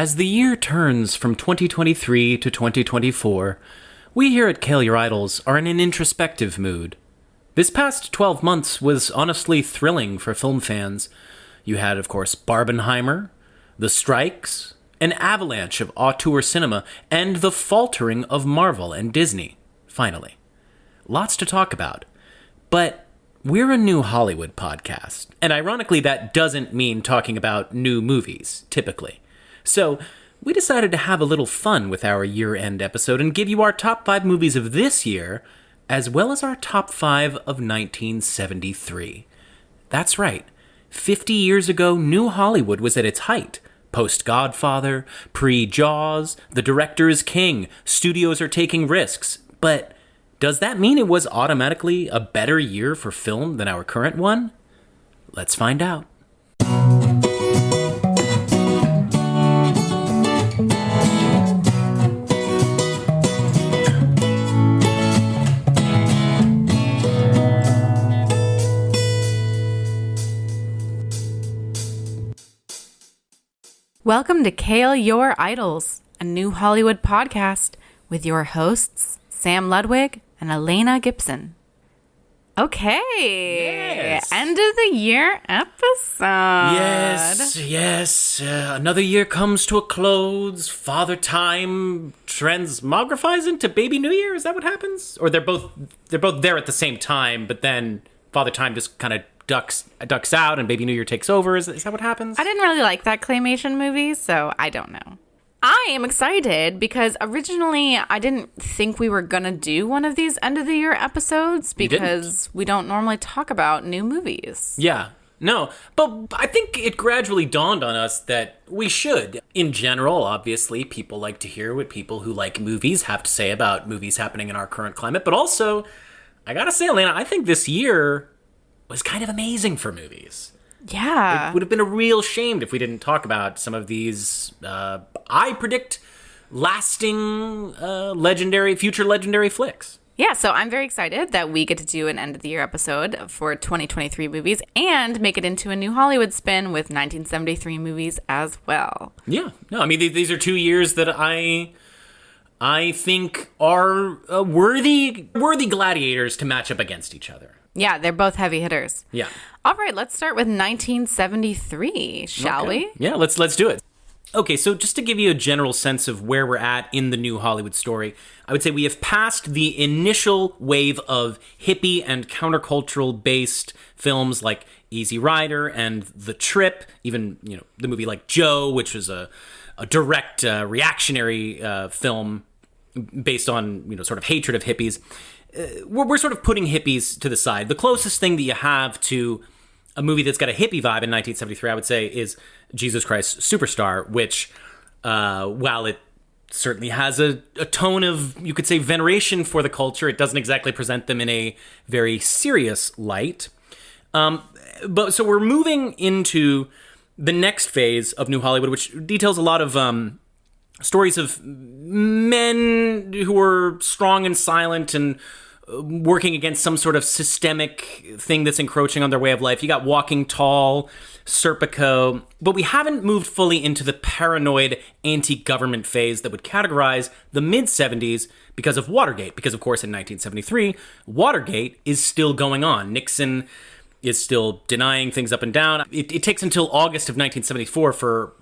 As the year turns from 2023 to 2024, we here at Kale Your Idols are in an introspective mood. This past 12 months was honestly thrilling for film fans. You had, of course, Barbenheimer, the strikes, an avalanche of auteur cinema, and the faltering of Marvel and Disney, finally. Lots to talk about. But we're a new Hollywood podcast, and ironically that doesn't mean talking about new movies, typically. So, we decided to have a little fun with our year-end episode and give you our top 5 movies of this year, as well as our top 5 of 1973. That's right. 50 years ago, New Hollywood was at its height. Post-Godfather, pre-Jaws, the director is king, studios are taking risks. But does that mean it was automatically a better year for film than our current one? Let's find out. Welcome to Kale Your Idols, a new Hollywood podcast with your hosts, Sam Ludwig and Elena Gibson. Okay, Yes. End of the year episode. Yes. Another year comes to a close. Father Time transmogrifies into Baby New Year. Is that what happens? Or they're both there at the same time, but then Father Time just kind of ducks out and Baby New Year takes over. Is that what happens? I didn't really like that claymation movie, so I don't know. I am excited because originally I didn't think we were going to do one of these end of the year episodes because we don't normally talk about new movies. Yeah. No, but I think it gradually dawned on us that we should. In general, obviously, people like to hear what people who like movies have to say about movies happening in our current climate. But also, I gotta say, Elena, I think this year was kind of amazing for movies. Yeah. It would have been a real shame if we didn't talk about some of these, I predict, lasting, future legendary flicks. Yeah, so I'm very excited that we get to do an end of the year episode for 2023 movies and make it into a new Hollywood spin with 1973 movies as well. Yeah. No, I mean, these are 2 years that I think are worthy gladiators to match up against each other. Yeah, they're both heavy hitters. Yeah. All right, let's start with 1973, shall we? Yeah, let's do it. Okay, so just to give you a general sense of where we're at in the new Hollywood story, I would say we have passed the initial wave of hippie and countercultural-based films like Easy Rider and The Trip, even, the movie like Joe, which was a direct reactionary film based on, sort of hatred of hippies. We're sort of putting hippies to the side. The closest thing that you have to a movie that's got a hippie vibe in 1973, I would say, is Jesus Christ Superstar, which, while it certainly has a tone of, you could say, veneration for the culture, it doesn't exactly present them in a very serious light. But so we're moving into the next phase of New Hollywood, which details a lot of stories of men who are strong and silent and working against some sort of systemic thing that's encroaching on their way of life. You got Walking Tall, Serpico, but we haven't moved fully into the paranoid anti-government phase that would categorize the mid-70s because of Watergate. Because, of course, in 1973, Watergate is still going on. Nixon is still denying things up and down. It takes until August of 1974 for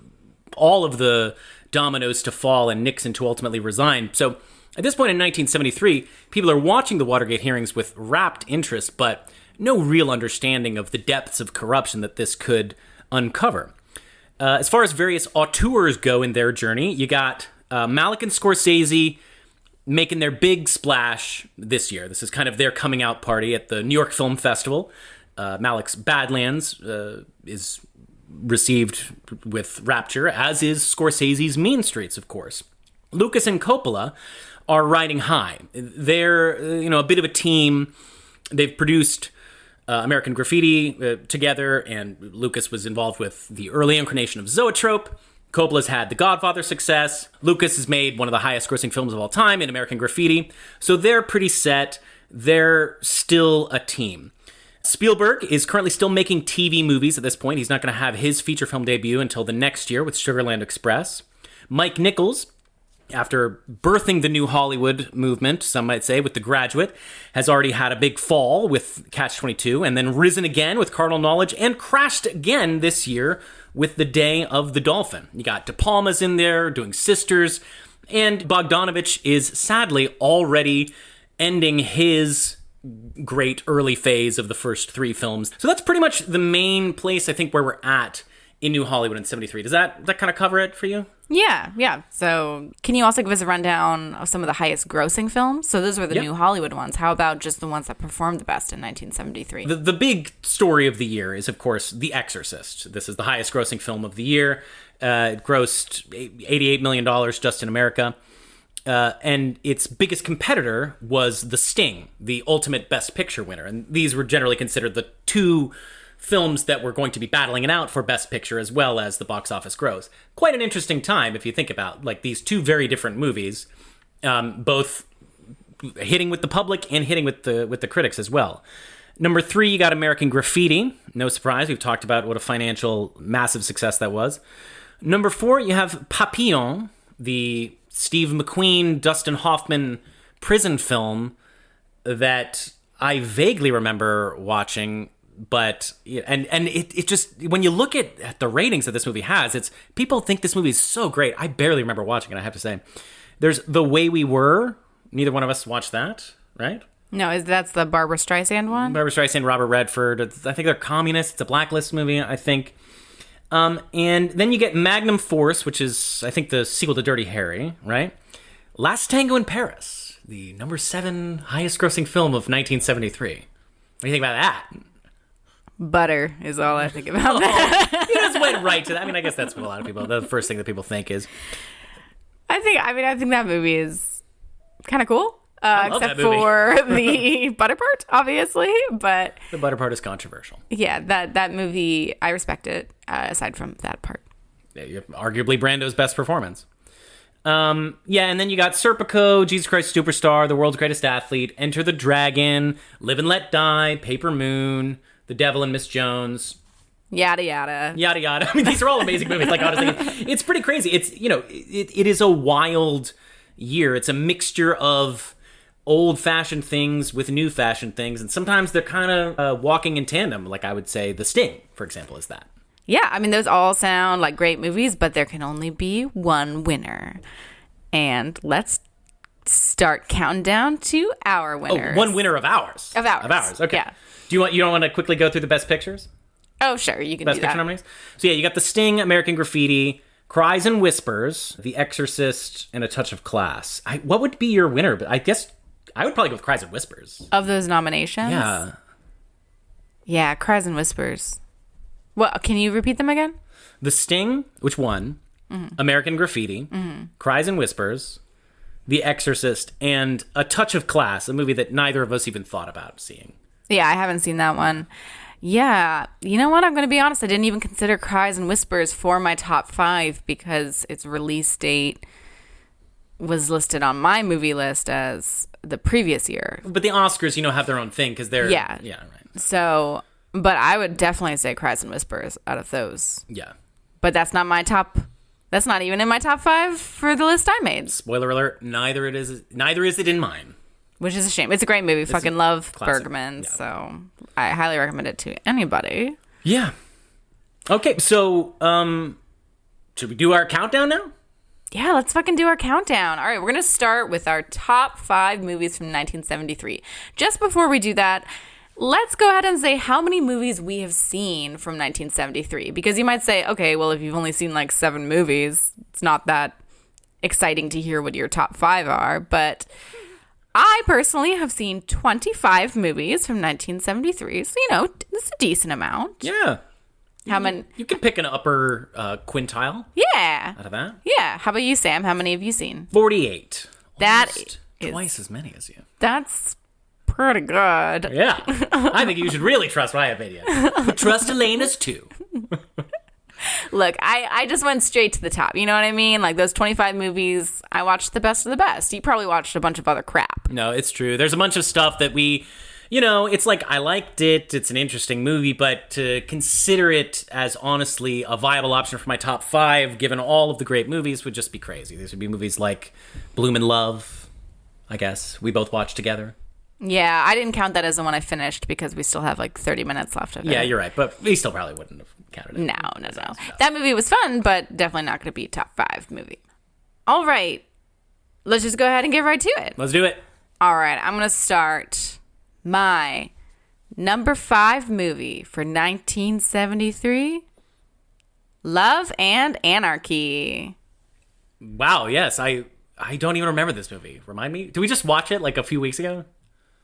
all of the dominoes to fall and Nixon to ultimately resign. So at this point in 1973, people are watching the Watergate hearings with rapt interest, but no real understanding of the depths of corruption that this could uncover. As far as various auteurs go in their journey, you got Malick and Scorsese making their big splash this year. This is kind of their coming out party at the New York Film Festival. Malick's Badlands is received with rapture, as is Scorsese's Mean Streets, of course. Lucas and Coppola are riding high. They're, a bit of a team. They've produced American Graffiti together, and Lucas was involved with the early incarnation of Zoetrope. Coppola's had The Godfather success. Lucas has made one of the highest grossing films of all time in American Graffiti. So they're pretty set. They're still a team. Spielberg is currently still making TV movies at this point. He's not going to have his feature film debut until the next year with Sugarland Express. Mike Nichols, after birthing the new Hollywood movement, some might say, with The Graduate, has already had a big fall with Catch-22, and then risen again with Carnal Knowledge, and crashed again this year with The Day of the Dolphin. You got De Palma's in there doing Sisters, and Bogdanovich is sadly already ending his great early phase of the first 3 films. So that's pretty much the main place, I think, where we're at in New Hollywood in 73. Does that kind of cover it for you? Yeah. So can you also give us a rundown of some of the highest grossing films? So those were the New Hollywood ones. How about just the ones that performed the best in 1973? The big story of the year is, of course, The Exorcist. This is the highest grossing film of the year. It grossed $88 million just in America. And its biggest competitor was The Sting, the ultimate Best Picture winner. And these were generally considered the 2 films that were going to be battling it out for Best Picture as well as the box office gross. Quite an interesting time if you think about like these 2 very different movies, both hitting with the public and hitting with the critics as well. Number 3, you got American Graffiti. No surprise, we've talked about what a financial massive success that was. Number 4, you have Papillon, the Steve McQueen, Dustin Hoffman prison film that I vaguely remember watching. But and it just, when you look at the ratings that this movie has, it's people think this movie is so great. I barely remember watching it, I have to say. There's The Way We Were. Neither one of us watched that, right? No, that's the Barbara Streisand one? Barbara Streisand, Robert Redford. I think they're communists. It's a Blacklist movie, I think. And then you get Magnum Force, which is, I think, the sequel to Dirty Harry, right? Last Tango in Paris, the number 7 highest grossing film of 1973. What do you think about that? Butter is all I think about that. You just went right to that. I mean, I guess that's what a lot of people, the first thing that people think is. I think that movie is kind of cool. Except that movie. for the butter part, obviously. But the butter part is controversial. Yeah, that movie, I respect it, aside from that part. Yeah, arguably Brando's best performance. And then you got Serpico, Jesus Christ Superstar, The World's Greatest Athlete, Enter the Dragon, Live and Let Die, Paper Moon, The Devil and Miss Jones. Yada, yada. Yada, yada. I mean, these are all amazing movies. Like, honestly, it's pretty crazy. It's, it is a wild year. It's a mixture of old-fashioned things with new-fashioned things, and sometimes they're kind of walking in tandem. Like, I would say The Sting, for example, is that. Yeah, I mean, those all sound like great movies, but there can only be one winner. And let's start counting down to our winners. Oh, one winner of ours. Of ours. Of ours, okay. Yeah. You don't want to quickly go through the best pictures? Oh, sure, you can Best do Picture that. nominees? So yeah, you got The Sting, American Graffiti, Cries and Whispers, The Exorcist, and A Touch of Class. What would be your winner? I guess I would probably go with Cries and Whispers. Of those nominations? Yeah. Yeah, Cries and Whispers. What? Can you repeat them again? The Sting, which won, American Graffiti, Cries and Whispers, The Exorcist, and A Touch of Class, a movie that neither of us even thought about seeing. Yeah, I haven't seen that one. Yeah, you know what? I'm going to be honest. I didn't even consider Cries and Whispers for my top 5 because its release date was listed on my movie list as the previous year. But the Oscars, have their own thing because they're... Yeah. Yeah, right. So, but I would definitely say Cries and Whispers out of those. Yeah. But that's not my top... That's not even in my top 5 for the list I made. Spoiler alert, neither is it in mine. Which is a shame. It's a great movie. Fucking love classic. Bergman. Yeah. So I highly recommend it to anybody. Yeah. Okay, so should we do our countdown now? Yeah, let's fucking do our countdown. All right, we're going to start with our top 5 movies from 1973. Just before we do that, let's go ahead and say how many movies we have seen from 1973. Because you might say, okay, well, if you've only seen like 7 movies, it's not that exciting to hear what your top 5 are. But I personally have seen 25 movies from 1973. So, it's a decent amount. Yeah. How many? You can pick an upper quintile Yeah. out of that. Yeah. How about you, Sam? How many have you seen? 48. That Almost is- twice as many as you. That's pretty good. Yeah. I think you should really trust my opinion. But trust Elena's too. Look, I just went straight to the top. You know what I mean? Like those 25 movies, I watched the best of the best. You probably watched a bunch of other crap. No, it's true. There's a bunch of stuff that we... It's like I liked it. It's an interesting movie, but to consider it as honestly a viable option for my top 5, given all of the great movies, would just be crazy. These would be movies like Bloom in Love, I guess. We both watched together. Yeah, I didn't count that as the one I finished because we still have like 30 minutes left of it. Yeah, you're right. But we still probably wouldn't have counted it. No. That movie was fun, but definitely not going to be top 5 movie. All right. Let's just go ahead and get right to it. Let's do it. All right. I'm going to start my number 5 movie for 1973, Love and Anarchy. Wow, yes. I don't even remember this movie. Remind me? Did we just watch it like a few weeks ago?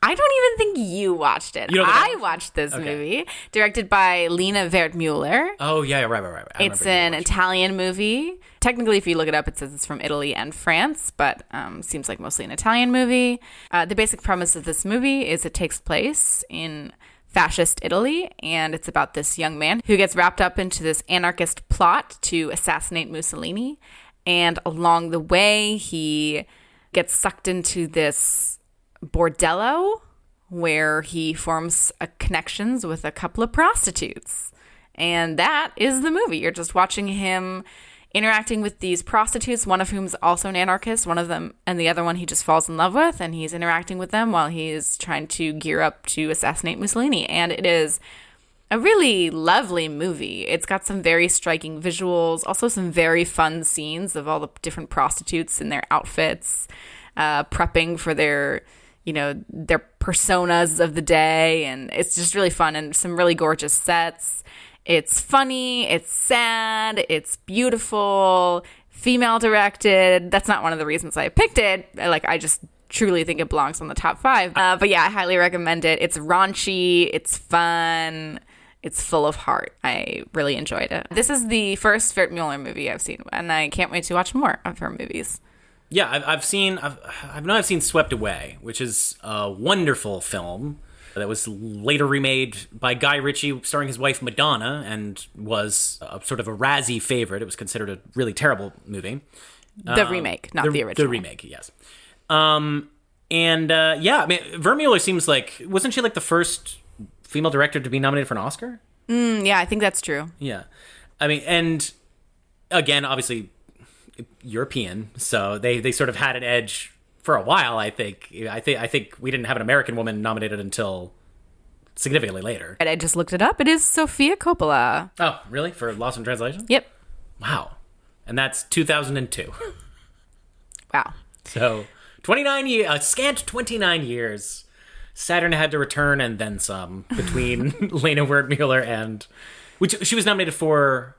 I don't even think you watched it. I watched this movie, directed by Lina Wertmuller. Oh, yeah, right. It's an Italian movie. Technically, if you look it up, it says it's from Italy and France, but seems like mostly an Italian movie. The basic premise of this movie is it takes place in fascist Italy, and it's about this young man who gets wrapped up into this anarchist plot to assassinate Mussolini. And along the way, he gets sucked into this bordello where he forms connections with a couple of prostitutes. And that is the movie. You're just watching him interacting with these prostitutes, one of whom is also an anarchist, one of them, and the other one he just falls in love with, and he's interacting with them while he's trying to gear up to assassinate Mussolini. And it is a really lovely movie. It's got some very striking visuals, also some very fun scenes of all the different prostitutes in their outfits, prepping for their personas of the day. And it's just really fun and some really gorgeous sets. It's funny, it's sad, it's beautiful, female directed. That's not one of the reasons I picked it. I just truly think it belongs on the top 5. But yeah, I highly recommend it. It's raunchy, it's fun, it's full of heart. I really enjoyed it. This is the first Wertmuller movie I've seen, and I can't wait to watch more of her movies. Yeah, I've seen Swept Away, which is a wonderful film that was later remade by Guy Ritchie, starring his wife Madonna, and was sort of a Razzie favorite. It was considered a really terrible movie. The remake, not the original. The remake, yes. Vermeuler seems like, wasn't she like the first female director to be nominated for an Oscar? Yeah, I think that's true. Yeah. And again, obviously European, so they sort of had an edge for a while, I think. I think we didn't have an American woman nominated until significantly later. And I just looked it up. It is Sofia Coppola. Oh, really? For Lost in Translation? Yep. Wow. And that's 2002. Wow. So 29 years, a scant 29 years. Saturn had to return and then some between Lena Wertmuller and, which she was nominated for.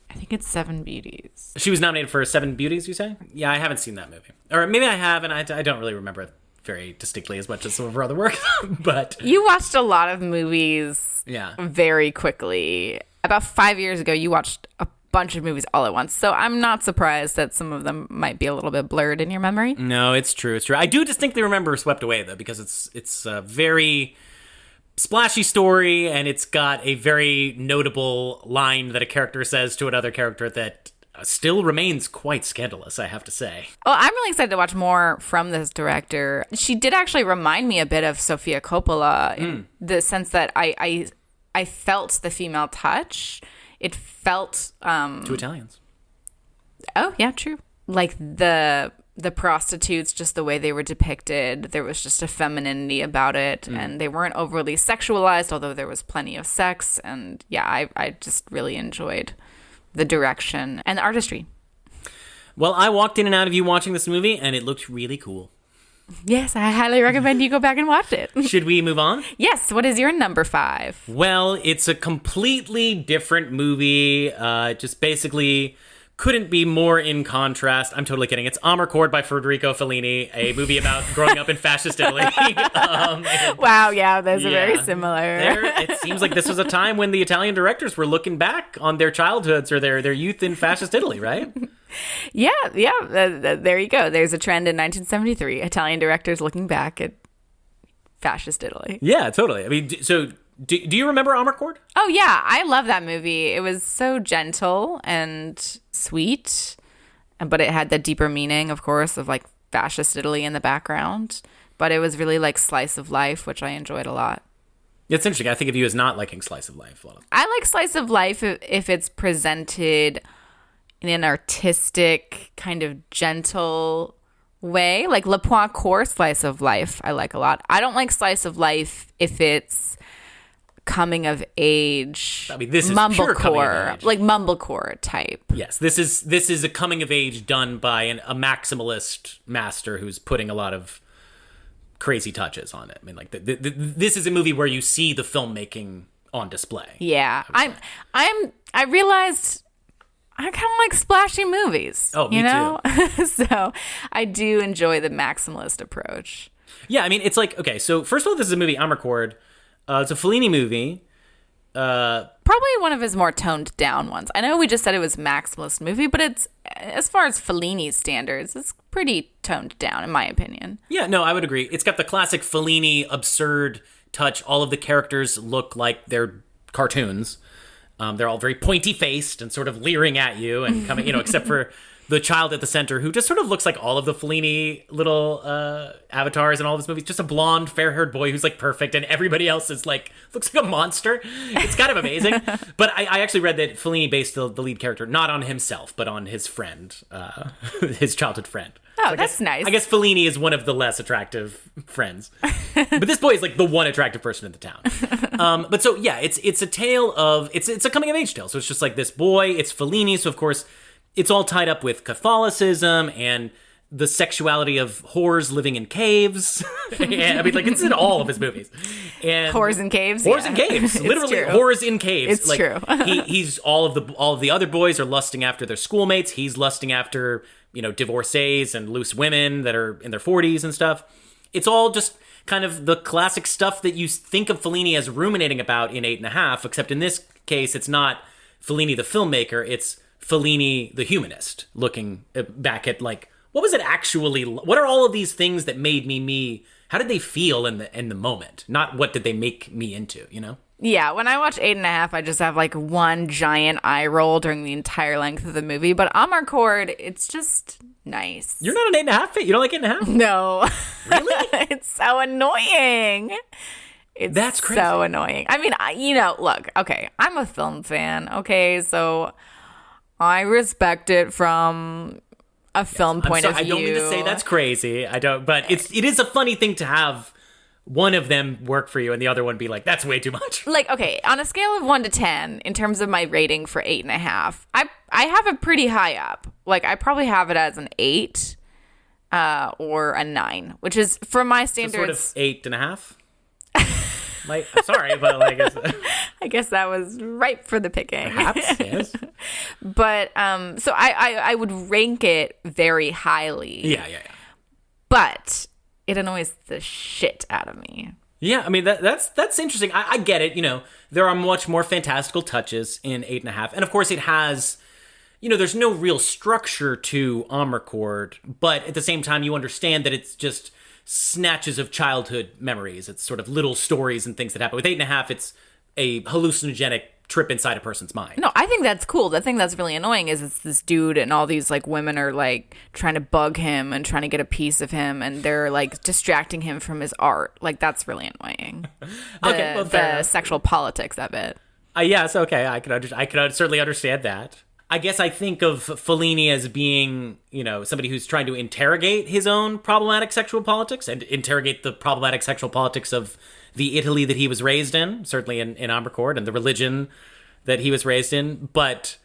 I think it's Seven Beauties. She was nominated for Seven Beauties, you say? Yeah, I haven't seen that movie. Or maybe I have, and I don't really remember it very distinctly as much as some of her other work. But you watched a lot of movies yeah, very quickly. About 5 years ago, you watched a bunch of movies all at once. So I'm not surprised that some of them might be a little bit blurred in your memory. No, it's true. It's true. I do distinctly remember Swept Away, though, because it's a very splashy story, and it's got a very notable line that a character says to another character that still remains quite scandalous, I have to say. Well, I'm really excited to watch more from this director. She did actually remind me a bit of Sofia Coppola in the sense that I felt the female touch. It felt... Two Italians. Oh, yeah, true. Like the prostitutes, just the way they were depicted, there was just a femininity about it, and they weren't overly sexualized, although there was plenty of sex. And yeah, I just really enjoyed the direction and the artistry. Well, I walked in and out of you watching this movie, and it looked really cool. Yes, I highly recommend you go back and watch it. Should we move on? Yes, what is your number 5? Well, it's a completely different movie, just basically... couldn't be more in contrast. I'm totally kidding. It's Amarcord by Federico Fellini, a movie about growing up in fascist Italy. Wow, yeah, those are very similar. It seems like this was a time when the Italian directors were looking back on their childhoods or their youth in fascist Italy, right? Yeah, there you go. There's a trend in 1973. Italian directors looking back at fascist Italy. Yeah, totally. I mean, so... Do you remember Amarcord? Oh, yeah. I love that movie. It was so gentle and sweet, but it had the deeper meaning, of course, of like fascist Italy in the background. but it was really like slice of life, which I enjoyed a lot. It's interesting. I think of you as not liking slice of life. I like slice of life if it's presented in an artistic, kind of gentle way. Like Le Point Court slice of life, I like a lot. I don't like slice of life if it's coming of age. I mean, this is pure coming of age. Like mumblecore type. Yes, this is a coming of age done by a maximalist master who's putting a lot of crazy touches on it. I mean, like this is a movie where you see the filmmaking on display. Yeah, I realized I kind of like splashy movies. Oh, me too. So I do enjoy the maximalist approach. Yeah, I mean, it's like, okay, so first of all, this is a movie, Amarcord. It's a Fellini movie. Probably one of his more toned down ones. I know we just said it was maximalist movie, but it's, as far as Fellini's standards, it's pretty toned down in my opinion. Yeah, no, I would agree. It's got the classic Fellini absurd touch. All of the characters look like they're cartoons. They're all very pointy faced and sort of leering at you and coming, except for the child at the center, who just sort of looks like all of the Fellini little avatars in all of his movies. Just a blonde, fair-haired boy who's like perfect, and everybody else is like looks like a monster. It's kind of amazing. But I actually read that Fellini based the lead character not on himself, but on his friend, his childhood friend. Oh, so that's nice. I guess Fellini is one of the less attractive friends, but this boy is like the one attractive person in the town. But so yeah, it's a tale of it's a coming of age tale. So it's just like this boy. It's Fellini, so of course it's all tied up with Catholicism and the sexuality of whores living in caves. And, I mean, like, it's in all of his movies. And whores in caves. Whores in caves. Literally, true. whores in caves. It's like, true. He's all of the other boys are lusting after their schoolmates. He's lusting after divorcees and loose women that are in their 40s and stuff. It's all just kind of the classic stuff that you think of Fellini as ruminating about in 8.5, except in this case, it's not Fellini the filmmaker, it's Fellini the humanist, looking back at like, what are all of these things that made me? How did they feel in the moment? Not what did they make me into, Yeah, when I watch 8.5, I just have like one giant eye roll during the entire length of the movie. But Amarcord, it's just nice. You're not an 8.5 fan? You don't like 8.5? No. Really? It's so annoying. That's crazy. So annoying. I mean, look, okay, I'm a film fan, okay? So I respect it from a film point of view. I don't mean to say that's crazy. I don't, but it is a funny thing to have one of them work for you and the other one be like, that's way too much. Like, okay, on a scale of 1 to 10, in terms of my rating for 8.5, I have it pretty high up. Like, I probably have it as an 8 or a 9, which is, for my standards... So sort of 8.5? Sorry, but like... I guess that was ripe for the picking. Perhaps, yes. But, so I would rank it very highly. Yeah. But it annoys the shit out of me. Yeah, I mean, that's interesting. I get it, there are much more fantastical touches in 8.5. And of course it has, there's no real structure to Amarcord, but at the same time you understand that it's just snatches of childhood memories. It's sort of little stories and things that happen. With 8.5, it's a hallucinogenic trip inside a person's mind. No, I think that's cool. The thing that's really annoying is it's this dude and all these like women are like trying to bug him and trying to get a piece of him and they're like distracting him from his art. Like that's really annoying. The sexual politics of it. Yes, okay. I could certainly understand that. I guess I think of Fellini as being, somebody who's trying to interrogate his own problematic sexual politics and interrogate the problematic sexual politics of the Italy that he was raised in, certainly in Amarcord, and the religion that he was raised in. But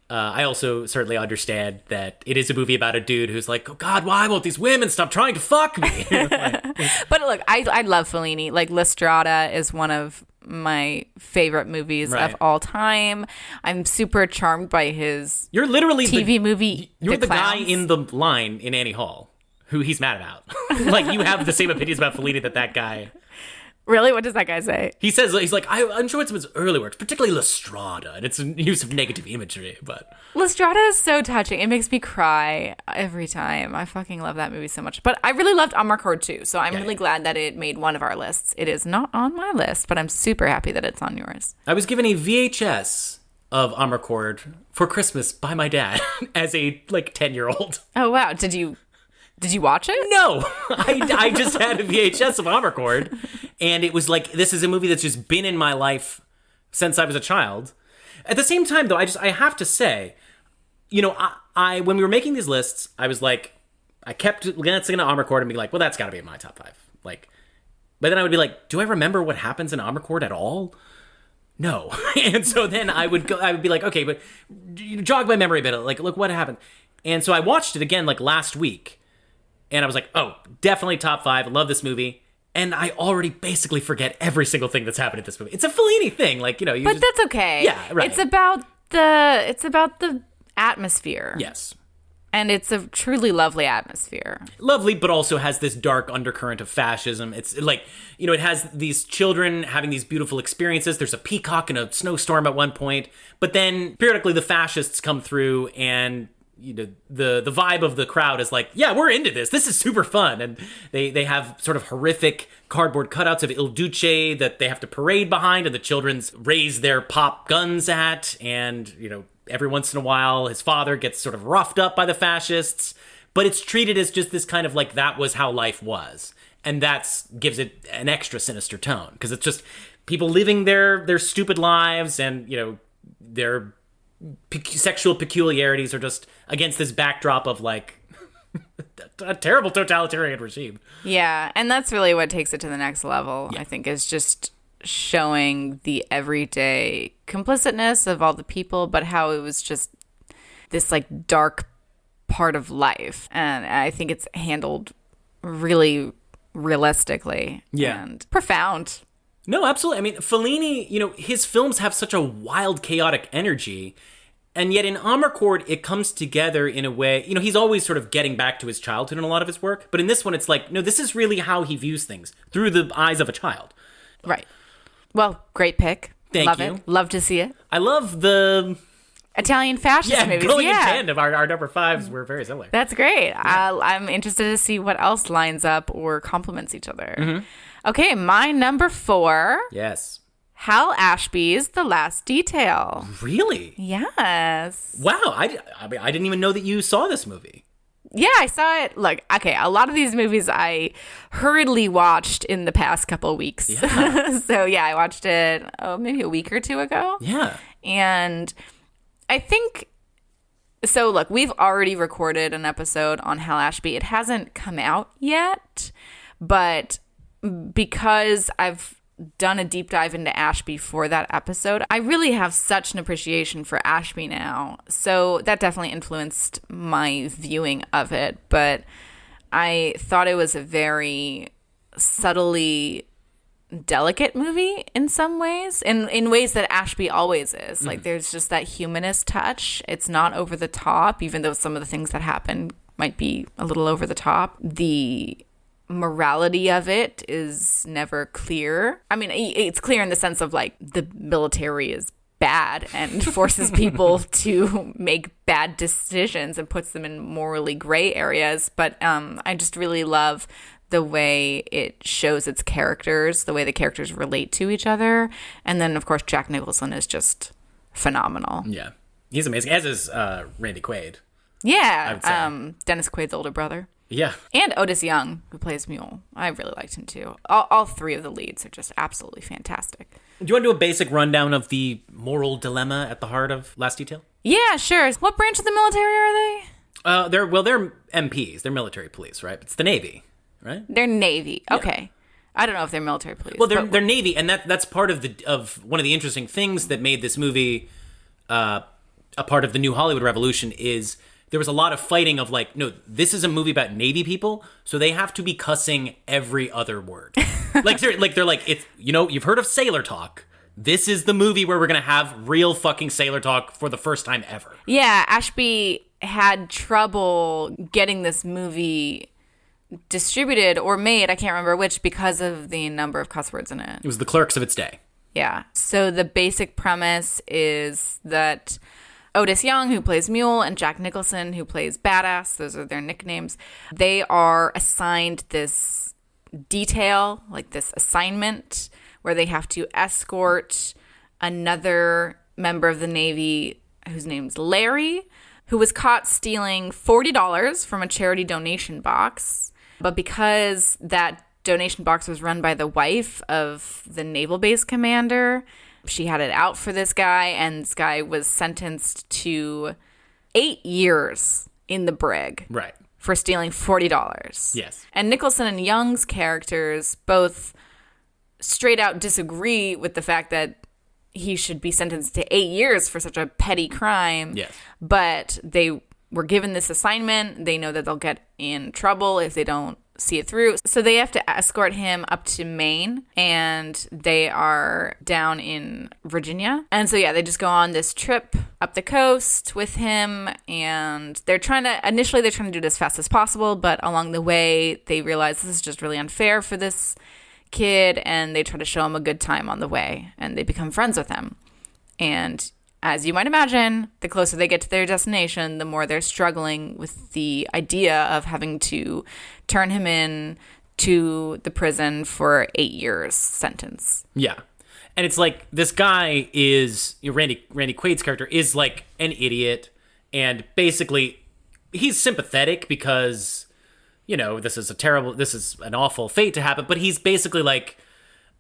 I also certainly understand that it is a movie about a dude who's like, oh God, why won't these women stop trying to fuck me? But look, I love Fellini. Like, La Strada is one of my favorite movies of all time. I'm super charmed by his You're literally TV movie. You're the guy in the line in Annie Hall who he's mad about. Like, you have the same opinions about Fellini that guy. Really? What does that guy say? He's like, I enjoyed some of his early works, particularly La Strada, and its use of negative imagery, but... La Strada is so touching. It makes me cry every time. I fucking love that movie so much. But I really loved Amarcord too, so I'm really glad that it made one of our lists. It is not on my list, but I'm super happy that it's on yours. I was given a VHS of Amarcord for Christmas by my dad as a, 10-year-old. Oh, wow. Did you Did you watch it? No, I just had a VHS of Amarcord, and it was like, this is a movie that's just been in my life since I was a child. At the same time, though, I have to say, you know, I when we were making these lists, I was like, I kept glancing at Amarcord and be like, well, that's got to be in my top 5. Like, but then I would be like, do I remember what happens in Amarcord at all? No. And so then I would be like, okay, but jog my memory a bit. Like, look what happened. And so I watched it again, like, last week. And I was like, oh, definitely top 5. I love this movie. And I already basically forget every single thing that's happened in this movie. It's a Fellini thing. Like, you know. But that's okay. Yeah, right. It's about the atmosphere. Yes. And it's a truly lovely atmosphere. Lovely, but also has this dark undercurrent of fascism. It's like, you know, it has these children having these beautiful experiences. There's a peacock in a snowstorm at one point. But then periodically the fascists come through and, you know, the vibe of the crowd is like, yeah, we're into this. This is super fun. And they have sort of horrific cardboard cutouts of Il Duce that they have to parade behind and the children's raise their pop guns at. And, you know, every once in a while, his father gets sort of roughed up by the fascists, but it's treated as just this kind of like, that was how life was. And that's gives it an extra sinister tone, because it's just people living their stupid lives, and, you know, their sexual peculiarities are just against this backdrop of like a terrible totalitarian regime. Yeah, and that's really what takes it to the next level, I think, is just showing the everyday complicitness of all the people, but how it was just this like dark part of life. And I think it's handled really realistically and profound. No, absolutely. I mean, Fellini, you know, his films have such a wild, chaotic energy, and yet in Amarcord, it comes together in a way, you know, he's always sort of getting back to his childhood in a lot of his work, but in this one, it's like, no, this is really how he views things, through the eyes of a child. Right. Well, great pick. Thank you. It. Love to see it. I love the Italian fascist movies. Going in tandem. Our number 5s were very similar. That's great. Yeah. I'm interested to see what else lines up or complements each other. Mm-hmm. Okay, my number 4. Yes. Hal Ashby's The Last Detail. Really? Yes. Wow. I mean, I didn't even know that you saw this movie. Yeah, I saw it. Look, okay, a lot of these movies I hurriedly watched in the past couple of weeks. Yeah. So, yeah, I watched it maybe a week or 2 ago. Yeah. And I think, so look, we've already recorded an episode on Hal Ashby. It hasn't come out yet, but because I've done a deep dive into Ashby for that episode, I really have such an appreciation for Ashby now. So that definitely influenced my viewing of it. But I thought it was a very subtly delicate movie in some ways, in ways that Ashby always is. Like, there's just that humanist touch. It's not over the top, even though some of the things that happen might be a little over the top. The morality of it is never clear. I mean, it's clear in the sense of like the military is bad and forces people to make bad decisions and puts them in morally gray areas. But I just really love the way it shows its characters, the way the characters relate to each other. And then, of course, Jack Nicholson is just phenomenal. Yeah. He's amazing, as is Randy Quaid. Yeah. Dennis Quaid's older brother. Yeah. And Otis Young, who plays Mule. I really liked him, too. All 3 of the leads are just absolutely fantastic. Do you want to do a basic rundown of the moral dilemma at the heart of Last Detail? Yeah, sure. What branch of the military are they? They're MPs. They're military police, right? It's the Navy, right? They're Navy. Okay. I don't know if they're military police. Well, they're Navy, and that's part of one of the interesting things that made this movie a part of the New Hollywood Revolution is there was a lot of fighting of like, no, this is a movie about Navy people, so they have to be cussing every other word. they're like, it's, you know, you've heard of sailor talk. This is the movie where we're going to have real fucking sailor talk for the first time ever. Yeah, Ashby had trouble getting this movie distributed or made, I can't remember which, because of the number of cuss words in it. It was the Clerks of its day. Yeah. So the basic premise is that Otis Young, who plays Mule, and Jack Nicholson, who plays Badass, those are their nicknames, they are assigned this detail, like this assignment, where they have to escort another member of the Navy whose name's Larry, who was caught stealing $40 from a charity donation box. But because that donation box was run by the wife of the naval base commander, she had it out for this guy, and this guy was sentenced to 8 years in the brig. Right. For stealing $40. Yes. And Nicholson and Young's characters both straight out disagree with the fact that he should be sentenced to 8 years for such a petty crime. Yes. But they were given this assignment. They know that they'll get in trouble if they don't see it through. So they have to escort him up to Maine, and they are down in Virginia. And so, yeah, they just go on this trip up the coast with him, and initially they're trying to do it as fast as possible, but along the way they realize this is just really unfair for this kid, and they try to show him a good time on the way, and they become friends with him. And as you might imagine, the closer they get to their destination, the more they're struggling with the idea of having to turn him in to the prison for 8 years sentence. Yeah. And it's like, this guy is, Randy Quaid's character is like an idiot, and basically he's sympathetic because, this is an awful fate to happen, but he's basically like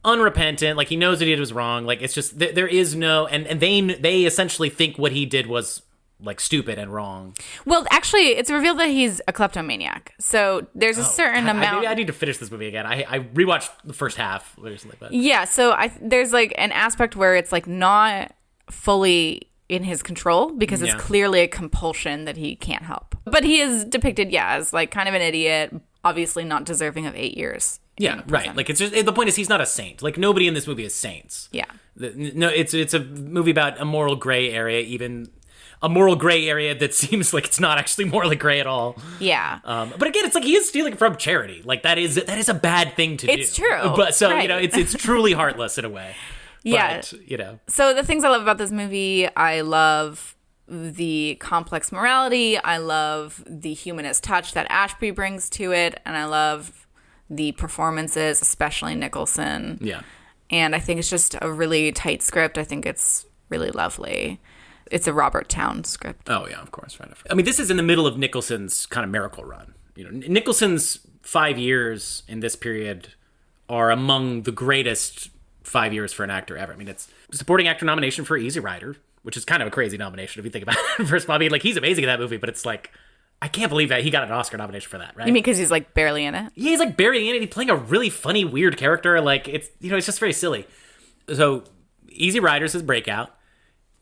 unrepentant, like he knows what he did was wrong. Like, it's just, there is no, and they essentially think what he did was like stupid and wrong. Well, actually, it's revealed that he's a kleptomaniac. So there's a certain amount. Maybe I need to finish this movie again. I rewatched the first half recently, but yeah. So there's like an aspect where it's like not fully in his control because it's clearly a compulsion that he can't help. But he is depicted, as like kind of an idiot, obviously not deserving of 8 years. Yeah, right. Like, it's just, the point is he's not a saint. Like, nobody in this movie is saints. Yeah. No, it's a movie about a moral gray area, even a moral gray area that seems like it's not actually morally gray at all. Yeah. But again, it's like he is stealing from charity. Like, that is a bad thing to do. It's true. But so, right. It's truly heartless in a way. Yeah. But, So the things I love about this movie, I love the complex morality. I love the humanist touch that Ashby brings to it. And I love the performances, especially Nicholson. Yeah. And I think it's just a really tight script. I think it's really lovely. It's a Robert Towne script. Oh, yeah, of course. Right. I mean, this is in the middle of Nicholson's kind of miracle run. Nicholson's 5 years in this period are among the greatest 5 years for an actor ever. I mean, it's supporting actor nomination for Easy Rider, which is kind of a crazy nomination if you think about it. First of all, I mean, like, he's amazing in that movie, but it's like, I can't believe that he got an Oscar nomination for that, right? You mean because he's like barely in it? Yeah, he's like barely in it. He's playing a really funny, weird character. Like, it's, it's just very silly. So, Easy Rider's his breakout.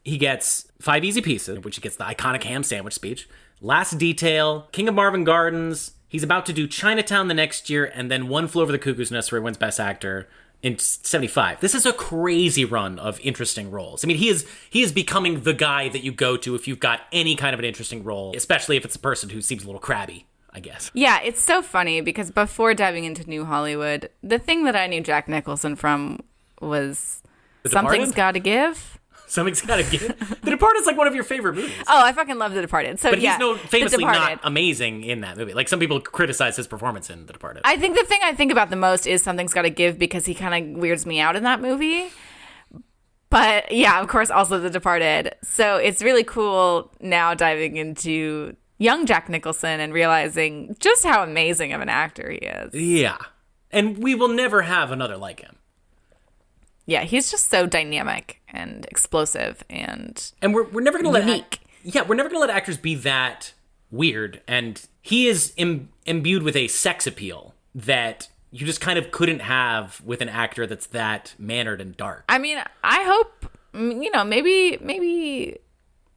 He gets 5 Easy Pieces, which he gets the iconic ham sandwich speech. Last Detail, King of Marvin Gardens. He's about to do Chinatown the next year, and then One Flew Over the Cuckoo's Nest, where he wins Best Actor in 75. This is a crazy run of interesting roles. I mean, he is becoming the guy that you go to if you've got any kind of an interesting role, especially if it's a person who seems a little crabby, I guess. Yeah, it's so funny because before diving into New Hollywood, the thing that I knew Jack Nicholson from was Something's Gotta Give. Something's Gotta Give. The Departed is like one of your favorite movies. Oh, I fucking love The Departed. So, but yeah, he's famously not amazing in that movie. Like, some people criticize his performance in The Departed. I think the thing I think about the most is Something's Gotta Give because he kind of weirds me out in that movie. But, yeah, of course, also The Departed. So it's really cool now diving into young Jack Nicholson and realizing just how amazing of an actor he is. Yeah. And we will never have another like him. Yeah, he's just so dynamic and explosive and we're never going to unique. We're never going to let actors be that weird. And he is imbued with a sex appeal that you just kind of couldn't have with an actor that's that mannered and dark. I mean, I hope, maybe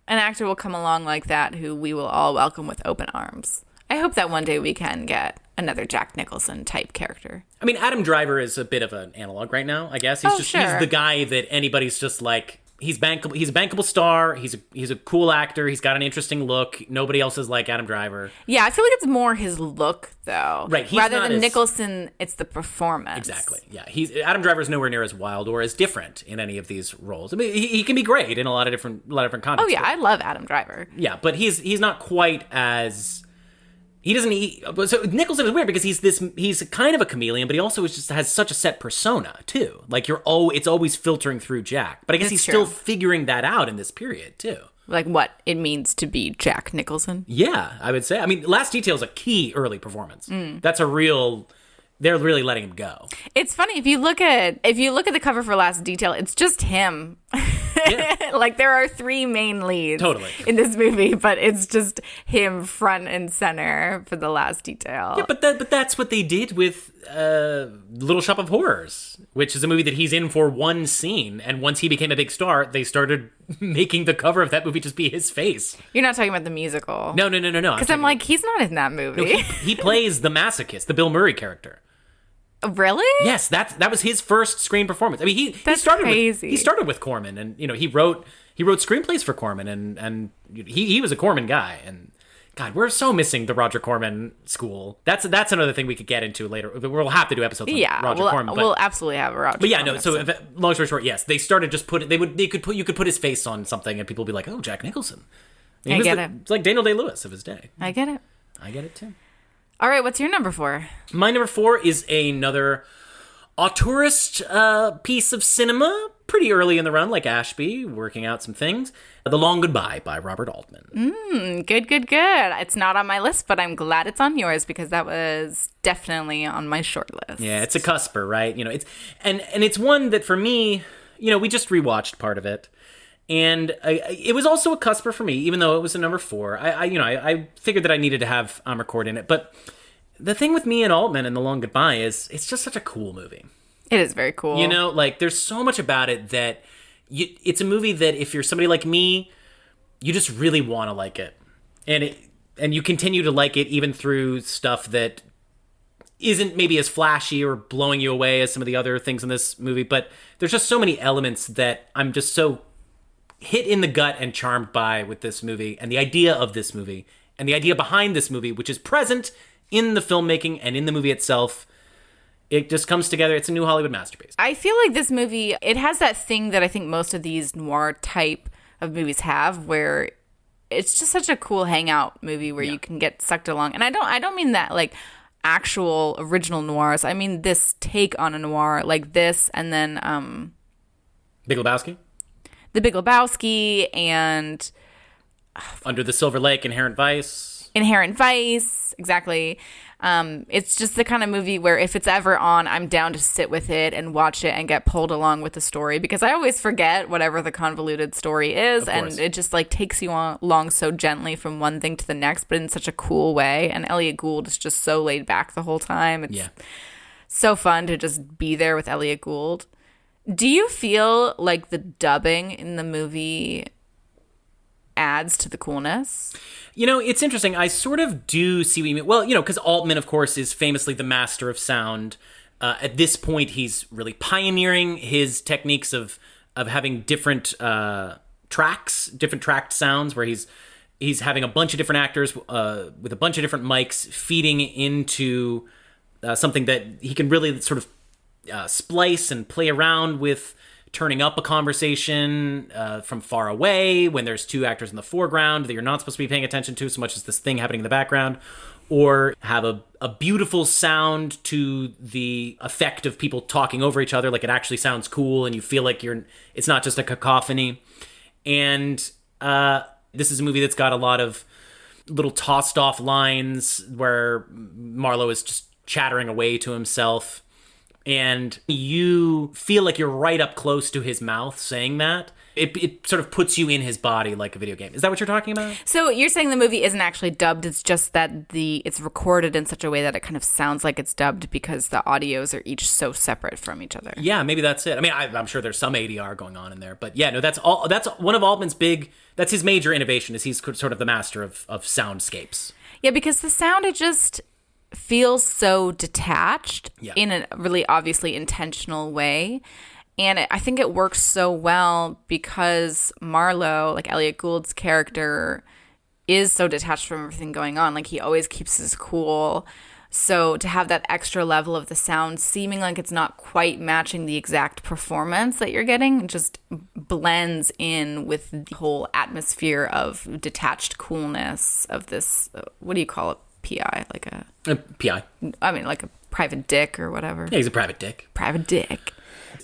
an actor will come along like that who we will all welcome with open arms. I hope that one day we can get another Jack Nicholson type character. I mean, Adam Driver is a bit of an analog right now, I guess. He's the guy that anybody's just like, he's bankable. He's a bankable star. He's a cool actor. He's got an interesting look. Nobody else is like Adam Driver. Yeah, I feel like it's more his look though. Right. Rather than Nicholson, it's the performance. Exactly. Yeah. Adam Driver's nowhere near as wild or as different in any of these roles. I mean, he can be great in a lot of different contexts. Oh yeah, I love Adam Driver. Yeah, but he's not quite as. He doesn't. So Nicholson is weird because he's kind of a chameleon, but he also has such a set persona too. Like it's always filtering through Jack. But I guess he's still figuring that out in this period too. like what it means to be Jack Nicholson. Yeah, I would say. I mean, Last Detail is a key early performance. That's a real. They're really letting him go. It's funny if you look at the cover for Last Detail, it's just him. Yeah. Like there are 3 main leads in this movie, but it's just him front and center for The Last Detail. Yeah, but that's what they did with Little Shop of Horrors, which is a movie that he's in for one scene, and once he became a big star, they started making the cover of that movie just be his face. You're not talking about the musical. No. Because I'm like, he's not in that movie. No, he plays the masochist, the Bill Murray character. Really? Yes, that was his first screen performance. I mean, he started with Corman, and he wrote screenplays for Corman, and he was a Corman guy. And God, we're so missing the Roger Corman school. That's another thing we could get into later. We'll have to do episodes on Roger Corman. We'll absolutely have a Roger. But yeah, Corman no. So long story short, yes, they started just putting. You could put his face on something, and people would be like, "Oh, Jack Nicholson." I get it. It's like Daniel Day-Lewis of his day. I get it. I get it too. All right, what's your number 4? My number 4 is another auteurist piece of cinema, pretty early in the run, like Ashby, working out some things. The Long Goodbye by Robert Altman. Good. It's not on my list, but I'm glad it's on yours because that was definitely on my short list. Yeah, it's a cusper, right? It's and it's one that for me, we just rewatched part of it. And it was also a cusper for me, even though it was a number 4. I figured that I needed to have Amarcord in it. But the thing with me and Altman and The Long Goodbye is it's just such a cool movie. It is very cool. There's so much about it that it's a movie that if you're somebody like me, you just really want to like it. And you continue to like it even through stuff that isn't maybe as flashy or blowing you away as some of the other things in this movie. But there's just so many elements that I'm just so hit in the gut and charmed by with this movie and the idea of this movie and the idea behind this movie, which is present in the filmmaking and in the movie itself. It just comes together. It's a new Hollywood masterpiece. I feel like this movie, it has that thing that I think most of these noir type of movies have, where it's just such a cool hangout movie where you can get sucked along. And I don't mean that like actual original noirs. I mean this take on a noir like this, and then Big Lebowski? The Big Lebowski and Under the Silver Lake, Inherent Vice, exactly. It's just the kind of movie where if it's ever on, I'm down to sit with it and watch it and get pulled along with the story, because I always forget whatever the convoluted story is, and it just like takes you along so gently from one thing to the next, but in such a cool way. And Elliot Gould is just so laid back the whole time. It's so fun to just be there with Elliot Gould. Do you feel like the dubbing in the movie adds to the coolness? It's interesting. I sort of do see what you mean. Well, because Altman, of course, is famously the master of sound. At this point, he's really pioneering his techniques of having different tracks, different tracked sounds, where he's having a bunch of different actors with a bunch of different mics feeding into something that he can really sort of splice and play around with, turning up a conversation from far away when there's 2 actors in the foreground that you're not supposed to be paying attention to so much as this thing happening in the background, or have a beautiful sound to the effect of people talking over each other, like it actually sounds cool and you feel like it's not just a cacophony. And this is a movie that's got a lot of little tossed off lines where Marlowe is just chattering away to himself. And you feel like you're right up close to his mouth saying that. It sort of puts you in his body like a video game. Is that what you're talking about? So you're saying the movie isn't actually dubbed. It's just that it's recorded in such a way that it kind of sounds like it's dubbed because the audios are each so separate from each other. Yeah, maybe that's it. I mean, I'm sure there's some ADR going on in there. But yeah, no, that's one of Altman's that's his major innovation, is he's sort of the master of soundscapes. Yeah, because the sound, it just feels so detached in a really obviously intentional way. And I think it works so well because Marlowe, like Elliot Gould's character, is so detached from everything going on. Like, he always keeps his cool. So to have that extra level of the sound seeming like it's not quite matching the exact performance that you're getting, just blends in with the whole atmosphere of detached coolness of this, what do you call it? PI, like a PI. I mean, like a private dick or whatever. Yeah, he's a private dick. Private dick.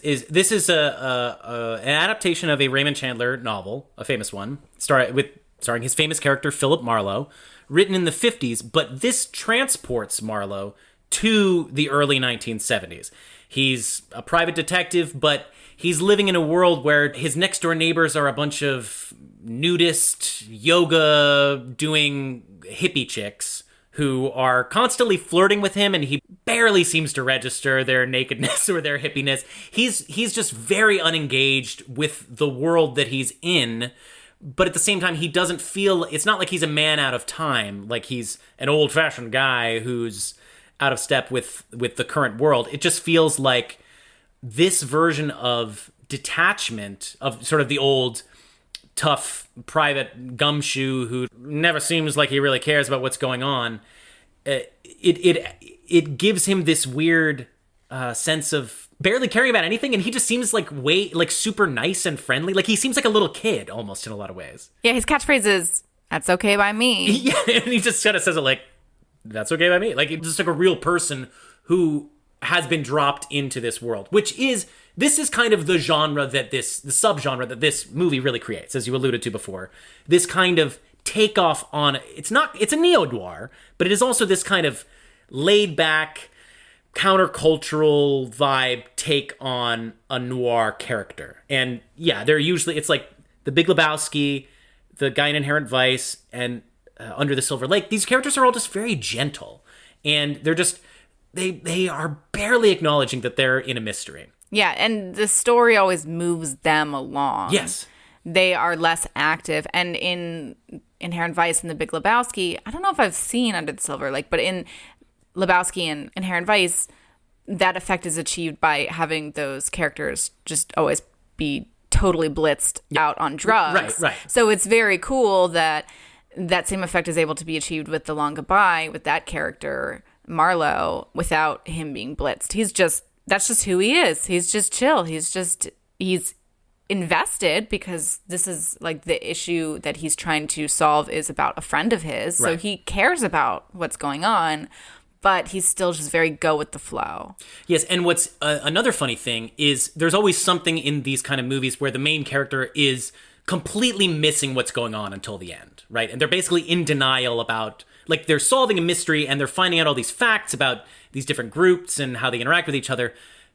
This is an adaptation of a Raymond Chandler novel, a famous one, starring his famous character Philip Marlowe, written in the 50s, but this transports Marlowe to the early 1970s. He's a private detective, but he's living in a world where his next door neighbors are a bunch of nudist, yoga-doing hippie chicks who are constantly flirting with him, and he barely seems to register their nakedness or their hippiness. He's just very unengaged with the world that he's in, but at the same time, he doesn't feel... It's not like he's a man out of time, like he's an old-fashioned guy who's out of step with the current world. It just feels like this version of detachment, of sort of the old tough private gumshoe who never seems like he really cares about what's going on, it gives him this weird sense of barely caring about anything, and he just seems like super nice and friendly. Like he seems like a little kid almost in a lot of ways. Yeah, his catchphrase is, "That's okay by me." Yeah, and he just kind of says it like, "That's okay by me." Like it's just like a real person who has been dropped into this world, this is kind of the genre the subgenre that this movie really creates, as you alluded to before. This kind of takeoff on, it's a neo-noir, but it is also this kind of laid-back, countercultural vibe take on a noir character. And yeah, it's like The Big Lebowski, the guy in Inherent Vice, and Under the Silver Lake. These characters are all just very gentle, and they're just, they are barely acknowledging that they're in a mystery. Yeah, and the story always moves them along. Yes. They are less active. And in Inherent Vice and The Big Lebowski, I don't know if I've seen Under the Silver Lake, but in Lebowski and Inherent Vice, that effect is achieved by having those characters just always be totally blitzed out on drugs. Right. So it's very cool that same effect is able to be achieved with The Long Goodbye, with that character, Marlowe, without him being blitzed. That's just who he is. He's just chill. He's invested because this is like the issue that he's trying to solve is about a friend of his. Right. So he cares about what's going on, but he's still just very go with the flow. Yes, and what's another funny thing is there's always something in these kind of movies where the main character is completely missing what's going on until the end, right? And they're basically in denial about, like, they're solving a mystery and they're finding out all these facts about these different groups and how they interact with each other,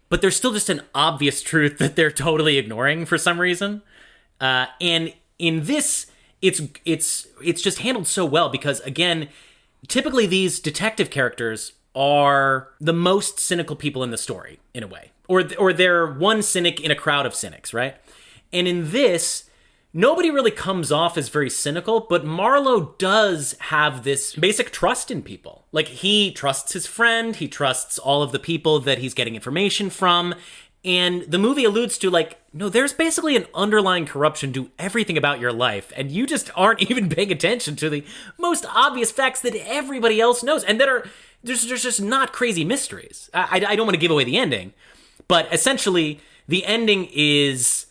but there's still just an obvious truth that they're totally ignoring for some reason. And in this, it's just handled so well because, again, typically these detective characters are the most cynical people in the story, in a way. Or they're one cynic in a crowd of cynics, right? And in this, nobody really comes off as very cynical, but Marlowe does have this basic trust in people. Like, he trusts his friend, he trusts all of the people that he's getting information from, and the movie alludes to, like, no, there's basically an underlying corruption to everything about your life, and you just aren't even paying attention to the most obvious facts that everybody else knows, and that are, there's just not crazy mysteries. I don't want to give away the ending, but essentially, the ending is,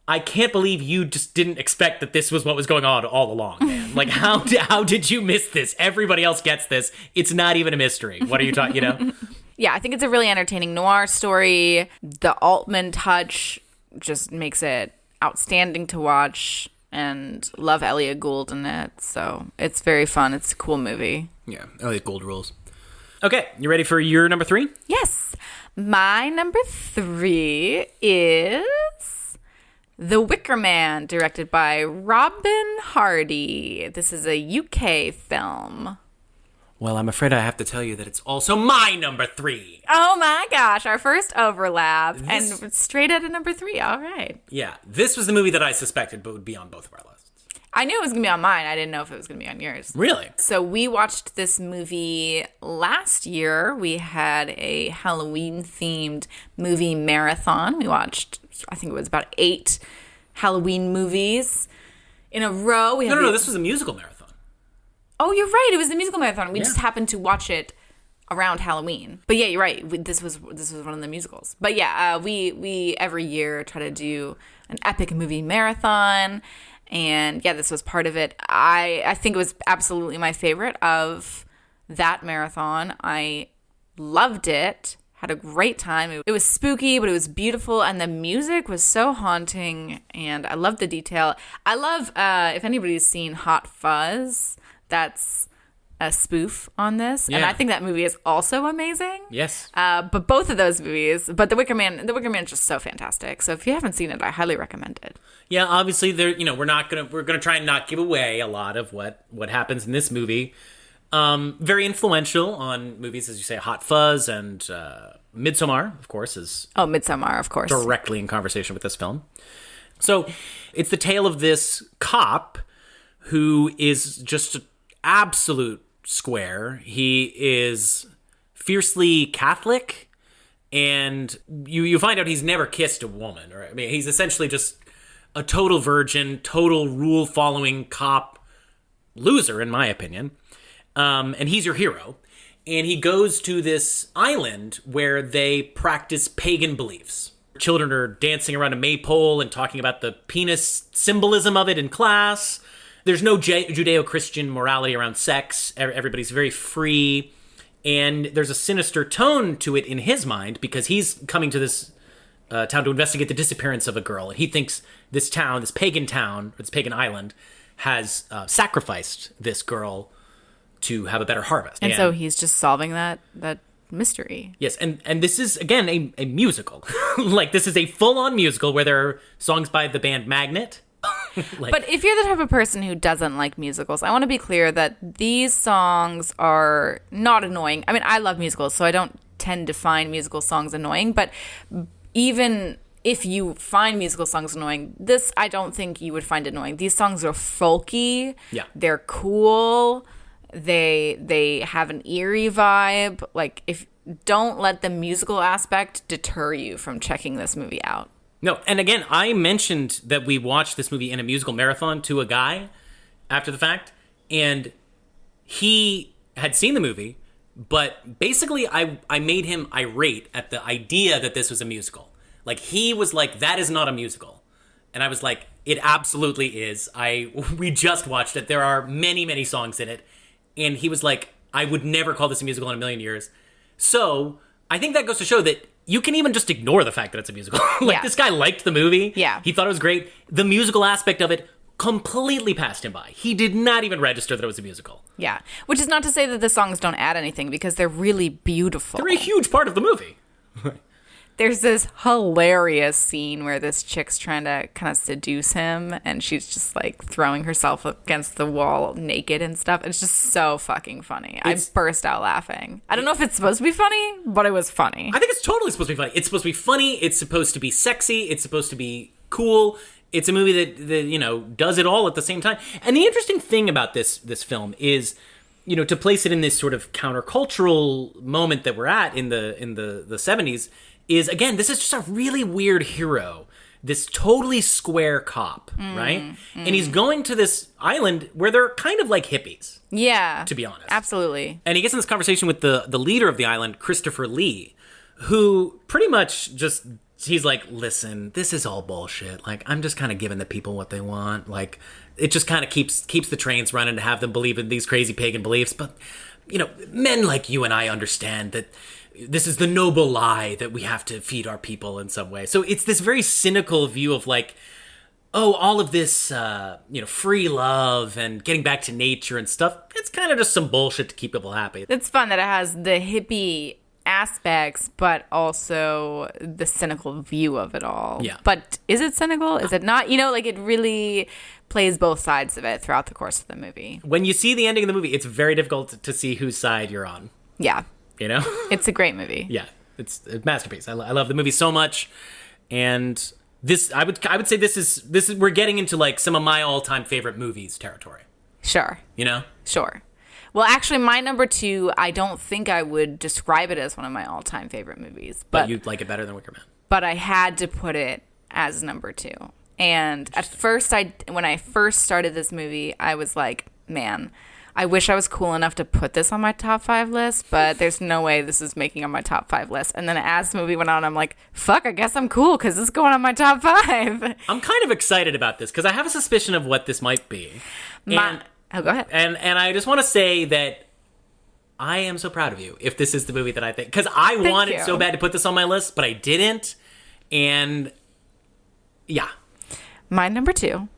I can't believe you just didn't expect that this was what was going on all along, man. Like, how did you miss this? Everybody else gets this. It's not even a mystery. What are you talking, Yeah, I think it's a really entertaining noir story. The Altman touch just makes it outstanding to watch, and love Elliot Gould in it. So it's very fun. It's a cool movie. Yeah, Elliot Gould rules. Okay, you ready for your number 3? Yes. My number 3 is The Wicker Man, directed by Robin Hardy. This is a UK film. Well, I'm afraid I have to tell you that it's also my number 3. Oh my gosh, our first overlap. And straight at a number 3. All right. Yeah, this was the movie that I suspected but would be on both of our lists. I knew it was going to be on mine. I didn't know if it was going to be on yours. Really? So we watched this movie last year. We had a Halloween-themed movie marathon. We watched, I think it was about 8 Halloween movies in a row. No, this was a musical marathon. Oh, you're right. It was the musical marathon. We just happened to watch it around Halloween. But yeah, you're right. This was one of the musicals. But yeah, we every year try to do an epic movie marathon. And yeah, this was part of it. I think it was absolutely my favorite of that marathon. I loved it. Had a great time. It was spooky, but it was beautiful, and the music was so haunting, and I love the detail. I love, if anybody's seen Hot Fuzz, that's a spoof on this, and I think that movie is also amazing. Yes. But both of those movies, but The Wicker Man is just so fantastic. So if you haven't seen it, I highly recommend it. Yeah, obviously, we're gonna try and not give away a lot of what happens in this movie. Very influential on movies, as you say, Hot Fuzz and Midsommar, of course, is Midsommar, of course, directly in conversation with this film. So it's the tale of this cop who is just an absolute square. He is fiercely Catholic, and you find out he's never kissed a woman. Or I mean, he's essentially just a total virgin, total rule-following cop loser, in my opinion. And he's your hero. And he goes to this island where they practice pagan beliefs. Children are dancing around a maypole and talking about the penis symbolism of it in class. There's no Judeo-Christian morality around sex. Everybody's very free. And there's a sinister tone to it in his mind because he's coming to this town to investigate the disappearance of a girl. And he thinks this pagan island, has sacrificed this girl to have a better harvest. And so he's just solving that mystery. Yes, and this is, again, a musical. Like, this is a full-on musical where there are songs by the band Magnet. But if you're the type of person who doesn't like musicals, I want to be clear that these songs are not annoying. I mean, I love musicals, so I don't tend to find musical songs annoying. But even if you find musical songs annoying, this I don't think you would find annoying. These songs are folky. Yeah. They're cool. They have an eerie vibe. Like, don't let the musical aspect deter you from checking this movie out. No, and again, I mentioned that we watched this movie in a musical marathon to a guy after the fact, and he had seen the movie, but basically I made him irate at the idea that this was a musical. Like, he was like, that is not a musical. And I was like, it absolutely is. We just watched it. There are many, many songs in it. And he was like, I would never call this a musical in a million years. So I think that goes to show that you can even just ignore the fact that it's a musical. This guy liked the movie. Yeah. He thought it was great. The musical aspect of it completely passed him by. He did not even register that it was a musical. Yeah. Which is not to say that the songs don't add anything, because they're really beautiful. They're a huge part of the movie. There's this hilarious scene where this chick's trying to kind of seduce him, and she's just like throwing herself against the wall naked and stuff. It's just so fucking funny. I burst out laughing. I don't know if it's supposed to be funny, but it was funny. I think it's totally supposed to be funny. It's supposed to be funny. It's supposed to be sexy. It's supposed to be cool. It's a movie that does it all at the same time. And the interesting thing about this film is, to place it in this sort of countercultural moment that we're at in the 70s, is, again, this is just a really weird hero. This totally square cop, right? And he's going to this island where they're kind of like hippies. Yeah. To be honest. Absolutely. And he gets in this conversation with the leader of the island, Christopher Lee, who pretty much just, he's like, listen, this is all bullshit. Like, I'm just kind of giving the people what they want. Like, it just kind of keeps the trains running to have them believe in these crazy pagan beliefs. But, men like you and I understand that this is the noble lie that we have to feed our people in some way. So it's this very cynical view of like, oh, all of this, free love and getting back to nature and stuff. It's kind of just some bullshit to keep people happy. It's fun that it has the hippie aspects, but also the cynical view of it all. Yeah. But is it cynical? Is it not? It really plays both sides of it throughout the course of the movie. When you see the ending of the movie, it's very difficult to see whose side you're on. Yeah. It's a great movie. Yeah, it's a masterpiece. I love the movie so much, and this I would say this is we're getting into like some of my all-time favorite movies territory. Sure. Sure. Well, actually, my number 2, I don't think I would describe it as one of my all-time favorite movies, but you'd like it better than Wicker Man. But I had to put it as number 2. And at first, when I first started this movie, I was like, man, I wish I was cool enough to put this on my top 5 list, but there's no way this is making on my top 5 list. And then as the movie went on, I'm like, fuck, I guess I'm cool because this is going on my top 5. I'm kind of excited about this because I have a suspicion of what this might be. Oh, go ahead. And I just want to say that I am so proud of you if this is the movie that I think. Because I wanted so bad to put this on my list, but I didn't. And yeah. My number 2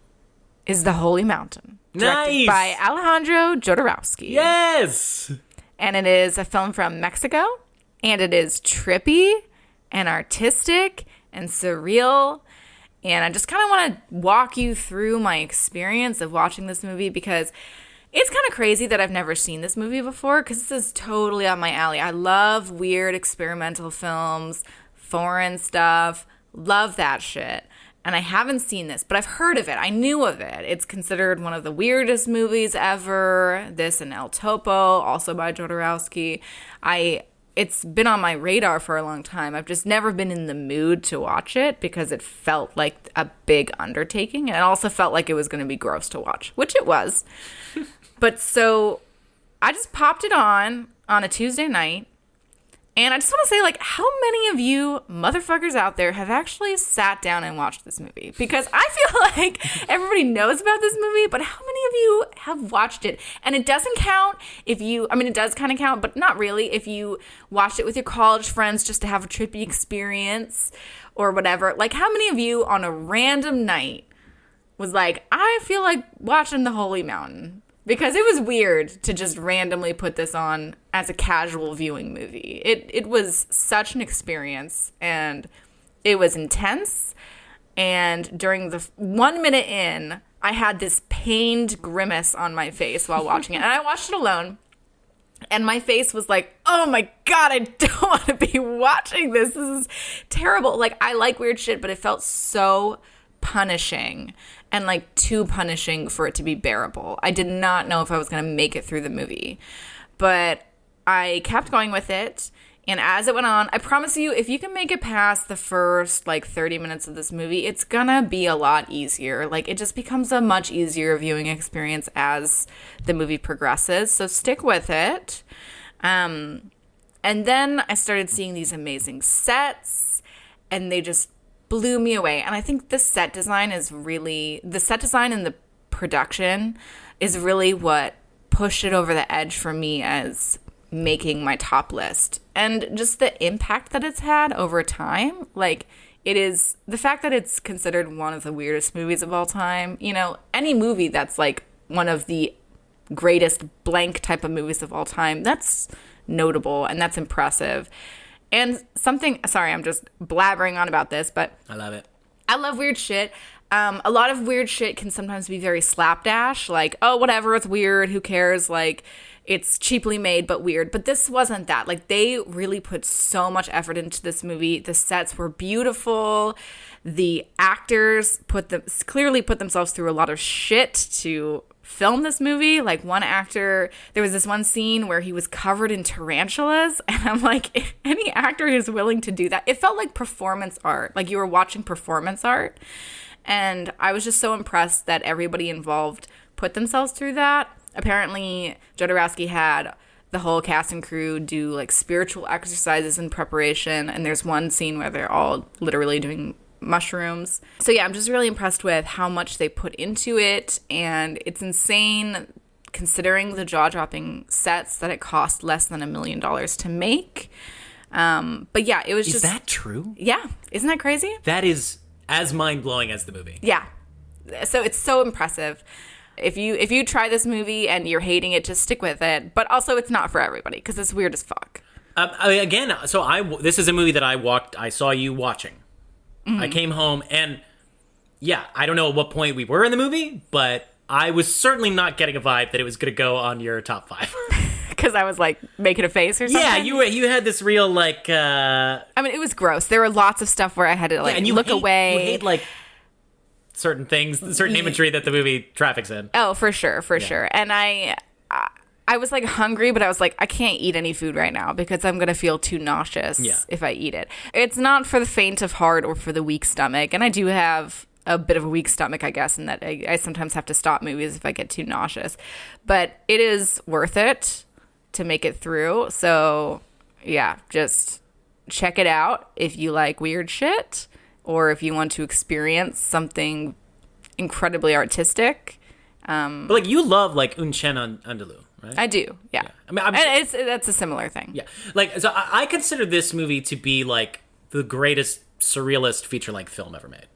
is The Holy Mountain. Directed by Alejandro Jodorowsky. Yes! And it is a film from Mexico. And it is trippy and artistic and surreal. And I just kind of want to walk you through my experience of watching this movie because it's kind of crazy that I've never seen this movie before because this is totally on my alley. I love weird experimental films, foreign stuff, love that shit. And I haven't seen this, but I've heard of it. I knew of it. It's considered one of the weirdest movies ever. This and El Topo, also by Jodorowsky. It's been on my radar for a long time. I've just never been in the mood to watch it because it felt like a big undertaking. And it also felt like it was going to be gross to watch, which it was. But so I just popped it on a Tuesday night. And I just want to say, like, how many of you motherfuckers out there have actually sat down and watched this movie? Because I feel like everybody knows about this movie, but how many of you have watched it? And it doesn't count if you, I mean, it does kind of count, but not really if you watched it with your college friends just to have a trippy experience or whatever. Like, how many of you on a random night was like, I feel like watching The Holy Mountain? Because it was weird to just randomly put this on as a casual viewing movie. It was such an experience, and it was intense. And during the 1 minute in, I had this pained grimace on my face while watching it. And I watched it alone. And my face was like, oh my God, I don't want to be watching this. This is terrible. Like, I like weird shit, but it felt so punishing and like too punishing for it to be bearable. I did not know if I was going to make it through the movie, but I kept going with it. And as it went on, I promise you, if you can make it past the first like 30 minutes of this movie, it's gonna be a lot easier. Like, it just becomes a much easier viewing experience as the movie progresses. So stick with it. And then I started seeing these amazing sets, and they just blew me away. And I think the set design and the production is really what pushed it over the edge for me as making my top list. And just the impact that it's had over time. Like, it is the fact that it's considered one of the weirdest movies of all time. You know, any movie that's like one of the greatest blank type of movies of all time, that's notable and that's impressive. And sorry, I'm just blabbering on about this, but I love it. I love weird shit. A lot of weird shit can sometimes be very slapdash, like, oh, whatever, it's weird, who cares, like, it's cheaply made but weird. But this wasn't that. Like, they really put so much effort into this movie. The sets were beautiful. The actors clearly put themselves through a lot of shit to film this movie. Like, one actor, there was this one scene where he was covered in tarantulas, and I'm like, if any actor who's willing to do that, it felt like performance art, like you were watching performance art. And I was just so impressed that everybody involved put themselves through that. Apparently Jodorowsky had the whole cast and crew do like spiritual exercises in preparation, and there's one scene where they're all literally doing mushrooms. So yeah, I'm just really impressed with how much they put into it, and it's insane considering the jaw-dropping sets that it cost less than $1 million to make. But yeah, it was Is that true? Yeah. Isn't that crazy? That is as mind-blowing as the movie. Yeah. So it's so impressive. If you try this movie and you're hating it, just stick with it. But also, it's not for everybody because it's weird as fuck. This is a movie that I saw you watching. Mm-hmm. I came home and, yeah, I don't know at what point we were in the movie, but I was certainly not getting a vibe that it was going to go on your top 5. Because I was, like, making a face or something? Yeah, you had this real, like... I mean, it was gross. There were lots of stuff where I had to, like, look away. You hate, like, certain things, certain imagery that the movie traffics in. Oh, for sure. And I was, like, hungry, but I was like, I can't eat any food right now because I'm going to feel too nauseous if I eat it. It's not for the faint of heart or for the weak stomach. And I do have a bit of a weak stomach, I guess, in that I sometimes have to stop movies if I get too nauseous. But it is worth it to make it through. So, yeah, just check it out if you like weird shit or if you want to experience something incredibly artistic. But, like, you love, like, Un Chien Andalou. right? I do, yeah. I mean, and that's a similar thing. Yeah. Like, so I consider this movie to be, like, the greatest surrealist feature-length film ever made.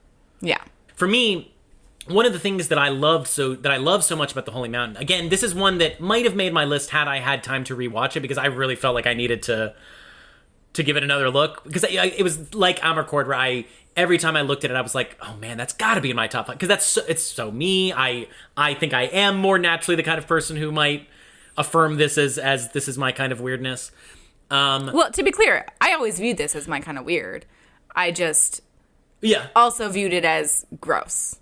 Yeah. For me, one of the things that I love so much about The Holy Mountain, again, this is one that might have made my list had I had time to rewatch it, because I really felt like I needed to give it another look, because it was like Amarcord, where every time I looked at it, I was like, oh man, that's got to be in my top 5, because it's so me. I think I am more naturally the kind of person who might affirm this as this is my kind of weirdness. Well, to be clear, I always viewed this as my kind of weird. I just Yeah. also viewed it as gross.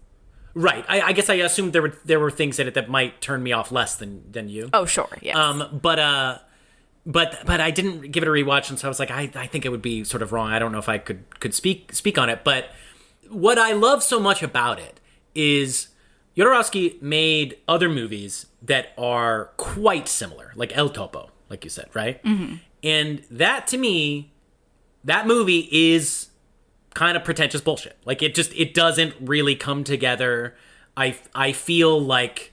Right. I guess I assumed there were things in it that might turn me off less than you. Oh, sure. Yes. But I didn't give it a rewatch, and so I was like, I think it would be sort of wrong. I don't know if I could speak on it. But what I love so much about it is Jodorowsky made other movies that are quite similar, like El Topo, like you said, right? Mm-hmm. And that, to me, that movie is kind of pretentious bullshit. Like, it doesn't really come together. I feel like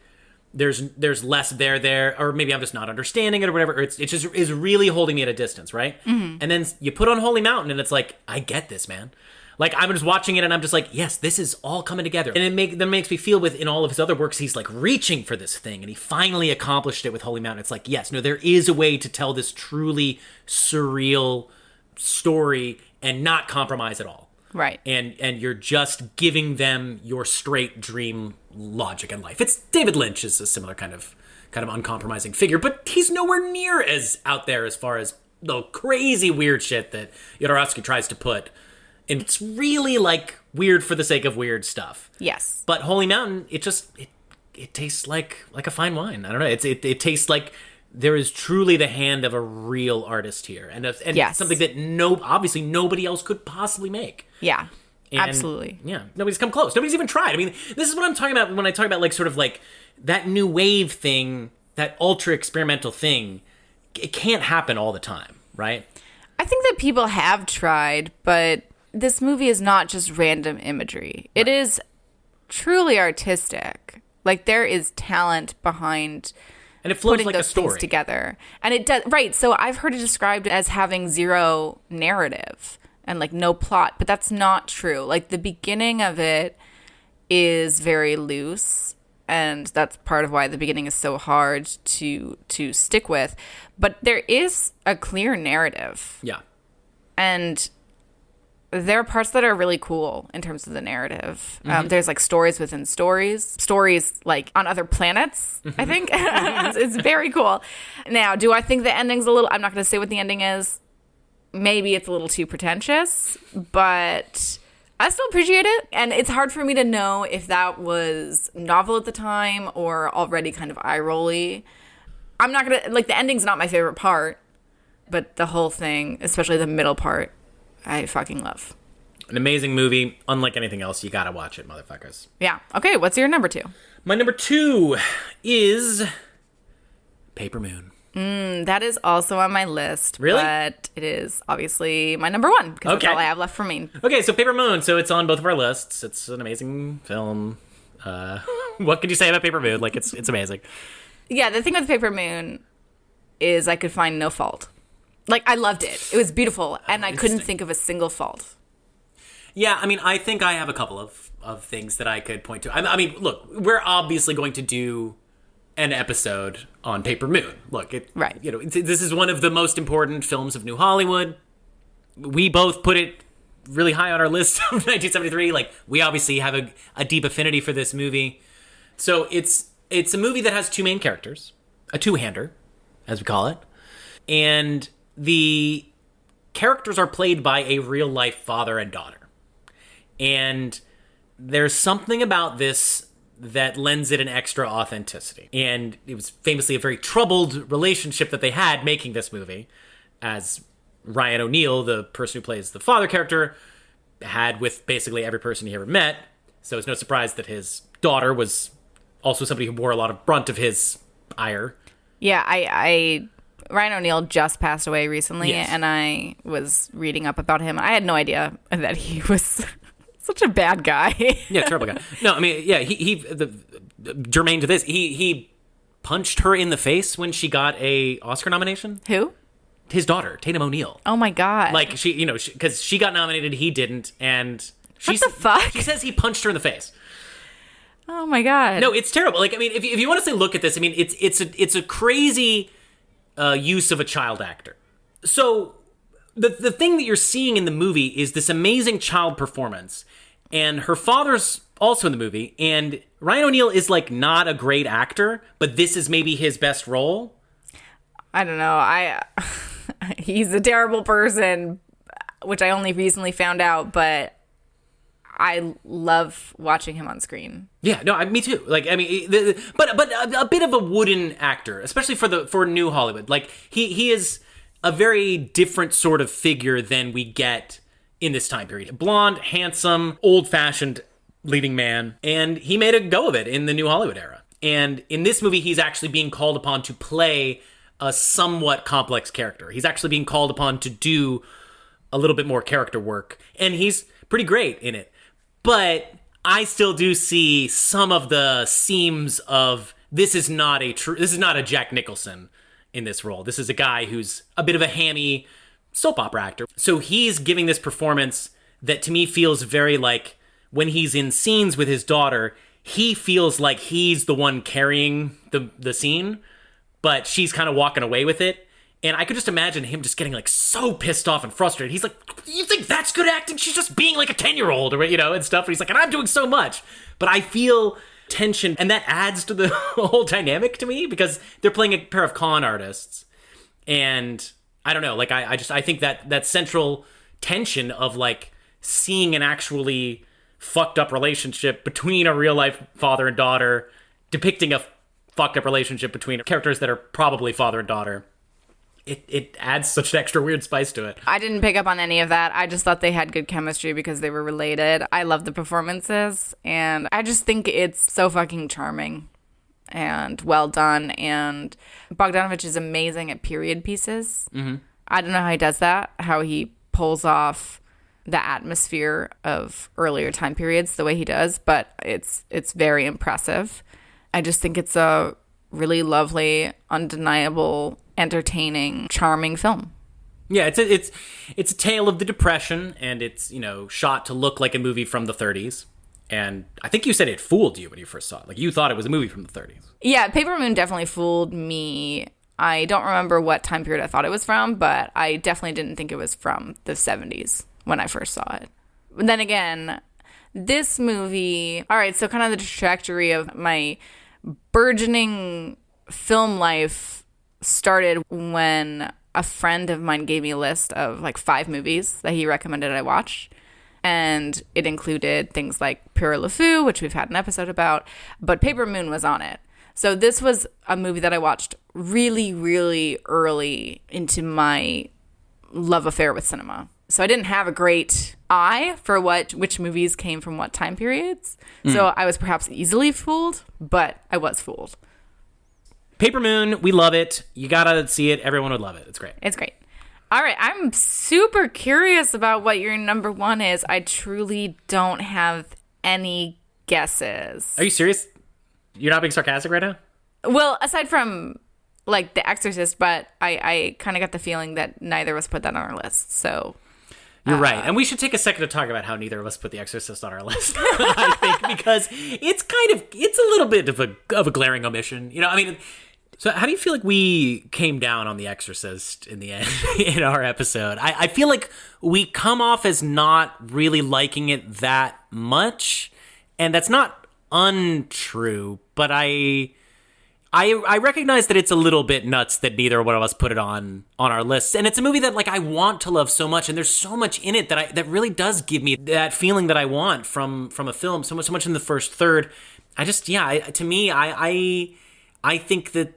there's less there, or maybe I'm just not understanding it or whatever. Or it just is really holding me at a distance, right? Mm-hmm. And then you put on Holy Mountain, and it's like, I get this, man. Like, I'm just watching it, and I'm just like, yes, this is all coming together. And it makes me feel in all of his other works, he's like reaching for this thing, and he finally accomplished it with Holy Mountain. It's like, yes, no, there is a way to tell this truly surreal story and not compromise at all. Right. And you're just giving them your straight dream logic in life. It's David Lynch is a similar kind of uncompromising figure, but he's nowhere near as out there as far as the crazy weird shit that Jodorowsky tries to put. And it's really like weird for the sake of weird stuff. Yes. But Holy Mountain, it tastes like a fine wine. I don't know. It tastes like there is truly the hand of a real artist here, and yes. something that obviously nobody else could possibly make. Yeah. And, absolutely. Yeah. Nobody's come close. Nobody's even tried. I mean, this is what I'm talking about when I talk about like sort of like that new wave thing, that ultra experimental thing. It can't happen all the time, right? I think that people have tried, but this movie is not just random imagery. Right. It is truly artistic. Like, there is talent behind and it flows putting like those a story things together. And it does, right. So I've heard it described as having zero narrative and like no plot, but that's not true. Like, the beginning of it is very loose, and that's part of why the beginning is so hard to stick with. But there is a clear narrative. Yeah. And there are parts that are really cool in terms of the narrative. Mm-hmm. There's like stories within stories like on other planets, I think. It's very cool. Now, do I think the ending's I'm not going to say what the ending is. Maybe it's a little too pretentious, but I still appreciate it. And it's hard for me to know if that was novel at the time or already kind of eye-rolly. I'm not going to, like, the ending's not my favorite part, but the whole thing, especially the middle part, I fucking love. An amazing movie. Unlike anything else, you gotta watch it, motherfuckers. Yeah. Okay, what's your number 2? My number 2 is Paper Moon. That is also on my list. Really? But it is obviously my number 1, because that's all I have left for me. Okay, so Paper Moon. So it's on both of our lists. It's an amazing film. What could you say about Paper Moon? Like, it's amazing. Yeah, the thing with Paper Moon is I could find no fault. Like, I loved it. It was beautiful, and I couldn't think of a single fault. Yeah, I mean, I think I have a couple of things that I could point to. I mean, look, we're obviously going to do an episode on Paper Moon. Look, right. You know, this is one of the most important films of New Hollywood. We both put it really high on our list of 1973. Like, we obviously have a deep affinity for this movie. So it's a movie that has two main characters, a two-hander, as we call it, and the characters are played by a real-life father and daughter. And there's something about this that lends it an extra authenticity. And it was famously a very troubled relationship that they had making this movie, as Ryan O'Neal, the person who plays the father character, had with basically every person he ever met. So it's no surprise that his daughter was also somebody who bore a lot of brunt of his ire. Yeah, Ryan O'Neal just passed away recently, yes. And I was reading up about him. I had no idea that he was such a bad guy. Yeah, terrible guy. No, I mean, yeah, he germane to this, he punched her in the face when she got a Oscar nomination? Who? His daughter, Tatum O'Neal. Oh my God. Like, she, you know, because she got nominated, he didn't, and what the fuck? She says he punched her in the face. Oh my God. No, it's terrible. Like, I mean, if you want to say look at this, I mean, it's a crazy use of a child actor. So the thing that you're seeing in the movie is this amazing child performance, and her father's also in the movie, and Ryan O'Neal is like not a great actor, but this is maybe his best role. I don't know. He's a terrible person, which I only recently found out, but I love watching him on screen. Yeah, no, me too. Like, I mean, but a bit of a wooden actor, especially for New Hollywood. Like, he is a very different sort of figure than we get in this time period. Blonde, handsome, old-fashioned leading man, and he made a go of it in the New Hollywood era. And in this movie, he's actually being called upon to play a somewhat complex character. He's actually being called upon to do a little bit more character work, and he's pretty great in it. But I still do see some of the seams of this is not a Jack Nicholson in this role. This is a guy who's a bit of a hammy soap opera actor. So he's giving this performance that to me feels very like when he's in scenes with his daughter, he feels like he's the one carrying the scene, but she's kind of walking away with it. And I could just imagine him just getting like so pissed off and frustrated. He's like, you think that's good acting? She's just being like a 10-year-old or, you know, and stuff. And he's like, and I'm doing so much. But I feel tension, and that adds to the whole dynamic to me because they're playing a pair of con artists. And I don't know, like I think that central tension of like seeing an actually fucked up relationship between a real life father and daughter, depicting a fucked up relationship between characters that are probably father and daughter. It adds such an extra weird spice to it. I didn't pick up on any of that. I just thought they had good chemistry because they were related. I love the performances, and I just think it's so fucking charming and well done. And Bogdanovich is amazing at period pieces. Mm-hmm. I don't know how he does that, how he pulls off the atmosphere of earlier time periods the way he does, but it's very impressive. I just think it's a really lovely, undeniable, entertaining, charming film. Yeah, it's a tale of the Depression, and it's, you know, shot to look like a movie from the 30s. And I think you said it fooled you when you first saw it. Like, you thought it was a movie from the 30s. Yeah, Paper Moon definitely fooled me. I don't remember what time period I thought it was from, but I definitely didn't think it was from the 70s when I first saw it. But then again, this movie... All right, so kind of the trajectory of my burgeoning film life started when a friend of mine gave me a list of like 5 movies that he recommended I watch. And it included things like Pere Le Fou, which we've had an episode about, but Paper Moon was on it. So this was a movie that I watched really, really early into my love affair with cinema. So I didn't have a great eye for which movies came from what time periods. So I was perhaps easily fooled, but I was fooled. Paper Moon, we love it. You gotta see it. Everyone would love it. It's great. It's great. All right, I'm super curious about what your number 1 is. I truly don't have any guesses. Are you serious? You're not being sarcastic right now? Well, aside from like The Exorcist, but I kind of got the feeling that neither of us put that on our list. So you're right. And we should take a second to talk about how neither of us put The Exorcist on our list. I think because it's a little bit of a glaring omission. You know, I mean, so how do you feel like we came down on The Exorcist in the end in our episode? I feel like we come off as not really liking it that much, and that's not untrue, but I recognize that it's a little bit nuts that neither one of us put it on our lists. And it's a movie that like I want to love so much, and there's so much in it that really does give me that feeling that I want from a film, so much in the first third. I think that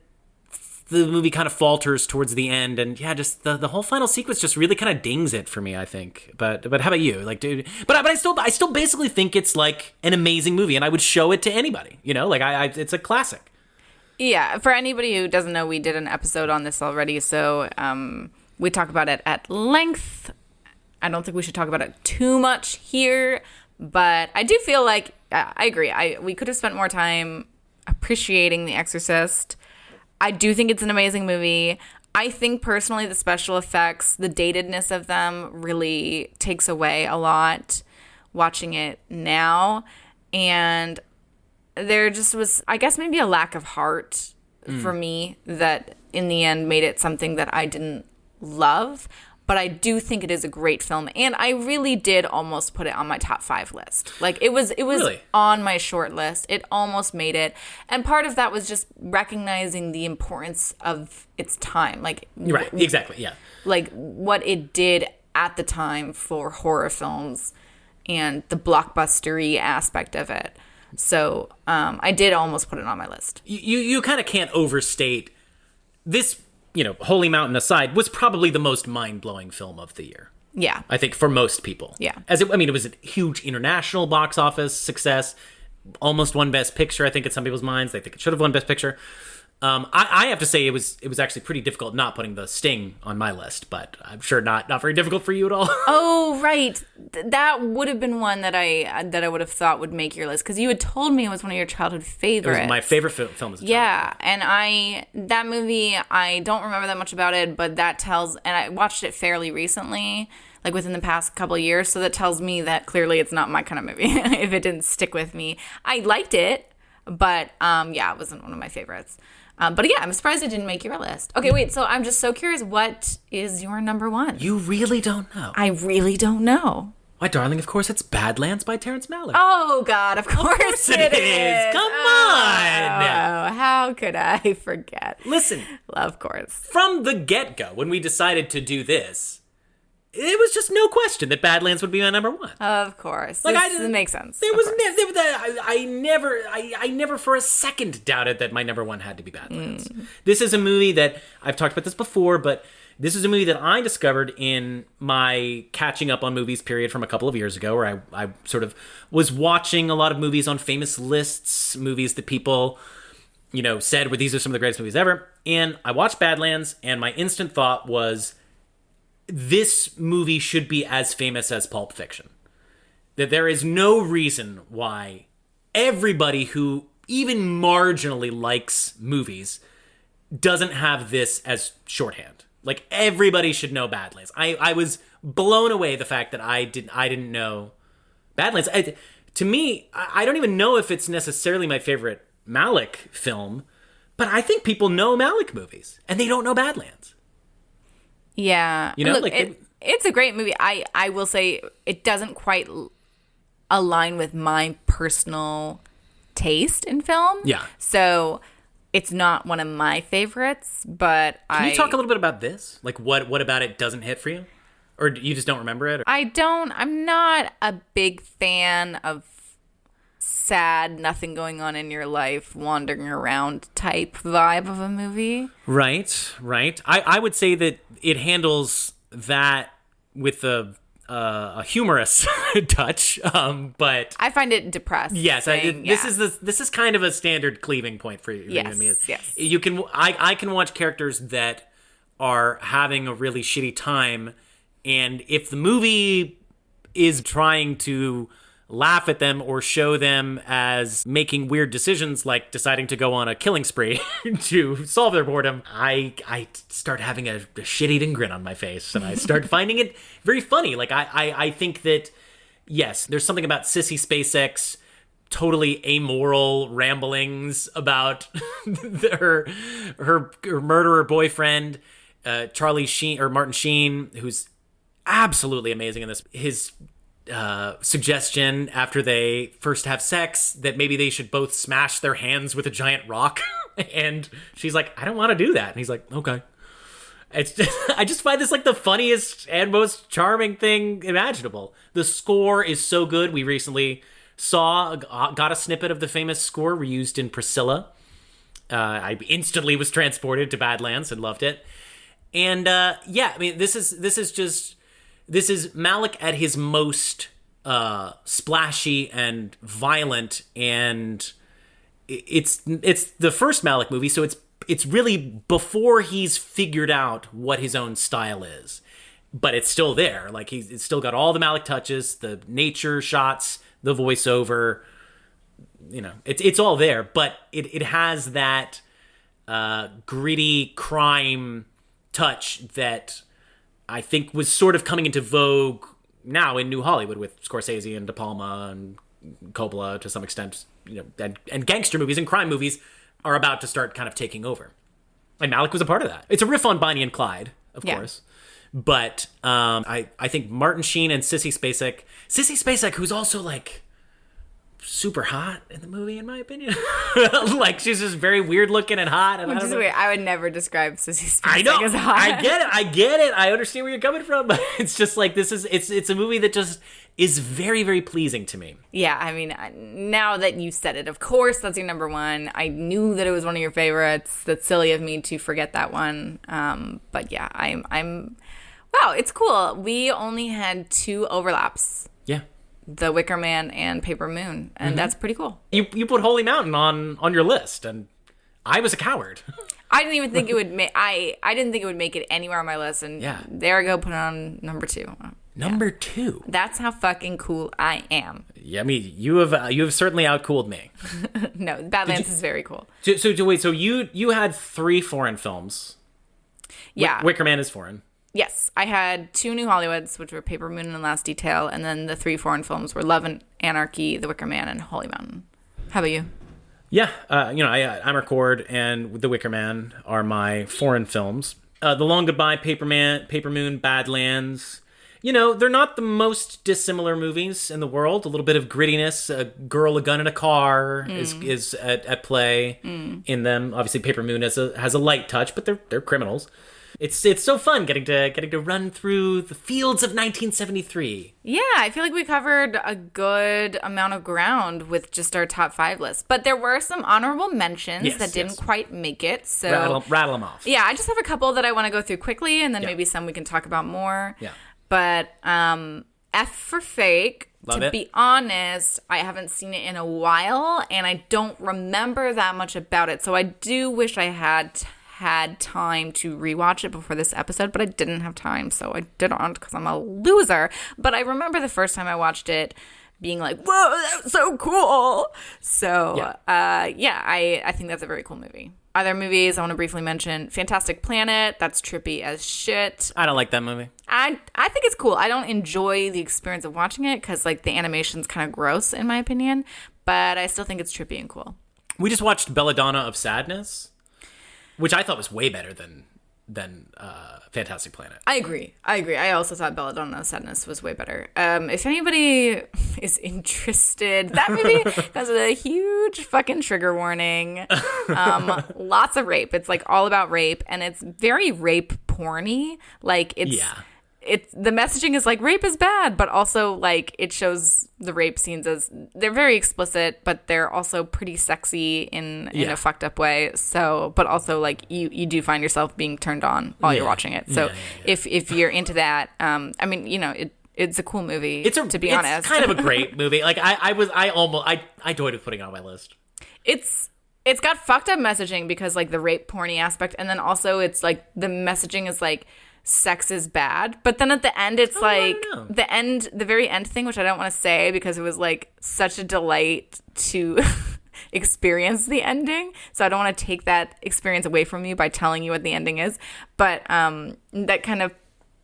the movie kind of falters towards the end, and yeah, just the whole final sequence just really kind of dings it for me, I think. But how about you? Like, dude, but I still basically think it's like an amazing movie, and I would show it to anybody. You know, like it's a classic. Yeah, for anybody who doesn't know, we did an episode on this already, so we talk about it at length. I don't think we should talk about it too much here, but I do feel like I agree. We could have spent more time appreciating The Exorcist. I do think it's an amazing movie. I think personally the special effects, the datedness of them really takes away a lot watching it now. And there just was, I guess, maybe a lack of heart for me that in the end made it something that I didn't love. But I do think it is a great film, and I really did almost put it on my top 5 list. Like it was Really? on my short list. It almost made it, and part of that was just recognizing the importance of its time. Like Right, exactly, yeah. like what it did at the time for horror films and the blockbustery aspect of it. So I did almost put it on my list. You kind of can't overstate this. Holy Mountain aside, was probably the most mind-blowing film of the year. Yeah. I think for most people. Yeah. It was a huge international box office success, almost won Best Picture, I think, in some people's minds. They think it should have won Best Picture. I have to say it was actually pretty difficult not putting The Sting on my list, but I'm sure not very difficult for you at all. Oh, right. That would have been one that I would have thought would make your list, because you had told me it was one of your childhood It favorites. was my favorite film as a child. Yeah, and that movie, I don't remember that much about it, but that tells, and I watched it fairly recently, like within the past couple of years, so that tells me that clearly it's not my kind of movie, if it didn't stick with me. I liked it, but it wasn't one of my favorites. But yeah, I'm surprised it didn't make your list. Okay, wait, so I'm just so curious, what is your number 1? You really don't know. I really don't know. Why, darling, of course it's Badlands by Terrence Malick. Oh, God, of course it is. Come on. Oh, how could I forget? Listen. Of course. From the get-go, when we decided to do this, it was just no question that Badlands would be my number 1. Of course. Like, This makes sense. There was I never for a second doubted that my number 1 had to be Badlands. This is a movie that I've talked about this before, but this is a movie that I discovered in my catching up on movies period from a couple of years ago, where I sort of was watching a lot of movies on famous lists, movies that people, said were these are some of the greatest movies ever. And I watched Badlands, and my instant thought was, this movie should be as famous as Pulp Fiction. That there is no reason why everybody who even marginally likes movies doesn't have this as shorthand. Like, everybody should know Badlands. I was blown away the fact that I didn't know Badlands. To me, I don't even know if it's necessarily my favorite Malick film, but I think people know Malick movies, and they don't know Badlands. Yeah. Look, it's a great movie. I will say it doesn't quite align with my personal taste in film. Yeah. So it's not one of my favorites, but Can you talk a little bit about this? Like, what about it doesn't hit for you? Or you just don't remember it? Or? I'm not a big fan of sad, nothing going on in your life, wandering around type vibe of a movie. Right. I would say that it handles that with a humorous touch, but I find it depressing. Yes, this is kind of a standard cleaving point for you. Yes, and me. yes. I can watch characters that are having a really shitty time, and if the movie is trying to laugh at them or show them as making weird decisions, like deciding to go on a killing spree to solve their boredom, I start having a shit-eating grin on my face, and I start finding it very funny. Like, I think that, yes, there's something about Sissy Spacek's totally amoral ramblings about her murderer boyfriend, Charlie Sheen, or Martin Sheen, who's absolutely amazing in this. His suggestion after they first have sex that maybe they should both smash their hands with a giant rock, and she's like, I don't want to do that, and he's like, okay. I just find this like the funniest and most charming thing imaginable. The score is so good. We recently got a snippet of the famous score reused in Priscilla. I instantly was transported to Badlands and loved it. And this is Malick at his most splashy and violent, and it's the first Malick movie, so it's really before he's figured out what his own style is, but it's still there. Like, it's still got all the Malick touches, the nature shots, the voiceover. It's all there, but it has that gritty crime touch that I think was sort of coming into vogue now in New Hollywood with Scorsese and De Palma and Coppola to some extent, and gangster movies and crime movies are about to start kind of taking over. And Malick was a part of that. It's a riff on Bonnie and Clyde, of course. But I think Martin Sheen and Sissy Spacek, who's also like super hot in the movie, in my opinion. Like, she's just very weird looking and hot. And Which is weird. I would never describe Sissy Spacek I know. as hot. I get it. I understand where you're coming from, but it's just like it's a movie that just is very, very pleasing to me. Yeah, I mean, now that you said it, of course that's your number one. I knew that it was one of your favorites. That's silly of me to forget that one. But yeah, I'm wow, it's cool. We only had 2 overlaps. Yeah. The Wicker Man and Paper Moon, and that's pretty cool. You put Holy Mountain on your list, and I was a coward. I didn't even think it would make. I didn't think it would make it anywhere on my list, and there I go, put it on number 2. Number 2. That's how fucking cool I am. Yeah, I mean, you have certainly outcooled me. No, Badlands is very cool. So you had 3 foreign films. Yeah, Wicker Man is foreign. Yes, I had 2 New Hollywoods, which were Paper Moon and Last Detail, and then the 3 foreign films were Love and Anarchy, The Wicker Man, and Holy Mountain. How about you? Yeah, Amarcord and The Wicker Man are my foreign films. The Long Goodbye, Paper Moon, Badlands. They're not the most dissimilar movies in the world. A little bit of grittiness, a girl, a gun, in a car is at play in them. Obviously, Paper Moon has a light touch, but they're criminals. It's so fun getting to run through the fields of 1973. Yeah, I feel like we covered a good amount of ground with just our top 5 list. But there were some honorable mentions that didn't quite make it. So rattle them off. Yeah, I just have a couple that I want to go through quickly, and then maybe some we can talk about more. Yeah. But F for Fake. To be honest, I haven't seen it in a while, and I don't remember that much about it. So I do wish I had time to rewatch it before this episode, but I didn't have time, so I didn't because I'm a loser. But I remember the first time I watched it being like, whoa, that's so cool. So, I think that's a very cool movie. Other movies I want to briefly mention, Fantastic Planet. That's trippy as shit. I don't like that movie. I think it's cool. I don't enjoy the experience of watching it because, like, the animation's kind of gross, in my opinion, but I still think it's trippy and cool. We just watched Belladonna of Sadness, which I thought was way better than Fantastic Planet. I agree. I also thought Belladonna of Sadness was way better. If anybody is interested, that movie has a huge fucking trigger warning. Lots of rape. It's like all about rape, and it's very rape porny. Like it's the messaging is like rape is bad, but also like it shows the rape scenes as they're very explicit, but they're also pretty sexy in a fucked up way. So, but also like you do find yourself being turned on while you're watching it. So if you're into that, I mean, it's a cool movie. To be honest, it's kind of a great movie. Like I toyed with putting it on my list. It's got fucked up messaging because like the rape porny aspect, and then also it's like the messaging is like sex is bad, but then at the end it's the very end thing, which I don't want to say because it was like such a delight to experience the ending, so I don't want to take that experience away from you by telling you what the ending is, but that kind of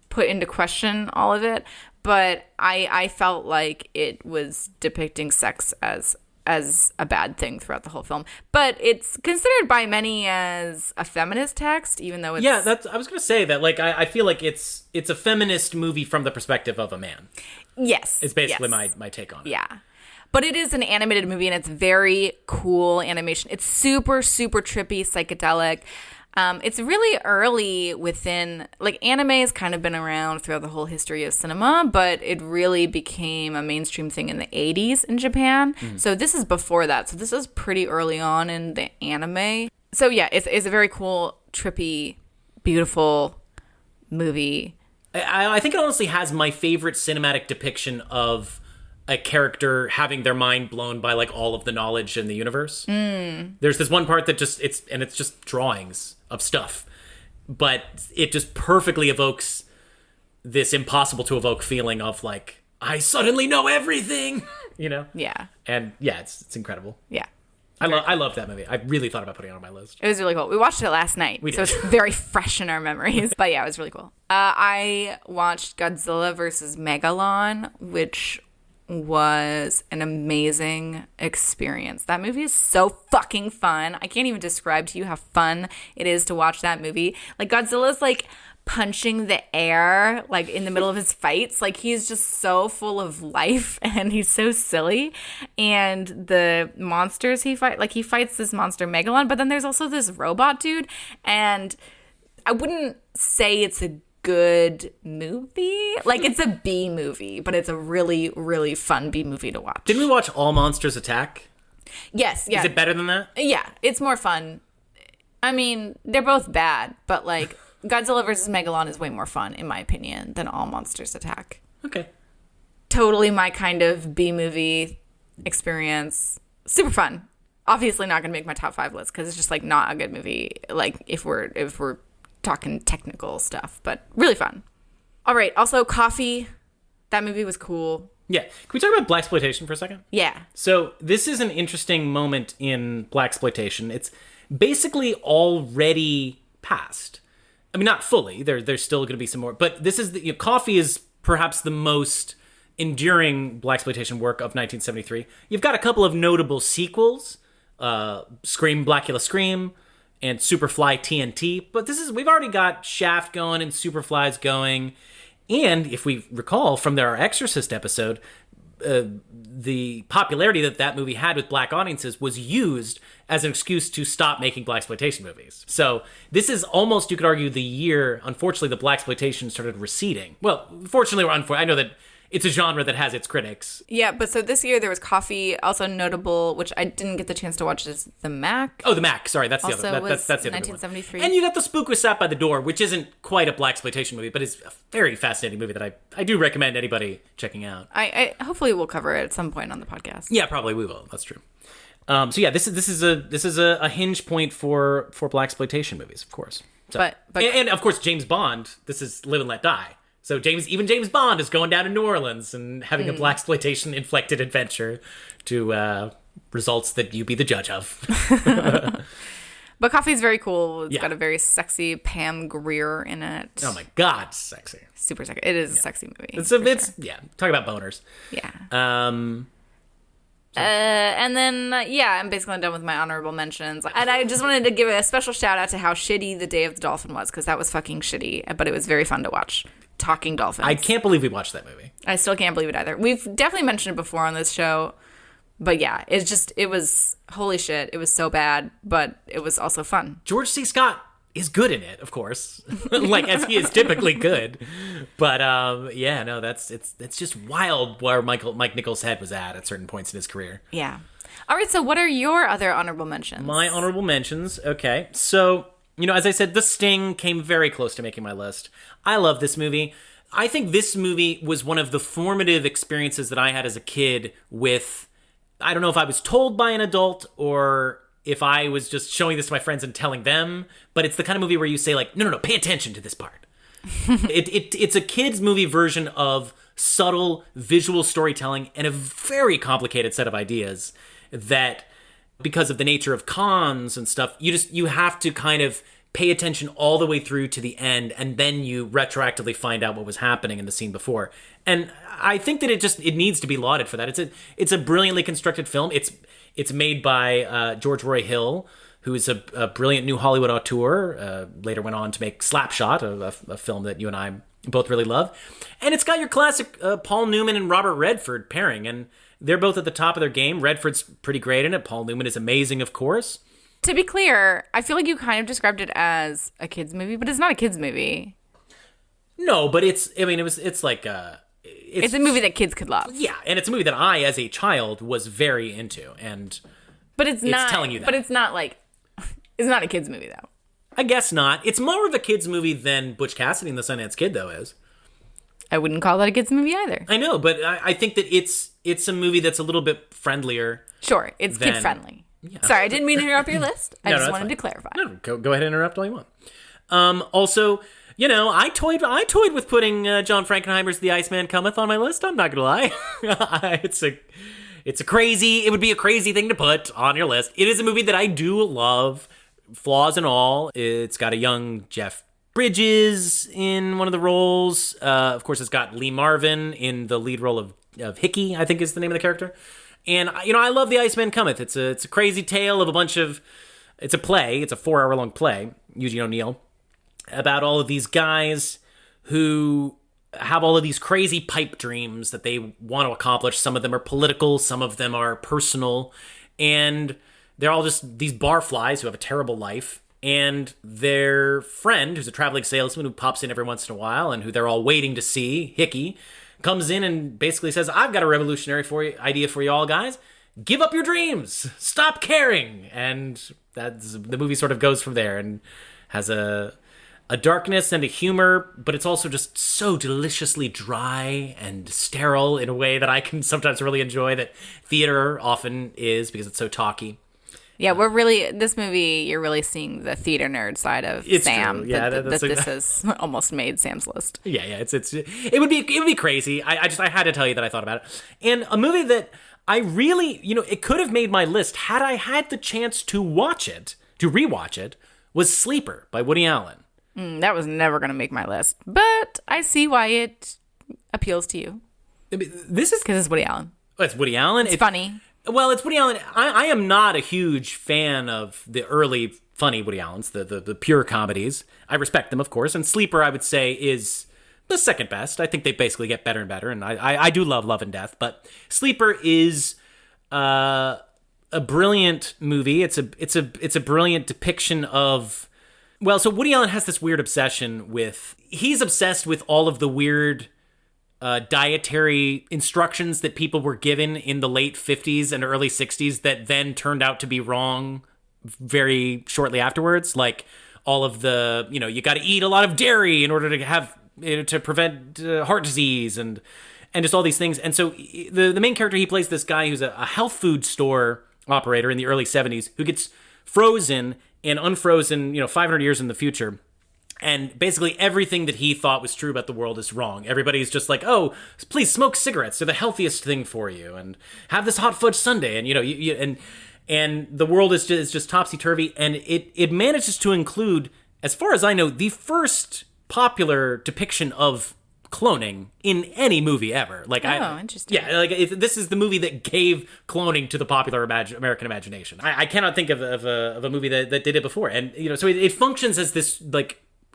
put into question all of it. But I felt like it was depicting sex as a bad thing throughout the whole film. But it's considered by many as a feminist text, even though it's... Yeah, I was going to say that, like, I feel like it's a feminist movie from the perspective of a man. Yes. It's basically my take on it. Yeah. But it is an animated movie, and it's very cool animation. It's super, super trippy, psychedelic. It's really early within, like, anime has kind of been around throughout the whole history of cinema, but it really became a mainstream thing in the 80s in Japan. So this is before that. So this is pretty early on in the anime. So yeah, it's a very cool, trippy, beautiful movie. I think it honestly has my favorite cinematic depiction of a character having their mind blown by like all of the knowledge in the universe. There's this one part that it's just drawings of stuff, but it just perfectly evokes this impossible to evoke feeling of like, I suddenly know everything, Yeah. And yeah, it's incredible. Yeah. I love that movie. I really thought about putting it on my list. It was really cool. We watched it last night, so it's very fresh in our memories. But yeah, it was really cool. I watched Godzilla vs. Megalon, which was an amazing experience. That movie is so fucking fun. I can't even describe to you how fun it is to watch that movie. Like, Godzilla's like punching the air like in the middle of his fights. Like, he's just so full of life and he's so silly. And the monsters he fights this monster Megalon, but then there's also this robot dude, and I wouldn't say it's a good movie. Like, it's a B movie, but it's a really, really fun B movie to watch. Didn't we watch All Monsters Attack? Yes, yeah. Is it better than that? Yeah, it's more fun. I mean, they're both bad, but like Godzilla vs. Megalon is way more fun, in my opinion, than All Monsters Attack. Okay. Totally my kind of B-movie experience. Super fun. Obviously not going to make my top 5 list because it's just like not a good movie, like if we're talking technical stuff, but really fun. All right. Also, Coffee. That movie was cool. Yeah. Can we talk about blaxploitation for a second? Yeah. So this is an interesting moment in blaxploitation. It's basically already past. I mean, not fully. There's still going to be some more. But this is Coffee is perhaps the most enduring blaxploitation work of 1973. You've got a couple of notable sequels, Scream, Blackula Scream, and Superfly TNT. But we've already got Shaft going and Superfly's going. And if we recall from our Exorcist episode, the popularity that movie had with black audiences was used as an excuse to stop making blaxploitation movies. So this is almost, you could argue, the year, unfortunately, the blaxploitation started receding. Well, fortunately or unfortunately, I know that it's a genre that has its critics. Yeah, but so this year there was Coffee, also notable, which I didn't get the chance to watch, is The Mac. Oh, The Mac. Sorry, that's the also other. That's the other 1973. one. And you got The Spook Was Sat by the Door, which isn't quite a blaxploitation movie, but is a very fascinating movie that I do recommend anybody checking out. I hopefully we'll cover it at some point on the podcast. Yeah, probably we will. That's true. So yeah, this is a hinge point for blaxploitation movies, of course. So, but and of course James Bond. This is Live and Let Die. So even James Bond is going down to New Orleans and having a blaxploitation inflected adventure to results that you be the judge of. But Coffee's very cool. It's got a very sexy Pam Grier in it. Oh my God, sexy! Super sexy. It is a sexy movie. It's talk about boners. Yeah. And then, I'm basically done with my honorable mentions. And I just wanted to give a special shout out to how shitty The Day of the Dolphin was, because that was fucking shitty, but it was very fun to watch. Talking dolphins. I can't believe we watched that movie. I still can't believe it either. We've definitely mentioned it before on this show, but yeah, it was, holy shit, it was so bad, but it was also fun. George C. Scott is good in it, of course, like as he is typically good. But it's just wild where Mike Nichols' head was at certain points in his career. Yeah. All right, so what are your other honorable mentions? My honorable mentions, okay. So, as I said, The Sting came very close to making my list. I love this movie. I think this movie was one of the formative experiences that I had as a kid with, I don't know if I was told by an adult or if I was just showing this to my friends and telling them, but it's the kind of movie where you say like, no, pay attention to this part. It's a kid's movie version of subtle visual storytelling and a very complicated set of ideas that, because of the nature of cons and stuff, you have to kind of pay attention all the way through to the end, and then you retroactively find out what was happening in the scene before. And I think that it needs to be lauded for that. It's a brilliantly constructed film. It's made by George Roy Hill, who is a brilliant new Hollywood auteur. Later went on to make Slapshot, a film that you and I both really love. And it's got your classic Paul Newman and Robert Redford pairing, and they're both at the top of their game. Redford's pretty great in it. Paul Newman is amazing, of course. To be clear, I feel like you kind of described it as a kid's movie, but it's not a kid's movie. No, but it's a movie that kids could love. Yeah, and it's a movie that I, as a child, was very into, but it's not telling you that. But it's not it's not a kid's movie though. I guess not. It's more of a kid's movie than Butch Cassidy and the Sundance Kid, though, is. I wouldn't call that a kid's movie either. I know, but I think that it's a movie that's a little bit friendlier. Sure, it's kid friendly. Yeah. Sorry, I didn't mean to interrupt your list. I just wanted to clarify. No, go ahead and interrupt all you want. Also, I toyed with putting John Frankenheimer's The Iceman Cometh on my list. I'm not gonna lie. It's it would be a crazy thing to put on your list. It is a movie that I do love, flaws and all. It's got a young Jeff Bridges in one of the roles. Of course, it's got Lee Marvin in the lead role of Hickey, I think is the name of the character. And, I love The Iceman Cometh. It's a crazy tale of it's a play. It's a 4-hour-long play, Eugene O'Neill, about all of these guys who have all of these crazy pipe dreams that they want to accomplish. Some of them are political, some of them are personal, and they're all just these barflies who have a terrible life. And their friend, who's a traveling salesman who pops in every once in a while and who they're all waiting to see, Hickey, comes in and basically says, I've got a revolutionary idea for you all, guys. Give up your dreams. Stop caring. And the movie sort of goes from there and has a darkness and a humor, but it's also just so deliciously dry and sterile in a way that I can sometimes really enjoy, that theater often is because it's so talky. Yeah, this movie, you're really seeing the theater nerd side of Sam. True. Yeah, this has almost made Sam's list. Yeah, it would be crazy. I had to tell you that I thought about it. And a movie that I really, it could have made my list had I had the chance to rewatch it, was Sleeper by Woody Allen. That was never going to make my list, but I see why it appeals to you. This is because it's Woody Allen. It's Woody Allen. It's funny. Well, it's Woody Allen. I am not a huge fan of the early funny Woody Allens, the pure comedies. I respect them, of course, and Sleeper, I would say, is the second best. I think they basically get better and better, and I do love Love and Death, but Sleeper is a brilliant movie. It's a brilliant depiction of, well, so Woody Allen has this weird obsession he's obsessed with all of the weird dietary instructions that people were given in the late 50s and early 60s that then turned out to be wrong very shortly afterwards. Like all of the, you got to eat a lot of dairy in order to have, to prevent heart disease and just all these things. And so the main character, he plays this guy who's a health food store operator in the early 70s who gets frozen and unfrozen, 500 years in the future. And basically everything that he thought was true about the world is wrong. Everybody's just like, oh, please smoke cigarettes. They're the healthiest thing for you. And have this hot fudge sundae. And, and the world is just topsy-turvy. And it manages to include, as far as I know, the first popular depiction of cloning in any movie ever. Interesting. Yeah, this is the movie that gave cloning to the popular American imagination. I cannot think of a movie that did it before. And, so it functions as this,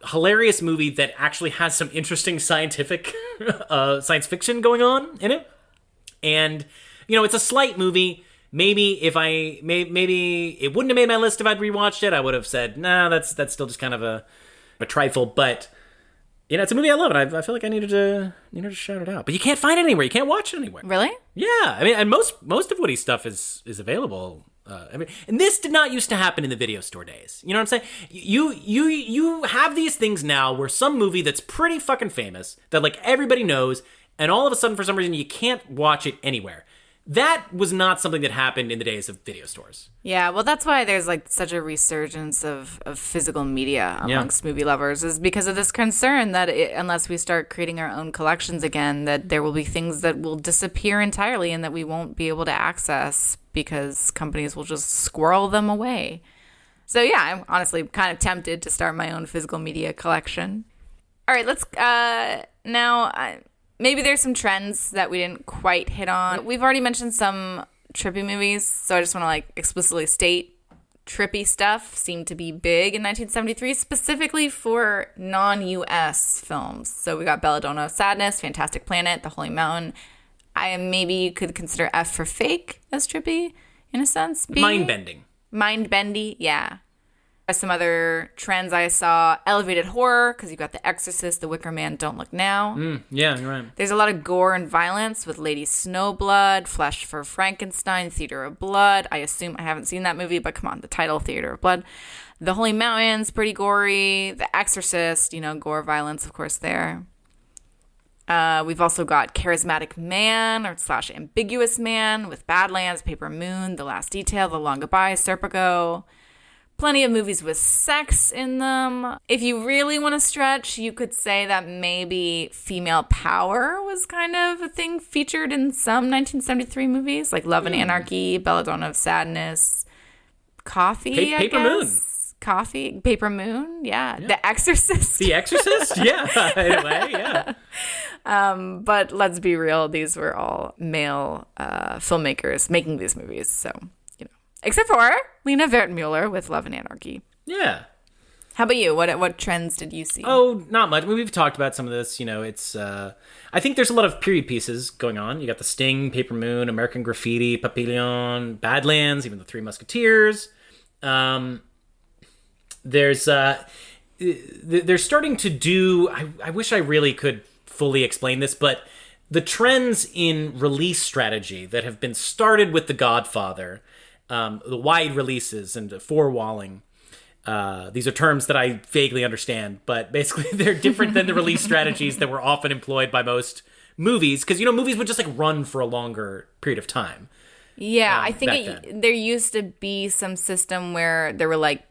hilarious movie that actually has some interesting science fiction going on in it. And, it's a slight movie. Maybe maybe it wouldn't have made my list if I'd rewatched it. I would have said, nah, that's still just kind of a trifle. But, it's a movie I love, and I feel like I needed to shout it out. But you can't find it anywhere. You can't watch it anywhere. Really? Yeah. I mean, and most of Woody's stuff is available. And this did not used to happen in the video store days. You know what I'm saying? You have these things now where some movie that's pretty fucking famous that everybody knows, and all of a sudden for some reason you can't watch it anywhere. That was not something that happened in the days of video stores. Yeah, well, that's why there's such a resurgence of physical media amongst movie lovers, is because of this concern that unless we start creating our own collections again, that there will be things that will disappear entirely and that we won't be able to access because companies will just squirrel them away. So yeah, I'm honestly kind of tempted to start my own physical media collection. All right, let's maybe there's some trends that we didn't quite hit on. We've already mentioned some trippy movies, so I just want to explicitly state trippy stuff seemed to be big in 1973, specifically for non-US films. So we got Belladonna, Sadness, Fantastic Planet, The Holy Mountain. Maybe you could consider F for Fake as trippy, in a sense. Mind-bending. Mind-bendy, yeah. Some other trends I saw: elevated horror, because you've got The Exorcist, The Wicker Man, Don't Look Now. Yeah, you're right. There's a lot of gore and violence with Lady Snowblood, Flesh for Frankenstein, Theater of Blood. I assume I haven't seen that movie, but come on, the title, Theater of Blood. The Holy Mountain's pretty gory. The Exorcist, gore, violence, of course, there. We've also got Charismatic Man / Ambiguous Man with Badlands, Paper Moon, The Last Detail, The Long Goodbye, Serpico. Plenty of movies with sex in them. If you really want to stretch, you could say that maybe female power was kind of a thing featured in some 1973 movies, like Love and Anarchy, Belladonna of Sadness, Coffee, Paper Moon. Coffee, Paper Moon, yeah. The Exorcist. The Exorcist? Yeah, in a way, yeah. But let's be real, these were all male filmmakers making these movies, so, you know. Except for Lena Wertmuller with Love and Anarchy. Yeah. How about you? What trends did you see? Oh, not much. I mean, we've talked about some of this. You know, it's. I think there's a lot of period pieces going on. You got The Sting, Paper Moon, American Graffiti, Papillon, Badlands, even The Three Musketeers. There's. They're starting to do. I wish I really could fully explain this, but the trends in release strategy that have been started with The Godfather, the wide releases and four-walling. These are terms that I vaguely understand, but basically they're different than the release strategies that were often employed by most movies, because, you know, movies would just like run for a longer period of time. Yeah, I think there used to be some system where there were like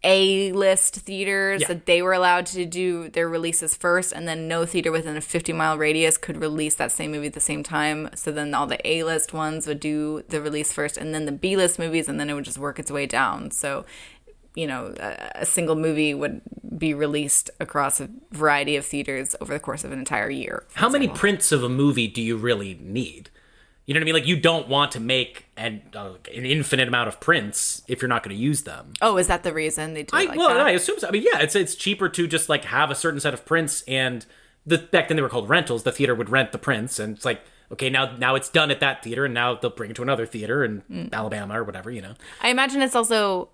A-list theaters that they were allowed to do their releases first, and then no theater within a 50-mile radius could release that same movie at the same time. So then all the A-list ones would do the release first, and then the B-list movies, and then it would just work its way down. So, you know, a single movie would be released across a variety of theaters over the course of an entire year. How many prints of a movie do you really need? You know what I mean? Like, you don't want to make an infinite amount of prints if you're not going to use them. Oh, is that the reason they do it like that? I assume so. I mean, yeah, it's cheaper to just, like, have a certain set of prints, and back then they were called rentals. The theater would rent the prints, and it's like, okay, now it's done at that theater, and now they'll bring it to another theater in Alabama or whatever, you know. I imagine it's also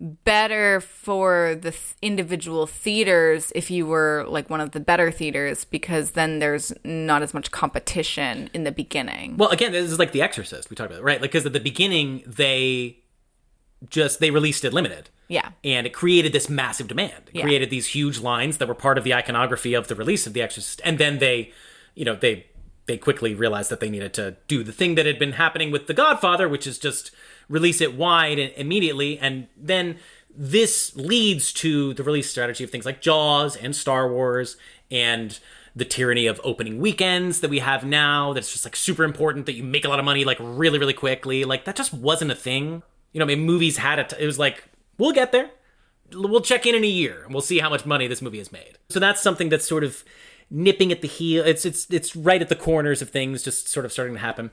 better for the individual theaters if you were like one of the better theaters, because then there's not as much competition in the beginning. Well, again, this is like The Exorcist we talked about, right? Like, because at the beginning they released it limited. Yeah. And it created this massive demand. It created these huge lines that were part of the iconography of the release of The Exorcist. And then they quickly realized that they needed to do the thing that had been happening with The Godfather, which is just release it wide immediately. And then this leads to the release strategy of things like Jaws and Star Wars and the tyranny of opening weekends that we have now. That's just like super important that you make a lot of money like really, really quickly. Like, that just wasn't a thing. You know, I mean, movies had it. It was like, we'll get there. We'll check in a year and we'll see how much money this movie has made. So that's something that's sort of nipping at the heel. It's right at the corners of things, just sort of starting to happen.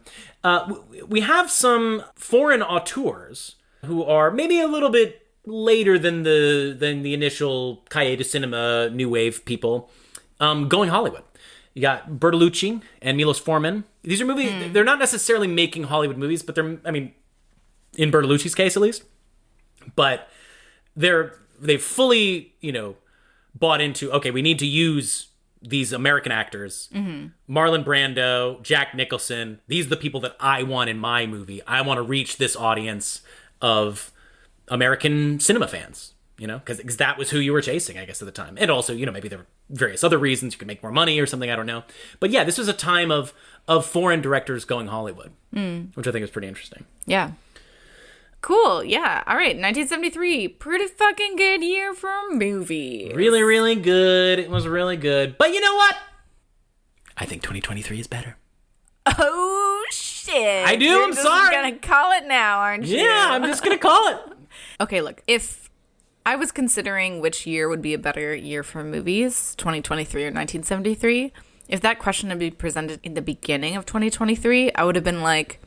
We have some foreign auteurs who are maybe a little bit later than the initial Cahiers du Cinema new wave people going Hollywood. You got Bertolucci and Milos Forman. These are movies. They're not necessarily making Hollywood movies, but they're, I mean, in Bertolucci's case at least, but they've fully, you know, bought into, okay, we need to use these American actors, Marlon Brando, Jack Nicholson. These are the people that I want in my movie. I want to reach this audience of American cinema fans, you know, because that was who you were chasing, I guess, at the time. And also, you know, maybe there were various other reasons you could make more money or something, I don't know. But yeah, this was a time of foreign directors going Hollywood, which I think is pretty interesting. Yeah. Cool. Yeah. All right. 1973. Pretty fucking good year for movies. Really, really good. It was really good. But you know what? I think 2023 is better. Oh, shit. I do. You're I'm sorry. You're going to call it now, aren't you? Yeah, I'm just going to call it. Okay, look. If I was considering which year would be a better year for movies, 2023 or 1973, if that question had been presented in the beginning of 2023, I would have been like,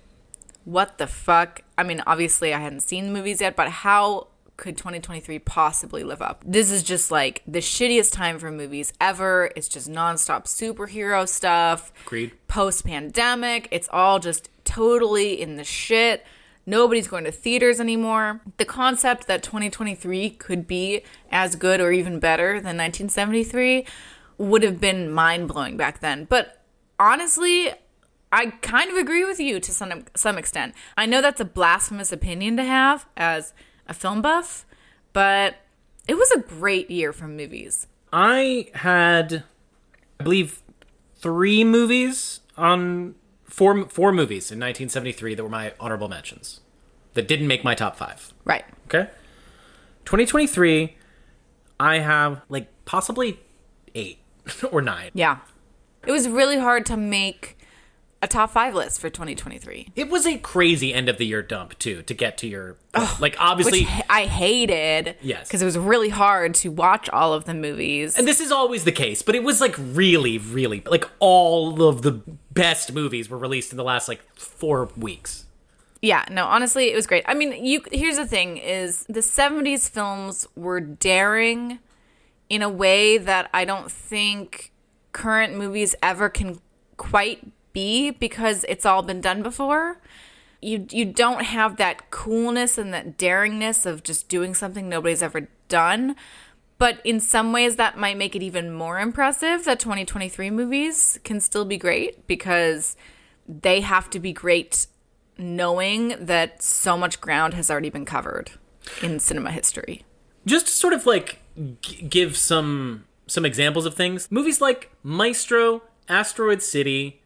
what the fuck? I mean, obviously I hadn't seen the movies yet, but how could 2023 possibly live up? This is just like the shittiest time for movies ever. It's just nonstop superhero stuff. Agreed. Post-pandemic, it's all just totally in the shit. Nobody's going to theaters anymore. The concept that 2023 could be as good or even better than 1973 would have been mind-blowing back then. But honestly, I kind of agree with you to some extent. I know that's a blasphemous opinion to have as a film buff, but it was a great year for movies. I had, I believe, four movies in 1973 that were my honorable mentions. that didn't make my top 5. Right. Okay? 2023, I have, like, possibly 8 or 9. Yeah. It was really hard to make a top 5 list for 2023. It was a crazy end of the year dump, too, to get to your... like, obviously... Which I hated. Yes. Because it was really hard to watch all of the movies. And this is always the case, but it was, like, really, really... Like, all of the best movies were released in the last, like, 4 weeks. Yeah, no, honestly, it was great. I mean, here's the thing, is the 70s films were daring in a way that I don't think current movies ever can quite be, because it's all been done before. You don't have that coolness and that daringness of just doing something nobody's ever done. But in some ways that might make it even more impressive that 2023 movies can still be great, because they have to be great knowing that so much ground has already been covered in cinema history. Just to sort of like give some examples of things. Movies like Maestro, Asteroid City,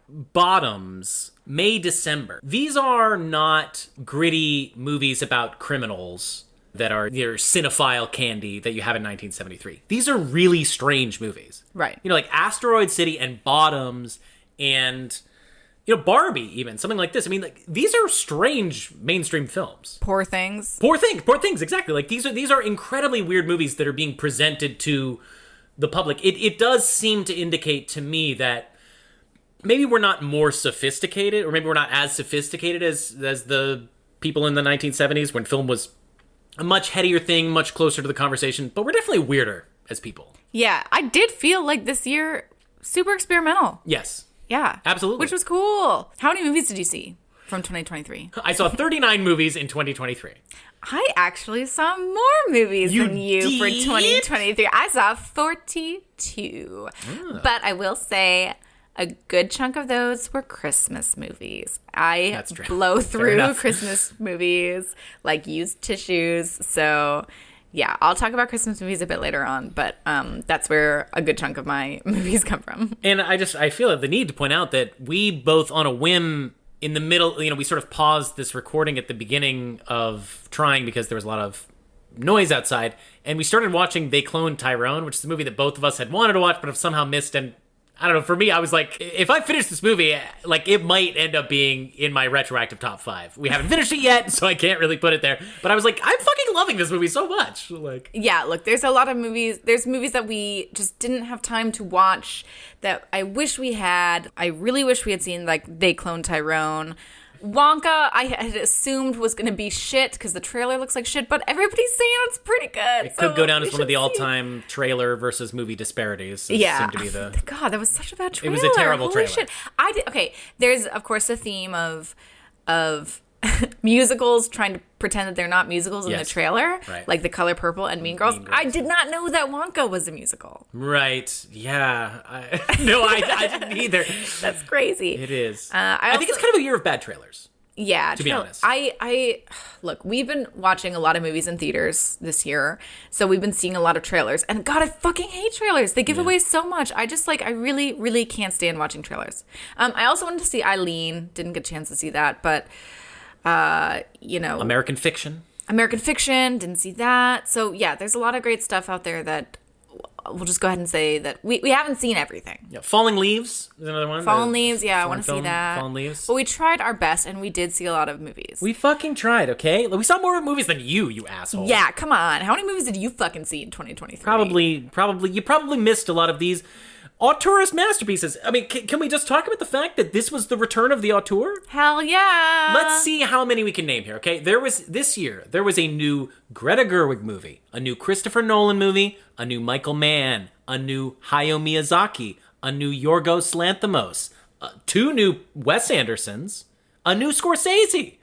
Bottoms, May, December. These are not gritty movies about criminals that are your cinephile candy that you have in 1973. These are really strange movies. Right. You know, like Asteroid City and Bottoms and, you know, Barbie even, something like this. I mean, like, these are strange mainstream films. Poor Things. Poor Things, exactly. Like, these are incredibly weird movies that are being presented to the public. It does seem to indicate to me that maybe we're not more sophisticated, or maybe we're not as sophisticated as the people in the 1970s when film was a much headier thing, much closer to the conversation, but we're definitely weirder as people. Yeah, I did feel like this year super experimental. Yes. Yeah. Absolutely. Which was cool. How many movies did you see from 2023? I saw 39 movies in 2023. I actually saw more movies than you for did? 2023. I saw 42. But I will say a good chunk of those were Christmas movies. I blow through Christmas movies like used tissues. So yeah, I'll talk about Christmas movies a bit later on, but that's where a good chunk of my movies come from. And I feel the need to point out that we both, on a whim, in the middle, you know, we sort of paused this recording at the beginning of trying because there was a lot of noise outside, and we started watching They Cloned Tyrone, which is a movie that both of us had wanted to watch but have somehow missed. And I don't know, for me, I was like, if I finish this movie, like, it might end up being in my retroactive top 5. We haven't finished it yet, so I can't really put it there. But I was like, I'm fucking loving this movie so much. Like, yeah, look, there's a lot of movies. There's movies that we just didn't have time to watch that I wish we had. I really wish we had seen, like, They Cloned Tyrone. Wonka, I had assumed was going to be shit because the trailer looks like shit, but everybody's saying it's pretty good. It could go down as one of the all-time trailer versus movie disparities. Yeah. Seemed to be God, that was such a bad trailer. It was a terrible Holy trailer. Shit. Okay, there's, of course, a theme of musicals trying to pretend that they're not musicals in the trailer, right. like The Color Purple and Mean Girls. I did not know that Wonka was a musical. Right. Yeah. I didn't either. That's crazy. It is. I think it's kind of a year of bad trailers. Yeah, to be honest. I look, we've been watching a lot of movies in theaters this year, so we've been seeing a lot of trailers. And God, I fucking hate trailers. They give away so much. I just I really, really can't stand watching trailers. I also wanted to see Eileen. Didn't get a chance to see that, but you know, American Fiction, didn't see that. So yeah, there's a lot of great stuff out there that we'll just go ahead and say that we haven't seen everything. Yeah, Falling Leaves is another one. Fallen Leaves, yeah, I want to see that. Fallen Leaves. But we tried our best, and we did see a lot of movies. We fucking tried, okay? We saw more movies than you asshole. Yeah, come on. How many movies did you fucking see in 2023? You probably missed a lot of these auteurist masterpieces. I mean, can we just talk about the fact that this was the return of the auteur? Hell yeah. Let's see how many we can name here, okay? This year, there was a new Greta Gerwig movie, a new Christopher Nolan movie, a new Michael Mann, a new Hayao Miyazaki, a new Yorgos Lanthimos, 2 new Wes Andersons, a new Scorsese.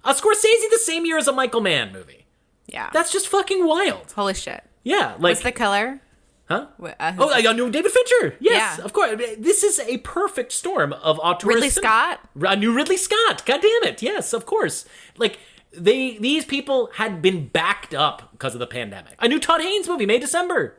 A Scorsese the same year as a Michael Mann movie. Yeah. That's just fucking wild. Holy shit. Yeah, like... What's the color? Huh? A new David Fincher. Yes, yeah. Of course. This is a perfect storm of auteur. Ridley Scott? A new Ridley Scott. God damn it. Yes, of course. Like, these people had been backed up because of the pandemic. A new Todd Haynes movie, May, December.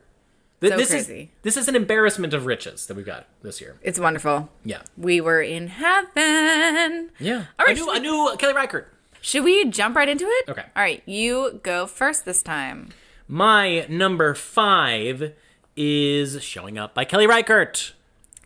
Crazy. This is an embarrassment of riches that we've got this year. It's wonderful. Yeah. We were in heaven. Yeah. All right. A new Kelly Reichardt. Should we jump right into it? Okay. All right, you go first this time. My number 5 is Showing Up by Kelly Reichardt.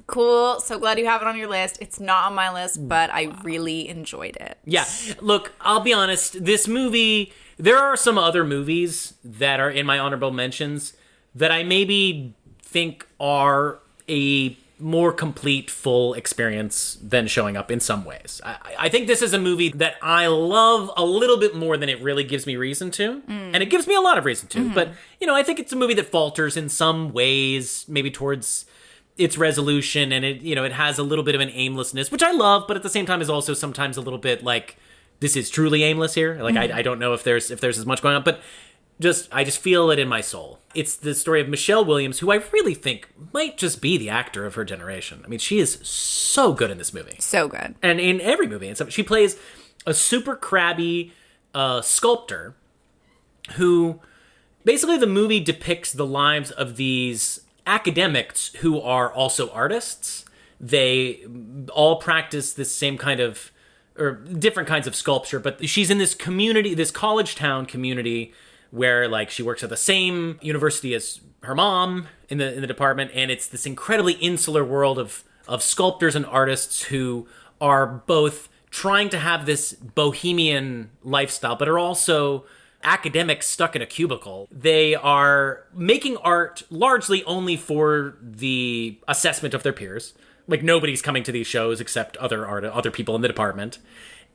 Cool. So glad you have it on your list. It's not on my list, but I really enjoyed it. Yeah. Look, I'll be honest. This movie, there are some other movies that are in my honorable mentions that I maybe think are a more complete, full experience than Showing Up in some ways. I think this is a movie that I love a little bit more than it really gives me reason to. And it gives me a lot of reason to. But, I think it's a movie that falters in some ways, maybe towards its resolution, and it has a little bit of an aimlessness, which I love, but at the same time is also sometimes a little bit like, this is truly aimless here. Like, I don't know if there's as much going on, but I just feel it in my soul. It's the story of Michelle Williams, who I really think might just be the actor of her generation. I mean, she is so good in this movie. So good. And in every movie. And so she plays a super crabby sculptor who, basically the movie depicts the lives of these academics who are also artists. They all practice this same kind of, or different kinds of sculpture, but she's in this community, this college town community, where like she works at the same university as her mom in the department, and it's this incredibly insular world of sculptors and artists who are both trying to have this bohemian lifestyle, but are also academics stuck in a cubicle. They are making art largely only for the assessment of their peers. Like, nobody's coming to these shows except other people in the department.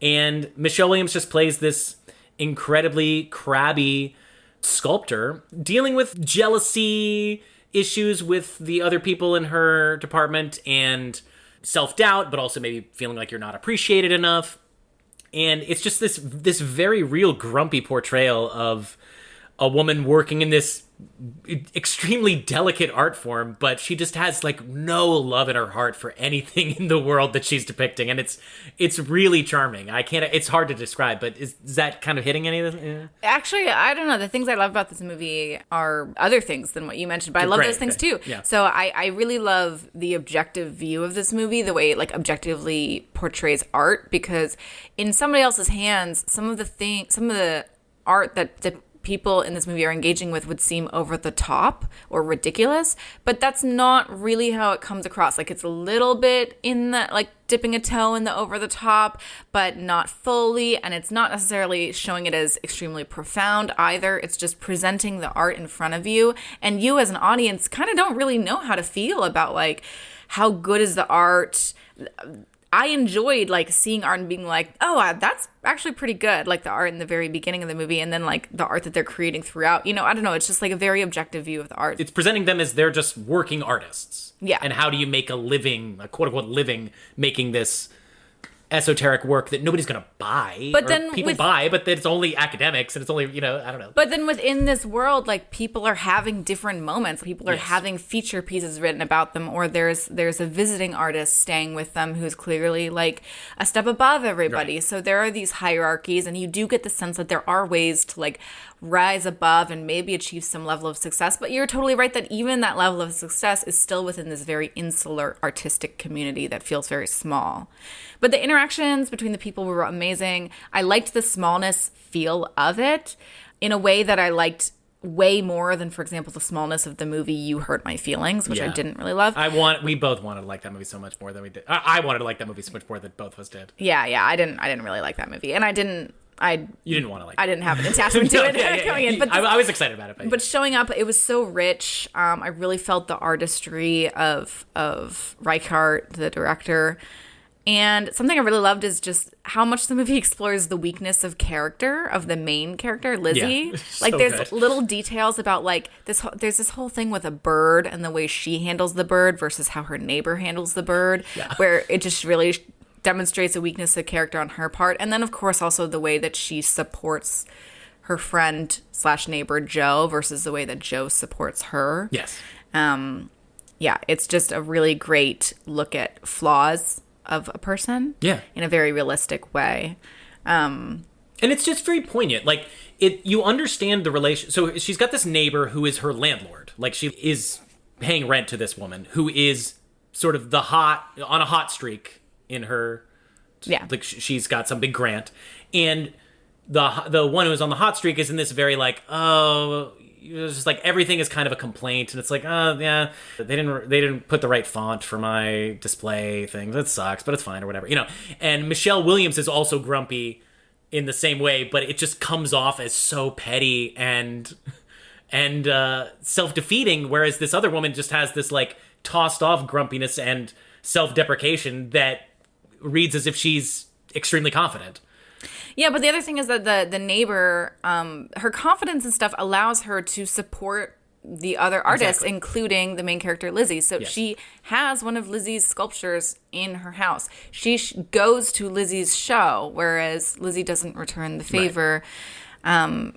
And Michelle Williams just plays this incredibly crabby sculptor dealing with jealousy issues with the other people in her department and self-doubt, but also maybe feeling like you're not appreciated enough. And it's just this very real grumpy portrayal of a woman working in this extremely delicate art form, but she just has like no love in her heart for anything in the world that she's depicting, and it's really charming. It's hard to describe, but is that kind of hitting any of this? Yeah. Actually, I don't know. The things I love about this movie are other things than what you mentioned, but I love those things too. Yeah. So I really love the objective view of this movie, the way it like objectively portrays art, because in somebody else's hands, some of the art that the people in this movie are engaging with would seem over the top or ridiculous, but that's not really how it comes across. Like, it's a little bit in the, like, dipping a toe in the over the top, but not fully, and it's not necessarily showing it as extremely profound either. It's just presenting the art in front of you, and you as an audience kind of don't really know how to feel about, like, how good is the art. I enjoyed like seeing art and being like, oh, that's actually pretty good. Like the art in the very beginning of the movie, and then like the art that they're creating throughout. I don't know. It's just like a very objective view of the art. It's presenting them as they're just working artists. Yeah. And how do you make a living, a quote unquote living, making this esoteric work that nobody's gonna buy, but or then people buy, but it's only academics, and it's only I don't know. But then within this world, like, people are having different moments. People are having feature pieces written about them, or there's a visiting artist staying with them who's clearly like a step above everybody. Right. So there are these hierarchies, and you do get the sense that there are ways to like rise above and maybe achieve some level of success. But you're totally right that even that level of success is still within this very insular artistic community that feels very small. But the interactions between the people were amazing. I liked the smallness feel of it in a way that I liked way more than, for example, the smallness of the movie You Hurt My Feelings, which I didn't really love. We both wanted to like that movie so much more than we did. I wanted to like that movie so much more than both of us did. Yeah, I didn't really like that movie, and you didn't want to like it. I didn't have an attachment to it coming in. But I was excited about it. But Showing Up, it was so rich. I really felt the artistry of Reichardt, the director. And something I really loved is just how much the movie explores the weakness of character, of the main character, Lizzie. Yeah, like, so there's good. little details about, like, there's this whole thing with a bird and the way she handles the bird versus how her neighbor handles the bird, where it just really demonstrates a weakness of character on her part. And then, of course, also the way that she supports her friend / neighbor Joe versus the way that Joe supports her. Yes. Yeah, it's just a really great look at flaws of a person in a very realistic way. And it's just very poignant. Like, you understand the relation. So she's got this neighbor who is her landlord. Like, she is paying rent to this woman who is sort of on a hot streak in her. Yeah. Like, she's got some big grant. And the one who's on the hot streak is in this very like, oh, it's just like everything is kind of a complaint, and it's like, oh yeah, they didn't put the right font for my display thing. That sucks, but it's fine or whatever, you know. And Michelle Williams is also grumpy in the same way, but it just comes off as so petty and self-defeating, whereas this other woman just has this like tossed off grumpiness and self-deprecation that reads as if she's extremely confident. Yeah, but the other thing is that the neighbor, her confidence and stuff allows her to support the other artists, Exactly. including the main character, Lizzie. So Yes. she has one of Lizzie's sculptures in her house. She goes to Lizzie's show, whereas Lizzie doesn't return the favor. Right.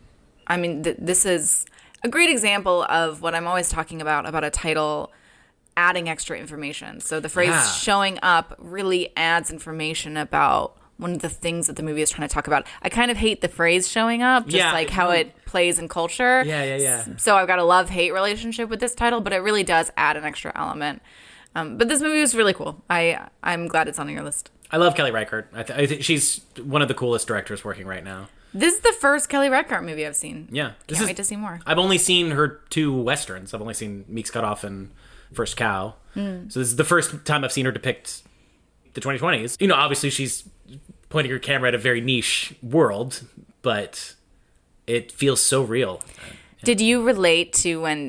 I mean, this is a great example of what I'm always talking about a title adding extra information. So the phrase showing up really adds information about one of the things that the movie is trying to talk about. I kind of hate the phrase showing up, just like how it plays in culture. Yeah. So I've got a love-hate relationship with this title, but it really does add an extra element. But this movie was really cool. I'm glad it's on your list. I love Kelly Reichardt. I think she's one of the coolest directors working right now. This is the first Kelly Reichardt movie I've seen. Yeah. Can't wait to see more. I've only seen her 2 Westerns. I've only seen Meek's Cutoff and First Cow. So this is the first time I've seen her depict the 2020s. You know, obviously she's pointing her camera at a very niche world, but it feels so real. Did you relate to when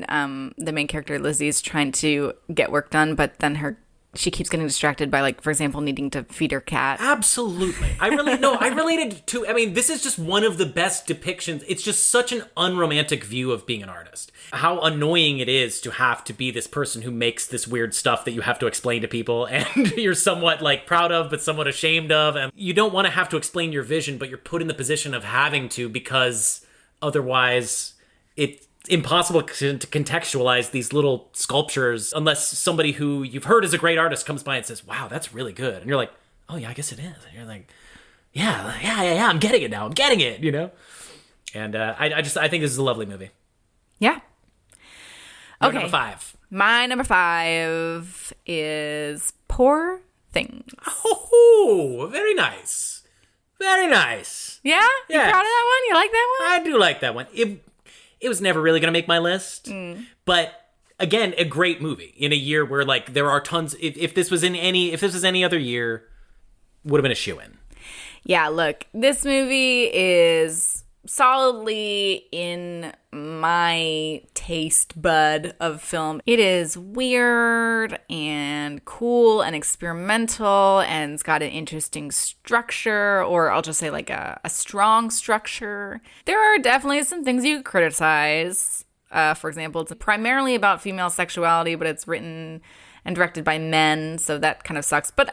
the main character Lizzie's trying to get work done, but then she keeps getting distracted by, like, for example, needing to feed her cat? Absolutely. I related to, I mean, this is just one of the best depictions. It's just such an unromantic view of being an artist. How annoying it is to have to be this person who makes this weird stuff that you have to explain to people and you're somewhat like proud of, but somewhat ashamed of. And you don't want to have to explain your vision, but you're put in the position of having to, because otherwise it's impossible to contextualize these little sculptures unless somebody who you've heard is a great artist comes by and says, wow, that's really good. And you're like, oh yeah, I guess it is. And you're like, yeah, I'm getting it now. I'm getting it, you know? And I think this is a lovely movie. Yeah. Your Okay. Number 5. My number 5 is Poor Things. Oh, very nice. Very nice. Yeah? You Yes. proud of that one? You like that one? I do like that one. It was never really going to make my list, but again, a great movie in a year where like there are tons. If this was any other year, would have been a shoo-in. Yeah, look, this movie is solidly in my taste bud of film. It is weird and cool and experimental, and it's got an interesting structure, or I'll just say like a strong structure. There are definitely some things you could criticize. For example, it's primarily about female sexuality, but it's written and directed by men, so that kind of sucks. But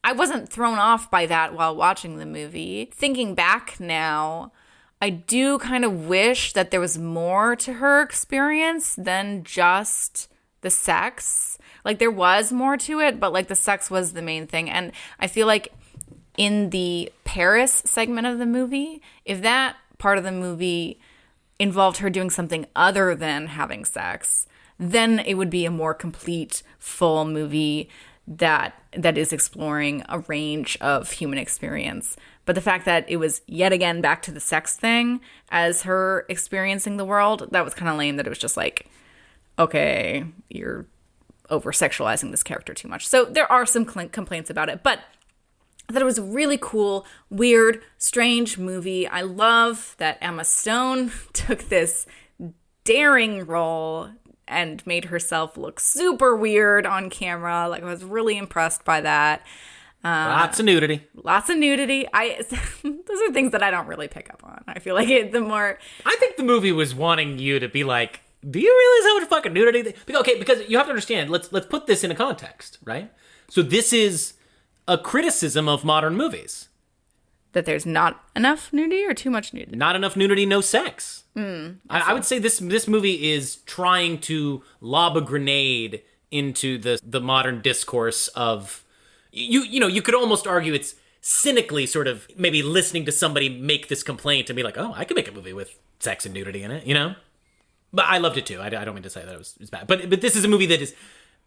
I wasn't thrown off by that while watching the movie. Thinking back now, I do kind of wish that there was more to her experience than just the sex. Like, there was more to it, but like the sex was the main thing. And I feel like in the Paris segment of the movie, if that part of the movie involved her doing something other than having sex, then it would be a more complete, full movie that is exploring a range of human experience. But the fact that it was yet again back to the sex thing as her experiencing the world, that was kind of lame. That it was just like, okay, you're over-sexualizing this character too much. So there are some complaints about it, but I thought it was a really cool, weird, strange movie. I love that Emma Stone took this daring role and made herself look super weird on camera. Like, I was really impressed by that. Lots of nudity. Lots of nudity. Those are things that I don't really pick up on. I feel like the more... I think the movie was wanting you to be like, do you realize how much fucking nudity? Because you have to understand, let's put this in a context, right? So this is a criticism of modern movies. That there's not enough nudity or too much nudity? Not enough nudity, no sex. I would say this movie is trying to lob a grenade into the modern discourse of... You could almost argue it's cynically sort of maybe listening to somebody make this complaint and be like, oh, I could make a movie with sex and nudity in it, you know? But I loved it too. I don't mean to say that it was bad. But this is a movie that is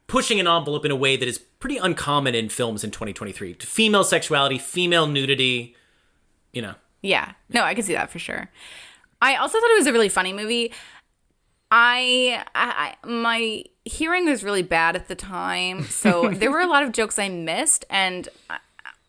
pushing an envelope in a way that is pretty uncommon in films in 2023. Female sexuality, female nudity, you know. Yeah. No, I can see that for sure. I also thought it was a really funny movie. My hearing was really bad at the time, so there were a lot of jokes I missed, and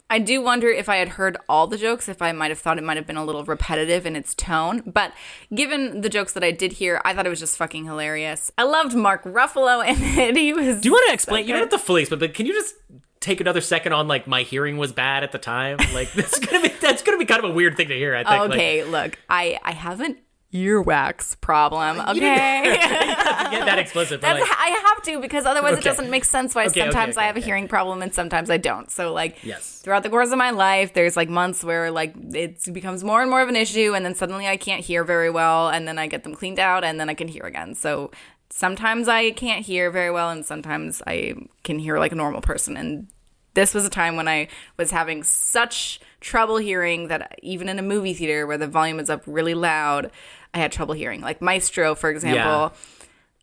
I do wonder if I had heard all the jokes, if I might have thought it might have been a little repetitive in its tone. But given the jokes that I did hear, I thought it was just fucking hilarious. I loved Mark Ruffalo in it. He was. Do you want to explain? So you don't have to fully explain, but can you just take another second on like my hearing was bad at the time? Like that's gonna be kind of a weird thing to hear. I think. Okay, look, I haven't. Earwax problem, okay? You didn't have to get that explicit. But I have to, because otherwise it doesn't make sense why sometimes I have a hearing problem and sometimes I don't. So, like, throughout the course of my life, there's, like, months where, like, it becomes more and more of an issue, and then suddenly I can't hear very well, and then I get them cleaned out, and then I can hear again. So sometimes I can't hear very well, and sometimes I can hear like a normal person. And this was a time when I was having such trouble hearing that even in a movie theater where the volume is up really loud, I had trouble hearing. Like Maestro, for example,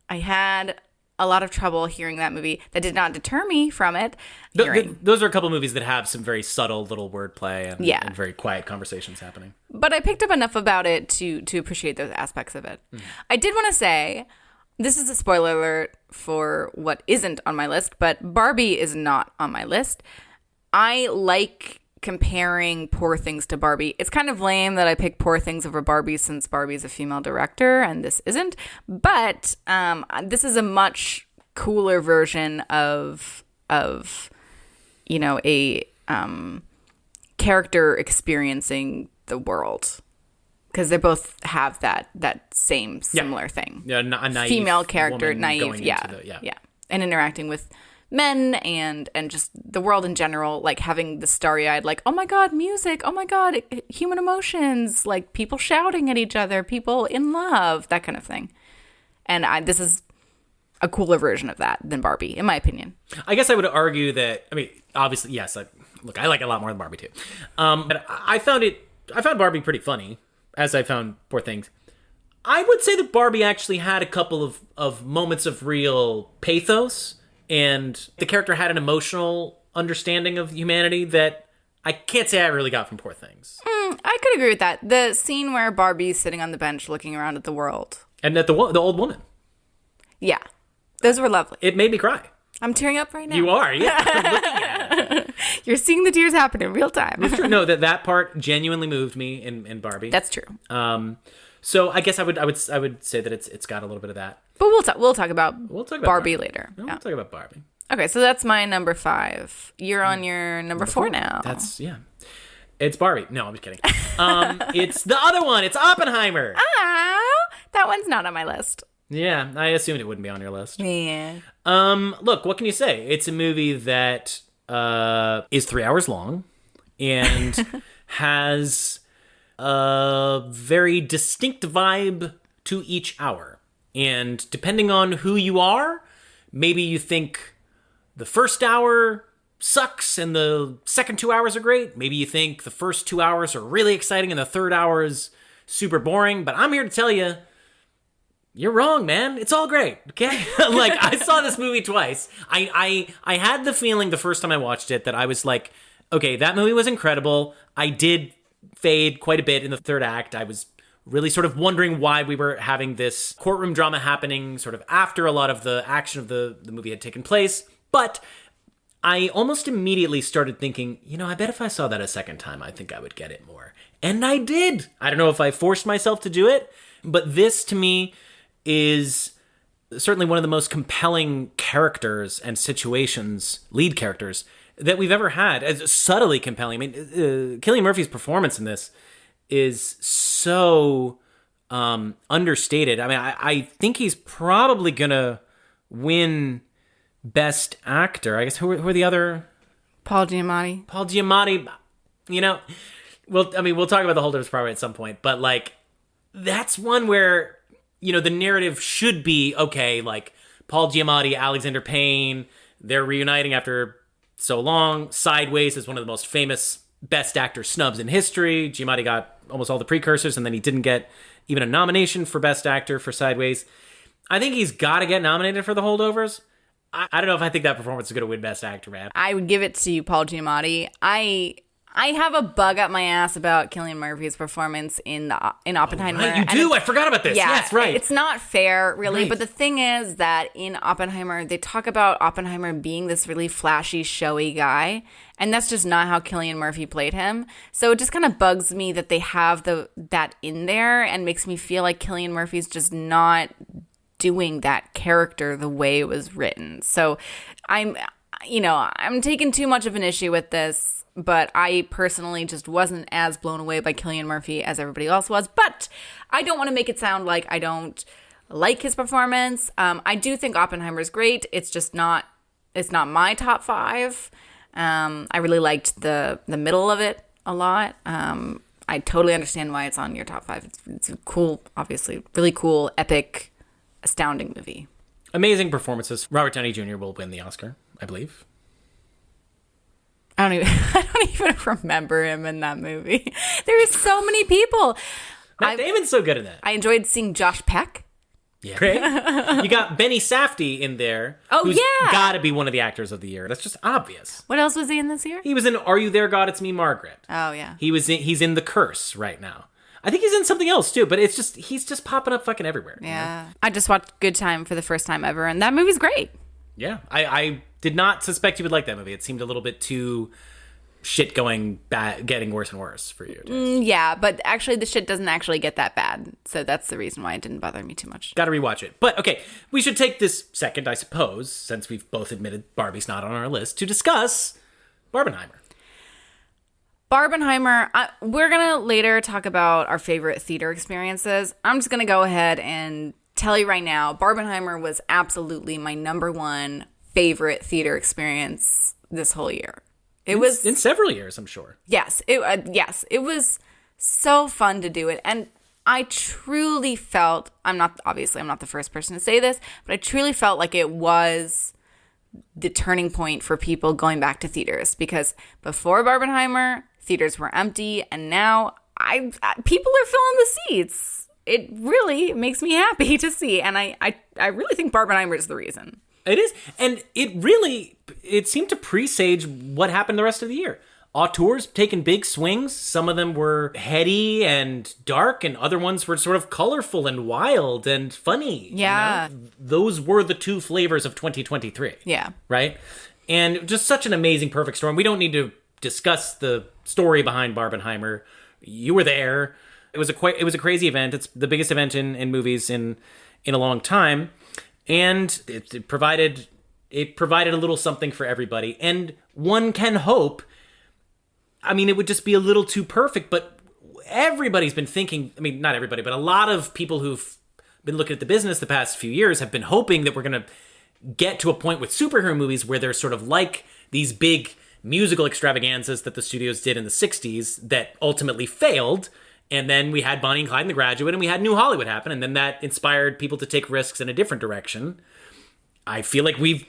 I had a lot of trouble hearing that movie. That did not deter me from it. Those are a couple movies that have some very subtle little wordplay and very quiet conversations happening. But I picked up enough about it to appreciate those aspects of it. I did want to say, this is a spoiler alert for what isn't on my list, but Barbie is not on my list. I like comparing Poor Things to Barbie. It's kind of lame that I picked Poor Things over Barbie since Barbie's a female director and this isn't. But this is a much cooler version of you know, a character experiencing the world. Because they both have that same similar thing. Yeah, a naive female character, naive, yeah, and interacting with men and just the world in general, like having the starry-eyed, like, oh my god, music, oh my god, human emotions, like people shouting at each other, people in love, that kind of thing. And this is a cooler version of that than Barbie, in my opinion. I guess I would argue that, I mean, obviously, yes, I like it a lot more than Barbie too. But I found Barbie pretty funny, as I found Poor Things. I would say that Barbie actually had a couple of moments of real pathos, and the character had an emotional understanding of humanity that I can't say I really got from Poor Things. I could agree with that. The scene where Barbie's sitting on the bench looking around at the world. And at the old woman. Yeah. Those were lovely. It made me cry. I'm tearing up right now. You are, yeah. I'm looking at it. You're seeing the tears happen in real time. It's true. No, that part genuinely moved me in Barbie. That's true. So I guess I would say that it's got a little bit of that. But we'll talk about Barbie later. We'll talk about Barbie. Okay, so that's my number 5. You're on your number 4 now. It's Barbie. No, I'm just kidding. It's the other one. It's Oppenheimer. Oh, that one's not on my list. Yeah, I assumed it wouldn't be on your list. Yeah. Look, what can you say? It's a movie that is 3 hours long and has a very distinct vibe to each hour. And depending on who you are, maybe you think the first hour sucks and the second 2 hours are great. Maybe you think the first 2 hours are really exciting and the third hour is super boring. But I'm here to tell you, you're wrong, man. It's all great, okay? Like, I saw this movie twice. I had the feeling the first time I watched it that I was like, okay, that movie was incredible. I did fade quite a bit in the third act. I was really sort of wondering why we were having this courtroom drama happening sort of after a lot of the action of the movie had taken place. But I almost immediately started thinking, you know, I bet if I saw that a second time, I think I would get it more. And I did. I don't know if I forced myself to do it, but this to me is certainly one of the most compelling characters and situations, lead characters, that we've ever had. It's subtly compelling. I mean, Cillian Murphy's performance in this is so understated. I mean, I think he's probably going to win Best Actor. I guess who are the other? Paul Giamatti. Paul Giamatti, you know, we'll talk about the Holdovers probably at some point, but like, that's one where, you know, the narrative should be, okay, like, Paul Giamatti, Alexander Payne, they're reuniting after so long. Sideways is one of the most famous Best Actor snubs in history. Giamatti got almost all the precursors, and then he didn't get even a nomination for Best Actor for Sideways. I think he's got to get nominated for The Holdovers. I don't know if I think that performance is going to win Best Actor, man. I would give it to Paul Giamatti. I I have a bug up my ass about Cillian Murphy's performance in Oppenheimer. Right, you do. I forgot about this. Yeah, yes, right. It's not fair, really. Right. But the thing is that in Oppenheimer, they talk about Oppenheimer being this really flashy, showy guy. And that's just not how Cillian Murphy played him. So it just kind of bugs me that they have that in there and makes me feel like Cillian Murphy's just not doing that character the way it was written. So I'm taking too much of an issue with this. But I personally just wasn't as blown away by Cillian Murphy as everybody else was. But I don't want to make it sound like I don't like his performance. I do think Oppenheimer is great. It's not my top 5. I really liked the middle of it a lot. I totally understand why it's on your top 5. It's a cool, obviously, really cool, epic, astounding movie. Amazing performances. Robert Downey Jr. will win the Oscar, I believe. I don't even remember him in that movie. There are so many people. Matt Damon's so good in that. I enjoyed seeing Josh Peck. Yeah. Great. You got Benny Safdie in there. Oh, who's yeah. Got to be one of the actors of the year. That's just obvious. What else was he in this year? He was in Are You There, God? It's Me, Margaret. Oh, yeah. He's in The Curse right now. I think he's in something else too, but he's just popping up fucking everywhere. Yeah. You know? I just watched Good Time for the first time ever, and that movie's great. Yeah. I did not suspect you would like that movie. It seemed a little bit too shit going bad, getting worse and worse for you. Yeah, but actually the shit doesn't actually get that bad. So that's the reason why it didn't bother me too much. Got to rewatch it. But okay, we should take this second, I suppose, since we've both admitted Barbie's not on our list, to discuss Barbenheimer. Barbenheimer, we're going to later talk about our favorite theater experiences. I'm just going to go ahead and tell you right now, Barbenheimer was absolutely my number 1 favorite theater experience this whole year. It was in several years, I'm sure. Yes, it was so fun to do it, and I truly felt I'm not the first person to say this, but I truly felt like it was the turning point for people going back to theaters, because before Barbenheimer, theaters were empty, and now people are filling the seats. It really makes me happy to see, and I really think Barbenheimer is the reason. It is, and it seemed to presage what happened the rest of the year. Auteurs taking big swings. Some of them were heady and dark, and other ones were sort of colorful and wild and funny. Yeah. You know? Those were the 2 flavors of 2023. Yeah. Right? And just such an amazing, perfect storm. We don't need to discuss the story behind Barbenheimer. You were there. It was a crazy event. It's the biggest event in movies in a long time. And it provided a little something for everybody. And one can hope, I mean, it would just be a little too perfect, but everybody's been thinking, I mean, not everybody, but a lot of people who've been looking at the business the past few years have been hoping that we're going to get to a point with superhero movies where they're sort of like these big musical extravaganzas that the studios did in the 60s that ultimately failed. And then we had Bonnie and Clyde and The Graduate, and we had New Hollywood happen, and then that inspired people to take risks in a different direction. I feel like we've,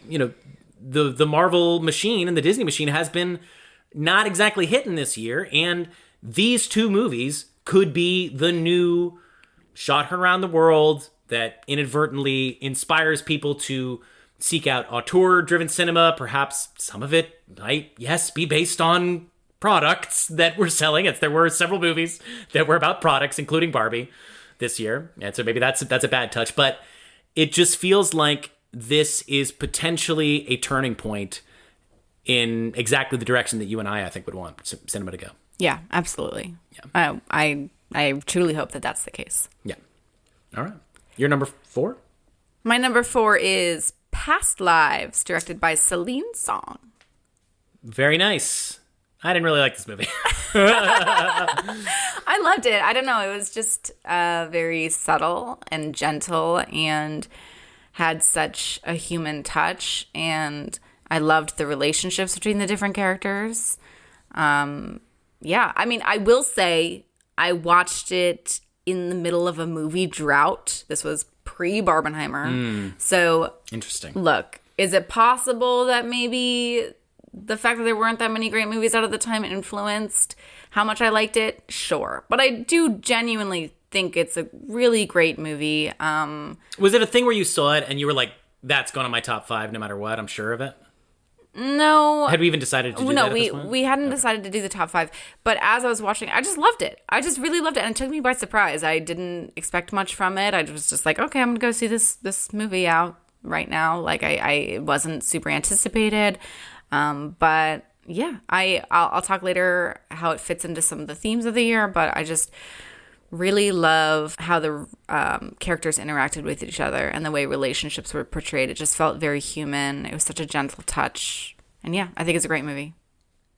the Marvel machine and the Disney machine has been not exactly hitting this year, and these 2 movies could be the new Shot Heard Around the World that inadvertently inspires people to seek out auteur-driven cinema. Perhaps some of it might, yes, be based on products that we're selling. There were several movies that were about products, including Barbie this year. And so maybe that's a bad touch, but it just feels like this is potentially a turning point in exactly the direction that you and I think would want cinema to go. Yeah, absolutely. Yeah. I truly hope that that's the case. Yeah. All right. Your number 4? My number 4 is Past Lives, directed by Celine Song. Very nice. I didn't really like this movie. I loved it. I don't know. It was just very subtle and gentle and had such a human touch. And I loved the relationships between the different characters. Yeah. I mean, I will say I watched it in the middle of a movie drought. This was pre-Barbenheimer. So, interesting. Look, is it possible that maybe the fact that there weren't that many great movies out of the time influenced how much I liked it? Sure. But I do genuinely think it's a really great movie. Was it a thing where you saw it and you were like, that's going on my top 5 no matter what? I'm sure of it. No. Had we even decided to do that No, at this point? we hadn't decided to do the top 5. But as I was watching, I just loved it. I just really loved it. And it took me by surprise. I didn't expect much from it. I was just like, okay, I'm going to go see this movie out right now. Like, I wasn't super anticipated. But yeah, I'll talk later how it fits into some of the themes of the year. But I just really love how the characters interacted with each other and the way relationships were portrayed. It just felt very human. It was such a gentle touch. And yeah, I think it's a great movie.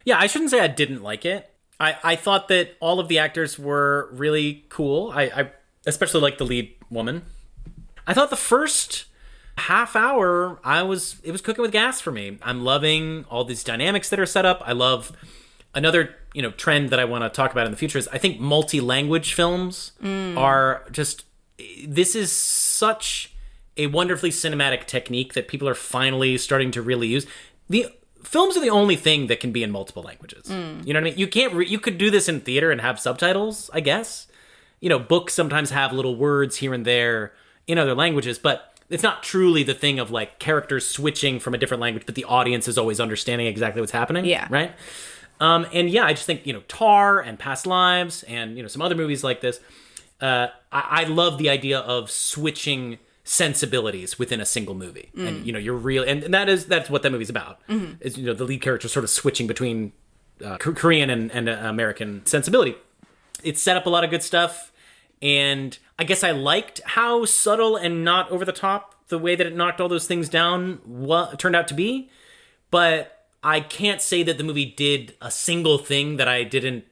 Yeah, I shouldn't say I didn't like it. I thought that all of the actors were really cool. I especially like the lead woman. I thought the first half hour, it was cooking with gas for me. I'm loving all these dynamics that are set up. I love another, trend that I want to talk about in the future is I think multi-language films are just, this is such a wonderfully cinematic technique that people are finally starting to really use. The films are the only thing that can be in multiple languages. You know what I mean? You can't, you could do this in theater and have subtitles, I guess. Books sometimes have little words here and there in other languages, but it's not truly the thing of like characters switching from a different language, but the audience is always understanding exactly what's happening. Yeah. Right? And yeah, I just think, Tar and Past Lives and, some other movies like this, I love the idea of switching sensibilities within a single movie. And, you're real. And that's what that movie's about. Is, the lead character sort of switching between Korean and American sensibility. It set up a lot of good stuff. And I guess I liked how subtle and not over the top the way that it knocked all those things down turned out to be. But I can't say that the movie did a single thing that I didn't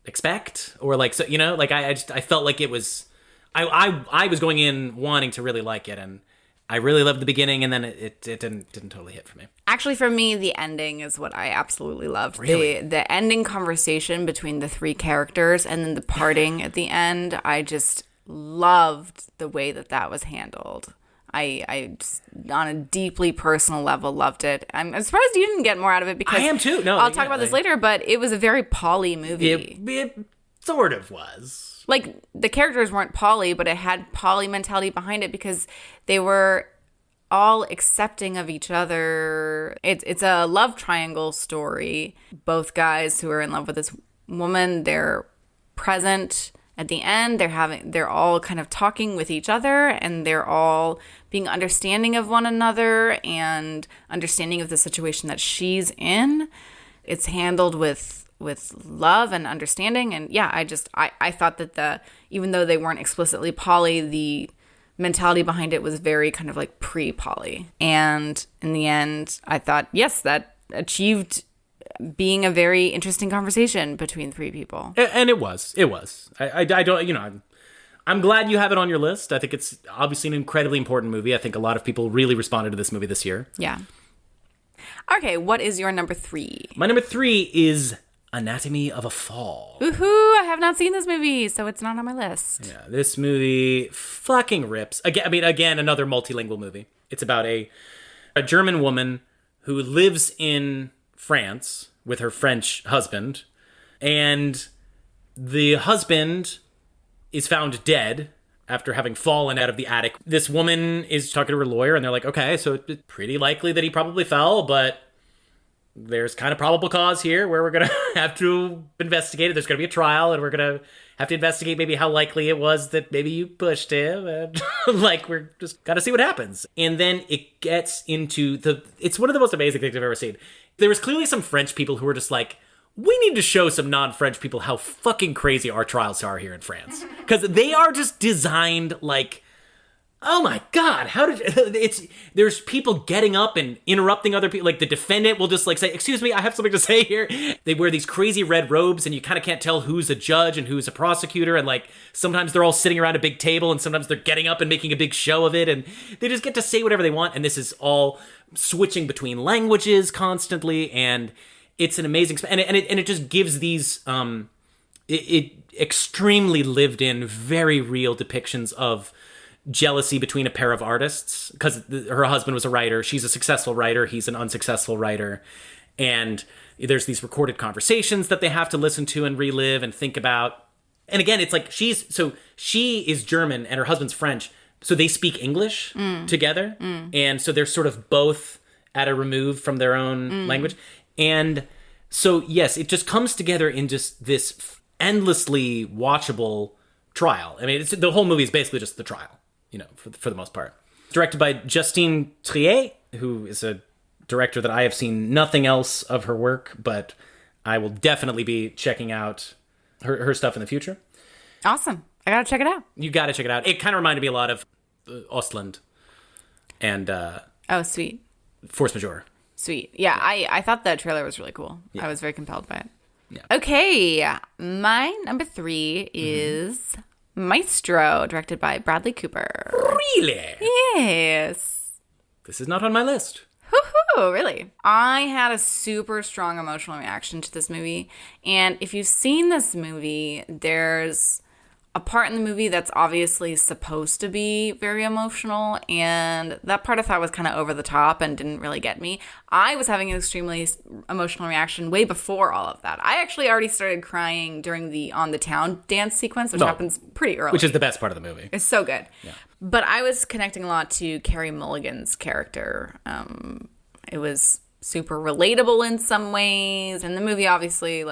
expect, or like, so, I felt like it was, I was going in wanting to really like it, and I really loved the beginning, and then it didn't totally hit for me. Actually, for me, the ending is what I absolutely loved. Really? The ending conversation between the 3 characters and then the parting at the end, I just loved the way that was handled. I just, on a deeply personal level, loved it. I'm surprised you didn't get more out of it because I am too. No, I'll talk about this later, but it was a very poly movie. It sort of was. Like, the characters weren't poly, but it had poly mentality behind it because they were all accepting of each other. It's a love triangle story. Both guys who are in love with this woman, they're present at the end. They're all kind of talking with each other, and they're all being understanding of one another and understanding of the situation that she's in. It's handled with love and understanding. And yeah, I thought that even though they weren't explicitly poly, the mentality behind it was very kind of like pre-poly. And in the end, I thought, yes, that achieved being a very interesting conversation between 3 people. And it was. I don't, I'm glad you have it on your list. I think it's obviously an incredibly important movie. I think a lot of people really responded to this movie this year. Yeah. Okay, what is your number 3? My number 3 is Anatomy of a Fall. Woohoo! I have not seen this movie, so it's not on my list. Yeah, this movie fucking rips. Again, another multilingual movie. It's about a German woman who lives in France with her French husband, and the husband is found dead after having fallen out of the attic. This woman is talking to her lawyer, and they're like, okay, so it's pretty likely that he probably fell, but there's kind of probable cause here where we're going to have to investigate it. There's going to be a trial, and we're going to have to investigate maybe how likely it was that maybe you pushed him. And we're just got to see what happens. And then it gets into it's one of the most amazing things I've ever seen. There was clearly some French people who were just like, we need to show some non-French people how fucking crazy our trials are here in France. Because they are just designed like, oh my God, there's people getting up and interrupting other people. Like the defendant will just like say, excuse me, I have something to say here. They wear these crazy red robes and you kind of can't tell who's a judge and who's a prosecutor. And like, sometimes they're all sitting around a big table and sometimes they're getting up and making a big show of it. And they just get to say whatever they want. And this is all switching between languages constantly. And it's an amazing, and it just gives these, it extremely lived in, very real depictions of jealousy between a pair of artists, because her husband was a writer. She's a successful writer. He's an unsuccessful writer. And there's these recorded conversations that they have to listen to and relive and think about. And again, it's like she is German and her husband's French. So they speak English together. And so they're sort of both at a remove from their own language. And so, yes, it just comes together in just this endlessly watchable trial. I mean, the whole movie is basically just the trial, for the most part. Directed by Justine Triet, who is a director that I have seen nothing else of her work, but I will definitely be checking out her stuff in the future. Awesome. I gotta check it out. You gotta check it out. It kind of reminded me a lot of Ostland and Oh, sweet. Force Majeure. Sweet. Yeah, I thought that trailer was really cool. Yeah. I was very compelled by it. Yeah. Okay, my number 3 is Maestro, directed by Bradley Cooper. Really? Yes. This is not on my list. Woohoo, really? I had a super strong emotional reaction to this movie. And if you've seen this movie, there's a part in the movie that's obviously supposed to be very emotional, and that part I thought was kind of over the top and didn't really get me. I was having an extremely emotional reaction way before all of that. I actually already started crying during the On the Town dance sequence, which happens pretty early. Which is the best part of the movie. It's so good. Yeah. But I was connecting a lot to Carey Mulligan's character. It was super relatable in some ways, and the movie obviously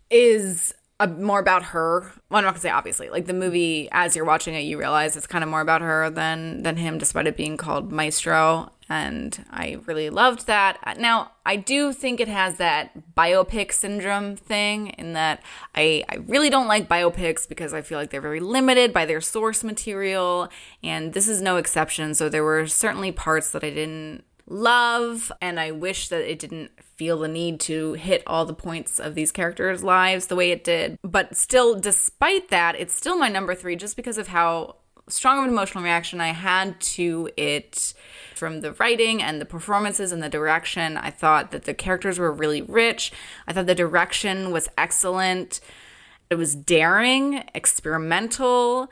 is more about her. Well, I'm not gonna say obviously. The movie, as you're watching it, you realize it's kind of more about her than him, despite it being called Maestro. And I really loved that. Now, I do think it has that biopic syndrome thing, in that I really don't like biopics because I feel like they're very limited by their source material, and this is no exception. So there were certainly parts that I didn't love, and I wish that it didn't feel the need to hit all the points of these characters' lives the way it did. But still, despite that, it's still my number 3 just because of how strong of an emotional reaction I had to it from the writing and the performances and the direction. I thought that the characters were really rich. I thought the direction was excellent. It was daring, experimental.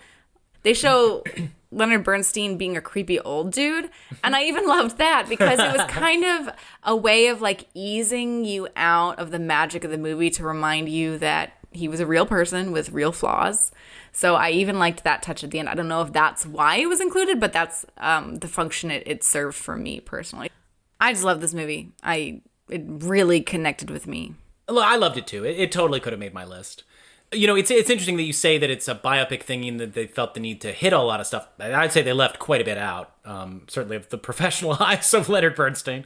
They show Leonard Bernstein being a creepy old dude. And I even loved that because it was kind of a way of easing you out of the magic of the movie to remind you that he was a real person with real flaws. So I even liked that touch at the end. I don't know if that's why it was included, but that's the function it served for me personally. I just love this movie. It really connected with me. I loved it too. It totally could have made my list. It's interesting that you say that it's a biopic thing and that they felt the need to hit a lot of stuff. I'd say they left quite a bit out, certainly of the professional eyes of Leonard Bernstein.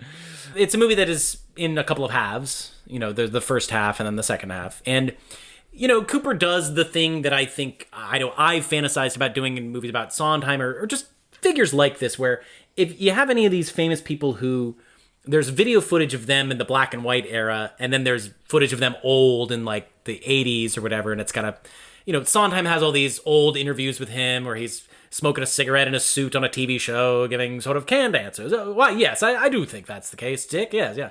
It's a movie that is in a couple of halves, the first half and then the second half. And, Cooper does the thing that I think I've fantasized about doing in movies about Sondheim or just figures like this, where if you have any of these famous people who... There's video footage of them in the black and white era, and then there's footage of them old in the 80s or whatever, and it's kind of, Sondheim has all these old interviews with him where he's smoking a cigarette in a suit on a TV show, giving sort of canned answers. Why, yes, I do think that's the case, Dick, yes, yeah.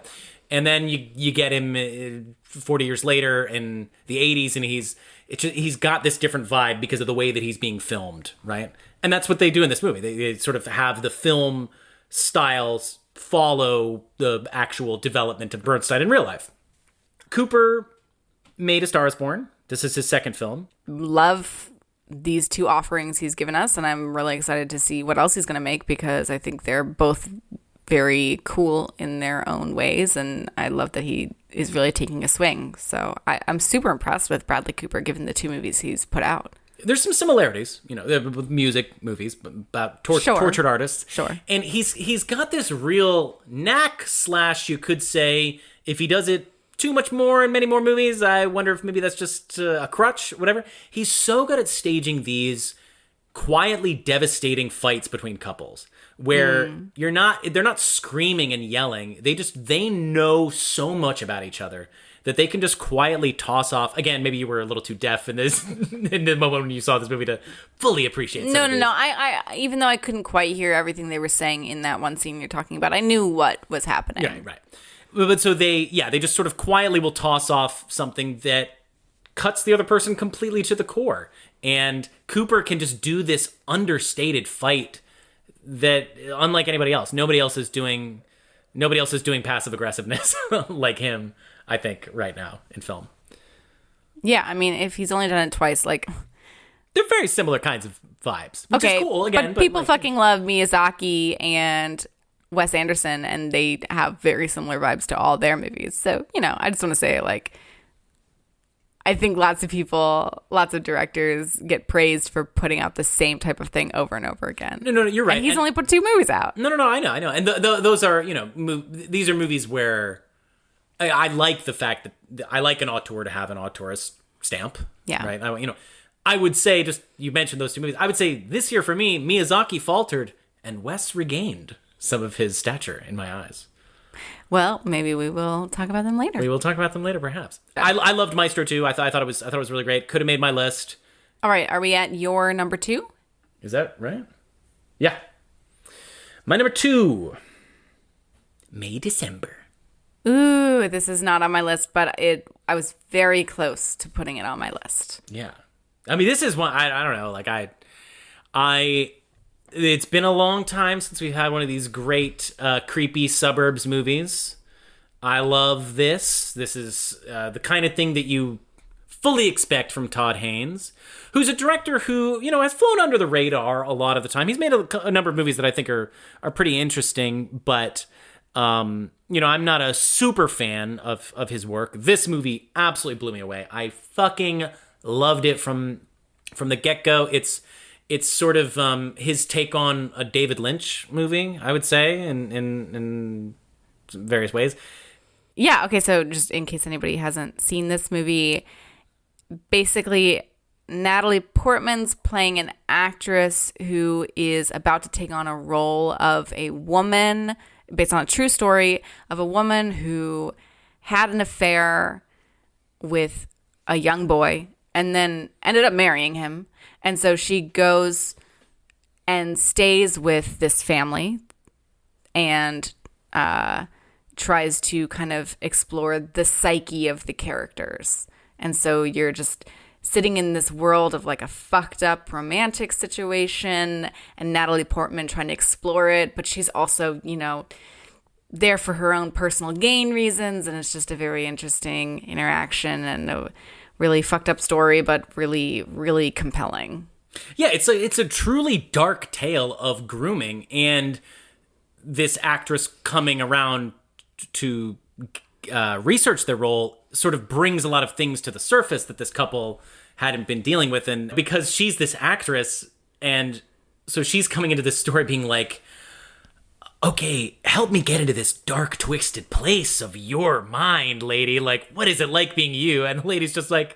And then you get him 40 years later in the 80s, and he's got this different vibe because of the way that he's being filmed, right? And that's what they do in this movie. They sort of have the film styles follow the actual development of Bernstein in real life. Cooper made A Star Is Born. This is his second film. Love these 2 offerings he's given us, and I'm really excited to see what else he's going to make because I think they're both very cool in their own ways, and I love that he is really taking a swing. So I'm super impressed with Bradley Cooper given the 2 movies he's put out. There's some similarities, with music movies about tortured artists. Sure. And he's got this real knack / you could say, if he does it too much more in many more movies, I wonder if maybe that's just a crutch, whatever. He's so good at staging these quietly devastating fights between couples where they're not screaming and yelling. They know so much about each other that they can just quietly toss off. Again, maybe you were a little too deaf in this in the moment when you saw this movie to fully appreciate some of these. No. I even though I couldn't quite hear everything they were saying in that one scene you're talking about, I knew what was happening. Yeah, right. But so they just sort of quietly will toss off something that cuts the other person completely to the core. And Cooper can just do this understated fight that, unlike anybody else, nobody else is doing passive aggressiveness like him, I think, right now in film. Yeah, I mean, if he's only done it twice, they're very similar kinds of vibes, which is cool. Again, but people fucking love Miyazaki and Wes Anderson, and they have very similar vibes to all their movies. So, I just want to say, like, I think lots of people, lots of directors get praised for putting out the same type of thing over and over again. No, you're right. And he's only put 2 movies out. No, I know. And those are, these are movies where I like the fact that I like an auteur to have an auteurist stamp. Yeah. Right. I would say, just, you mentioned those 2 movies. I would say this year for me, Miyazaki faltered and Wes regained some of his stature in my eyes. Well, maybe we will talk about them later. We will talk about them later, perhaps. I loved Maestro too. I thought it was really great. Could have made my list. All right, are we at your number 2? Is that right? Yeah. My number 2, May December. Ooh, this is not on my list, but I was very close to putting it on my list. Yeah. I mean, this is one, I don't know, like it's been a long time since we've had one of these great creepy suburbs movies. I love this. This is the kind of thing that you fully expect from Todd Haynes, who's a director who, has flown under the radar a lot of the time. He's made a number of movies that I think are pretty interesting, but I'm not a super fan of his work. This movie absolutely blew me away. I fucking loved it from the get-go. It's sort of his take on a David Lynch movie, I would say, in various ways. Yeah, okay, so just in case anybody hasn't seen this movie, basically Natalie Portman's playing an actress who is about to take on a role of a woman, based on a true story, of a woman who had an affair with a young boy and then ended up marrying him. And so she goes and stays with this family and tries to kind of explore the psyche of the characters. And so you're just sitting in this world of like a fucked up romantic situation and Natalie Portman trying to explore it, but she's also, there for her own personal gain reasons. And it's just a very interesting interaction and a really fucked up story, but really, really compelling. Yeah, it's a truly dark tale of grooming, and this actress coming around to research their role sort of brings a lot of things to the surface that this couple hadn't been dealing with. And because she's this actress, and so she's coming into this story being like, okay, help me get into this dark, twisted place of your mind, lady. Like, what is it like being you? And the lady's just like,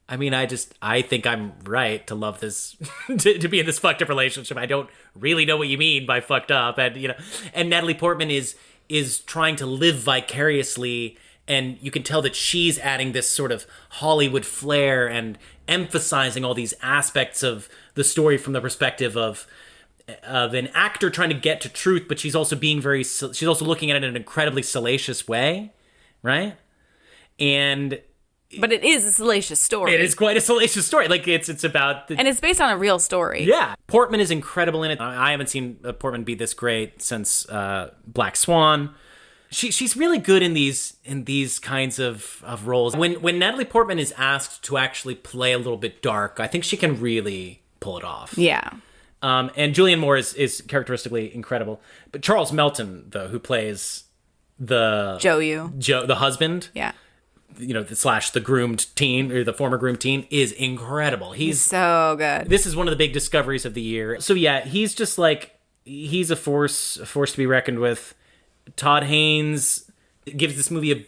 I mean, I think I'm right to love this, to be in this fucked up relationship. I don't really know what you mean by fucked up. And, and Natalie Portman is trying to live vicariously. And you can tell that she's adding this sort of Hollywood flair and emphasizing all these aspects of the story from the perspective of an actor trying to get to truth, but she's also she's also looking at it in an incredibly salacious way, right? But it is a salacious story. It is quite a salacious story. Like it's about and it's based on a real story. Yeah, Portman is incredible in it. I haven't seen Portman be this great since Black Swan. She's really good in these kinds of roles. When Natalie Portman is asked to actually play a little bit dark, I think she can really pull it off. Yeah. And Julianne Moore is characteristically incredible. But Charles Melton, though, who plays the the husband, yeah, the groomed teen or the former groomed teen, is incredible. He's so good. This is one of the big discoveries of the year. So yeah, he's just like, he's a force to be reckoned with. Todd Haynes gives this movie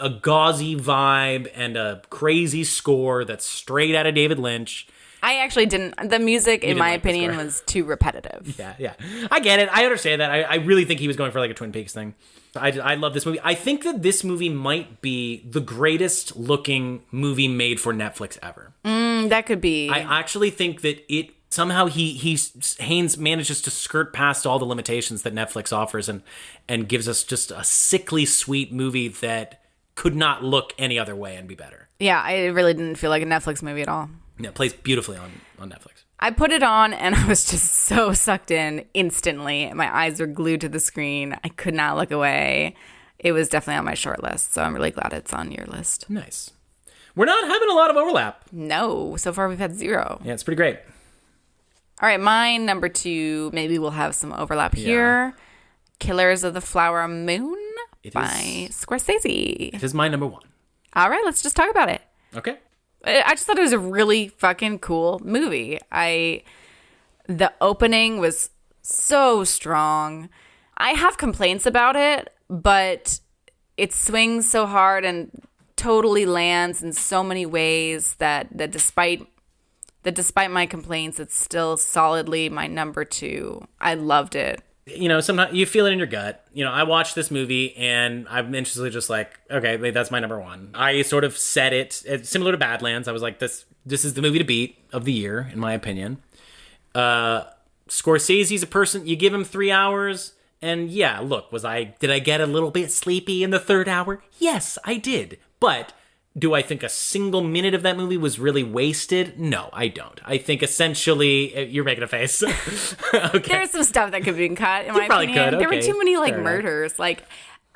a gauzy vibe and a crazy score that's straight out of David Lynch. I actually didn't. The music, in my opinion, was too repetitive. Yeah. I get it. I understand that. I really think he was going for like a Twin Peaks thing. I love this movie. I think that this movie might be the greatest looking movie made for Netflix ever. That could be. I actually think that it somehow Haynes manages to skirt past all the limitations that Netflix offers and gives us just a sickly sweet movie that could not look any other way and be better. Yeah, I really didn't feel like a Netflix movie at all. Yeah, it plays beautifully on Netflix. I put it on and I was just so sucked in instantly. My eyes were glued to the screen. I could not look away. It was definitely on my short list, so I'm really glad it's on your list. Nice. We're not having a lot of overlap. No, so far we've had 0. Yeah, it's pretty great. All right, mine number 2, maybe we'll have some overlap here. Killers of the Flower Moon by is. Scorsese. It is my number one. All right, let's just talk about it. Okay. I just thought it was a really fucking cool movie. The opening was so strong. I have complaints about it, but it swings so hard and totally lands in so many ways that despite my complaints, it's still solidly my number 2. I loved it. You know, sometimes you feel it in your gut. You know, I watched this movie and I'm instantly just like, okay, that's my number 1. I sort of said it similar to Badlands. I was like, this is the movie to beat of the year, in my opinion. Scorsese's a person, you give him 3 hours, and yeah, look, did I get a little bit sleepy in the 3rd hour? Yes, I did. But do I think a single minute of that movie was really wasted? No, I don't. I think essentially, you're making a face. Okay. There's some stuff that could be cut, in my probably opinion. could. There were Okay. too many Fair murders.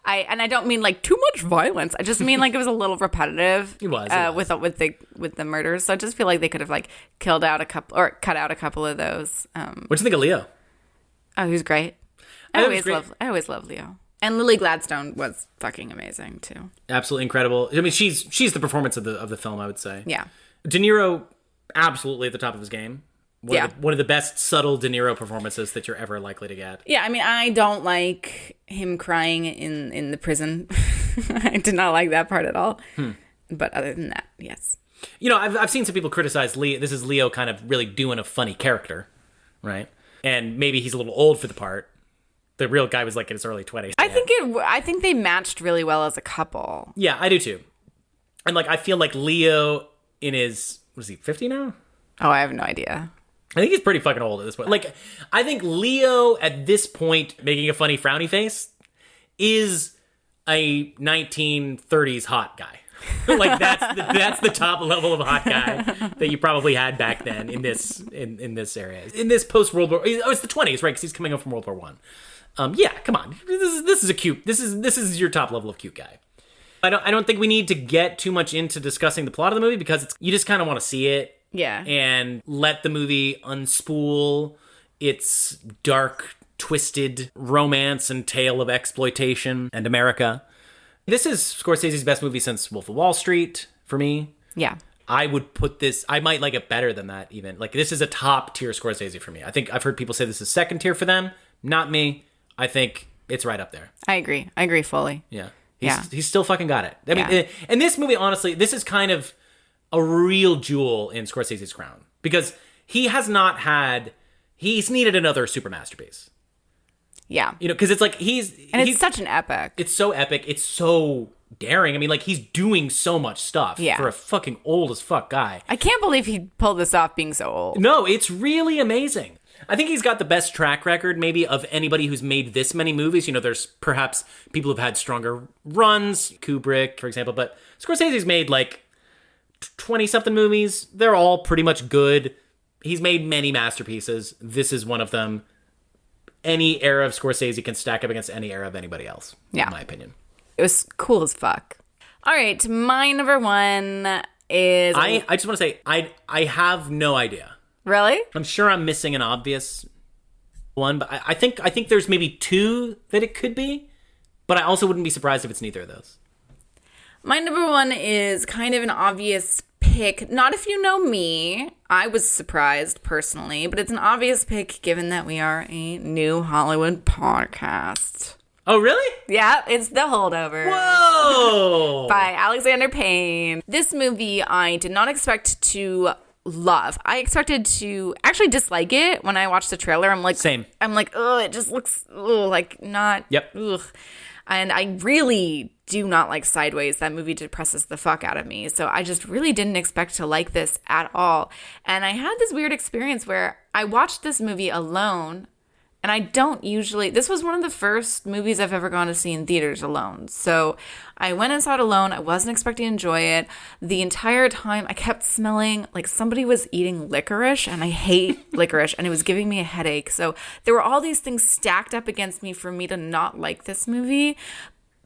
I don't mean too much violence. I just mean it was a little repetitive. It was. With the murders. So I just feel like they could have killed out a couple or cut out a couple of those. What do you think of Leo? Oh, he's great. I always love Leo. And Lily Gladstone was fucking amazing too. Absolutely incredible. I mean, she's the performance of the film, I would say. Yeah. De Niro, absolutely at the top of his game. One of the best subtle De Niro performances that you're ever likely to get. Yeah, I mean, I don't like him crying in the prison. I did not like that part at all. But other than that, yes. You know, I've seen some people criticize Leo. This is Leo kind of really doing a funny character, right? And maybe he's a little old for the part. The real guy was in his early 20s. I think they matched really well as a couple. Yeah, I do too. And I feel like Leo in his, what is he, 50 now? Oh, I have no idea. I think he's pretty fucking old at this point. I think Leo at this point making a funny frowny face is a 1930s hot guy. That's the top level of hot guy that you probably had back then in this area. In this post World War, it's the 20s, right? Because he's coming up from World War One. Yeah, come on. This is a cute. This is your top level of cute guy. I don't think we need to get too much into discussing the plot of the movie because you just kind of want to see it. Yeah. And let the movie unspool its dark, twisted romance and tale of exploitation and America. This is Scorsese's best movie since Wolf of Wall Street for me. Yeah. I would put this, I might like it better than that even. This is a top tier Scorsese for me. I think I've heard people say this is second tier for them. Not me. I think it's right up there. I agree fully. Yeah. Yeah. He's still fucking got it. I mean, and this movie, honestly, this is kind of a real jewel in Scorsese's crown because he's needed another super masterpiece. Yeah. You know, because it's it's such an epic. It's so epic. It's so daring. I mean, he's doing so much stuff for a fucking old as fuck guy. I can't believe he pulled this off being so old. No, it's really amazing. I think he's got the best track record maybe of anybody who's made this many movies. You know, there's perhaps people who've had stronger runs, Kubrick, for example, but Scorsese's made 20-something movies. They're all pretty much good. He's made many masterpieces. This is one of them. Any era of Scorsese can stack up against any era of anybody else, in my opinion. It was cool as fuck. All right, my number 1 is... I just want to say, I have no idea. Really? I'm sure I'm missing an obvious one, but I think there's maybe 2 that it could be, but I also wouldn't be surprised if it's neither of those. My number 1 is kind of an obvious pick. Not if you know me. I was surprised personally, but it's an obvious pick given that we are a new Hollywood podcast. Oh, really? Yeah, it's The Holdover. Whoa! By Alexander Payne. This movie I did not expect to love. I expected to actually dislike it when I watched the trailer. I'm like, same. I'm like, oh, it just looks not. Yep. Ugh. And I really do not like Sideways. That movie depresses the fuck out of me. So I just really didn't expect to like this at all. And I had this weird experience where I watched this movie alone. And I don't usually, this was one of the first movies I've ever gone to see in theaters alone. So I went and saw it alone. I wasn't expecting to enjoy it. The entire time I kept smelling like somebody was eating licorice, and I hate licorice, and it was giving me a headache. So there were all these things stacked up against me for me to not like this movie.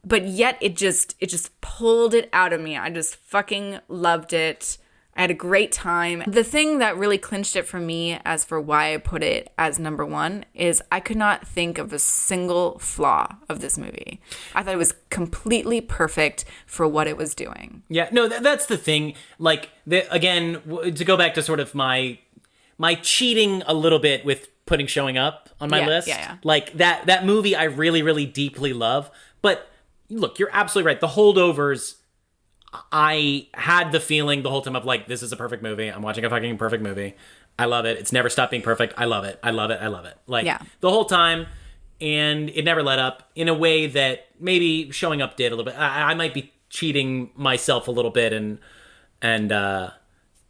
But yet it just pulled it out of me. I just fucking loved it. I had a great time. The thing that really clinched it for me as for why I put it as number one is I could not think of a single flaw of this movie. I thought it was completely perfect for what it was doing. Yeah, no, that's the thing. Like, again, to go back to sort of my cheating a little bit with putting Showing Up on my list. Yeah. Like, that movie I really, really deeply love. But, look, you're absolutely right. The Holdovers, I had the feeling the whole time of, like, this is a perfect movie. I'm watching a fucking perfect movie. I love it. It's never stopped being perfect. I love it. I love it. I love it. Like, the whole time, and it never let up in a way that maybe Showing Up did a little bit. I might be cheating myself a little bit and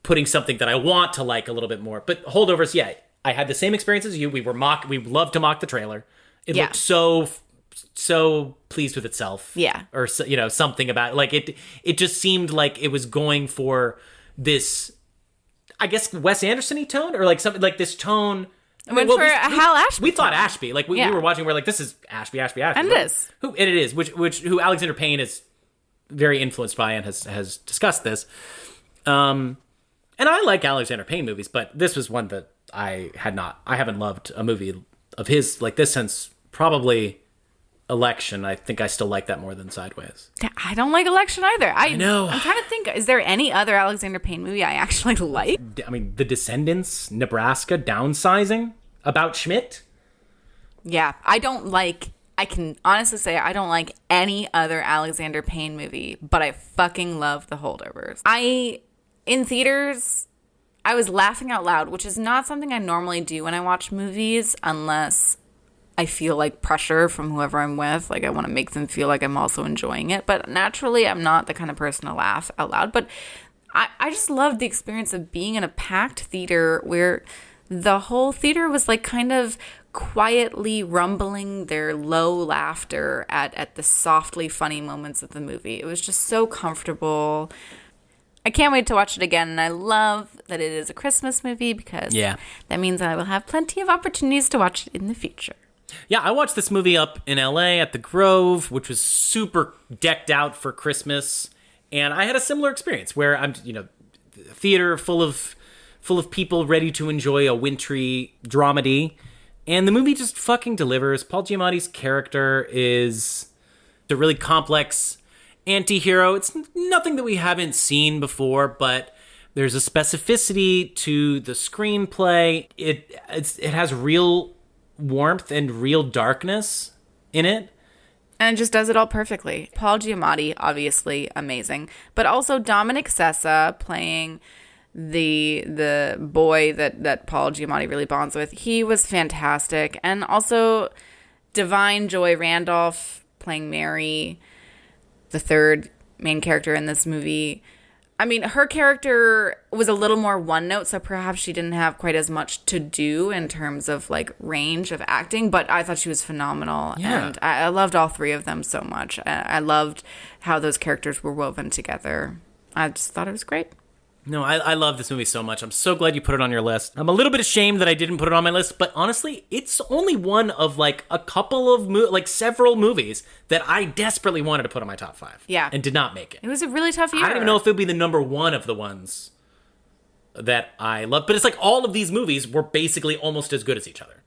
putting something that I want to like a little bit more. But Holdovers, yeah, I had the same experience as you. We loved to mock the trailer. It looked so pleased with itself. Yeah. Or, you know, something about it. Like, it just seemed like it was going for this, I guess, Wes Anderson-y tone, or like something like this tone. Hal Ashby. We thought Ashby. Like, we were watching, we're like, this is Ashby. And it is. Who it is, who Alexander Payne is very influenced by and has discussed this. And I like Alexander Payne movies, but this was one that I haven't loved a movie of his like this since probably Election. I think I still like that more than Sideways. I don't like Election either. I know. I'm trying to think, is there any other Alexander Payne movie I actually like? I mean, The Descendants, Nebraska, Downsizing, About Schmidt. Yeah, I can honestly say I don't like any other Alexander Payne movie, but I fucking love The Holdovers. In theaters, I was laughing out loud, which is not something I normally do when I watch movies unless I feel like pressure from whoever I'm with. Like, I want to make them feel like I'm also enjoying it. But naturally, I'm not the kind of person to laugh out loud. But I just loved the experience of being in a packed theater where the whole theater was like kind of quietly rumbling their low laughter at the softly funny moments of the movie. It was just so comfortable. I can't wait to watch it again, and I love that it is a Christmas movie because that means I will have plenty of opportunities to watch it in the future. Yeah, I watched this movie up in LA at the Grove, which was super decked out for Christmas, and I had a similar experience where I'm, theater full of people ready to enjoy a wintry dramedy, and the movie just fucking delivers. Paul Giamatti's character is a really complex anti-hero. It's nothing that we haven't seen before, but there's a specificity to the screenplay. It has real warmth and real darkness in it. And it just does it all perfectly. Paul Giamatti, obviously amazing, but also Dominic Sessa playing the boy that Paul Giamatti really bonds with. He was fantastic. And also Divine Joy Randolph playing Mary, the third main character in this movie. I mean, her character was a little more one note, so perhaps she didn't have quite as much to do in terms of like range of acting, but I thought she was phenomenal. Yeah. And I loved all three of them so much. I loved how those characters were woven together. I just thought it was great. No, I love this movie so much. I'm so glad you put it on your list. I'm a little bit ashamed that I didn't put it on my list, but honestly, it's only one of like a couple of several movies that I desperately wanted to put on my top 5. Yeah. And did not make it. It was a really tough year. I don't even know if it would be the number one of the ones that I love, but it's like all of these movies were basically almost as good as each other.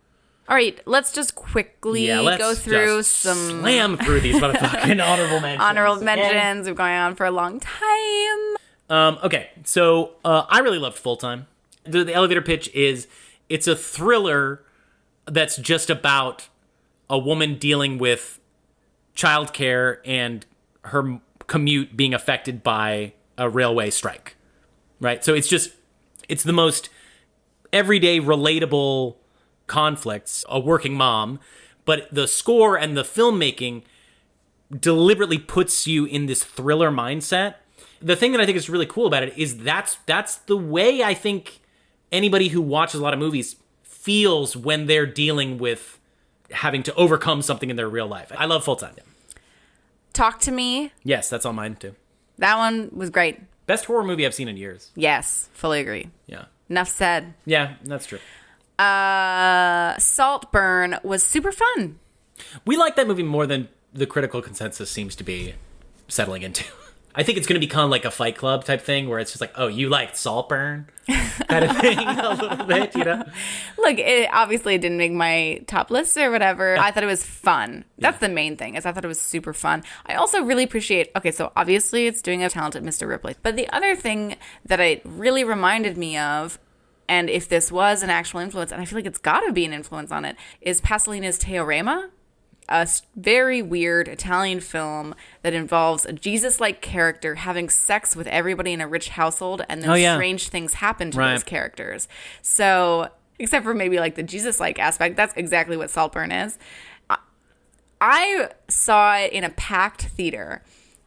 All right, let's just quickly go through some slam through these motherfucking honorable mentions. Honorable mentions. We're going on for a long time. Okay, so I really loved Full Time. The elevator pitch is it's a thriller that's just about a woman dealing with childcare and her commute being affected by a railway strike, right? So it's the most everyday, relatable conflicts, a working mom, but the score and the filmmaking deliberately puts you in this thriller mindset. The thing that I think is really cool about it is that's the way I think anybody who watches a lot of movies feels when they're dealing with having to overcome something in their real life. I love Full Time. Talk to Me. Yes, that's on mine too. That one was great. Best horror movie I've seen in years. Yes, fully agree. Yeah. Enough said. Yeah, that's true. Saltburn was super fun. We like that movie more than the critical consensus seems to be settling into. I think it's going to become like a Fight Club type thing where it's just like, oh, you liked Saltburn kind of thing a little bit, you know? Look, it obviously didn't make my top list or whatever. I thought it was fun. That's the main thing, is I thought it was super fun. I also really appreciate, okay, so obviously it's doing a talented Mr. Ripley. But the other thing that it really reminded me of, and if this was an actual influence, and I feel like it's got to be an influence on it, is Pasolini's Teorema. A very weird Italian film that involves a Jesus-like character having sex with everybody in a rich household, and then strange things happen to those characters. So, except for maybe like the Jesus-like aspect, that's exactly what Saltburn is. I saw it in a packed theater,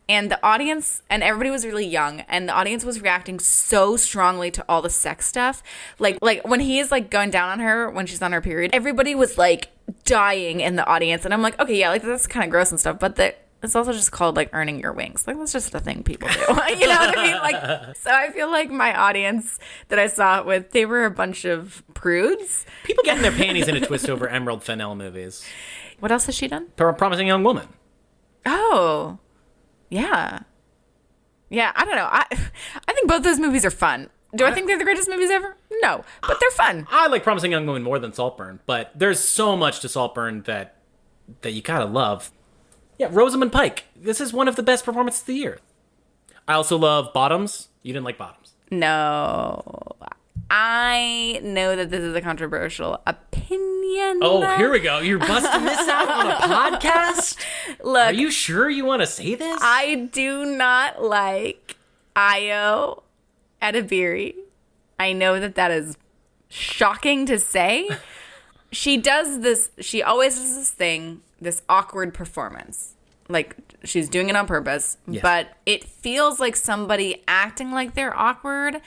and the audience, and everybody was really young, and the audience was reacting so strongly to all the sex stuff. Like when he is like going down on her when she's on her period, everybody was like dying in the audience. And I'm like, okay, yeah, like that's kind of gross and stuff, but it's also just called like earning your wings. Like that's just a thing people do. You know what I mean? Like, so I feel like my audience that I saw it with, they were a bunch of prudes. People getting their panties in a twist over Emerald Fennell movies. What else has she done? Promising Young Woman. Oh, yeah. Yeah, I don't know. I think both those movies are fun. Do I think they're the greatest movies ever? No, but they're fun. I like Promising Young Woman more than Saltburn, but there's so much to Saltburn that you gotta love. Yeah, Rosamund Pike. This is one of the best performances of the year. I also love Bottoms. You didn't like Bottoms. No. I know that this is a controversial opinion. Oh, here we go. You're busting this out on a podcast? Look. Are you sure you want to say this? I do not like Io Edebiri. I know that is shocking to say. She always does this thing, this awkward performance. Like, she's doing it on purpose. Yes. But it feels like somebody acting like they're awkward.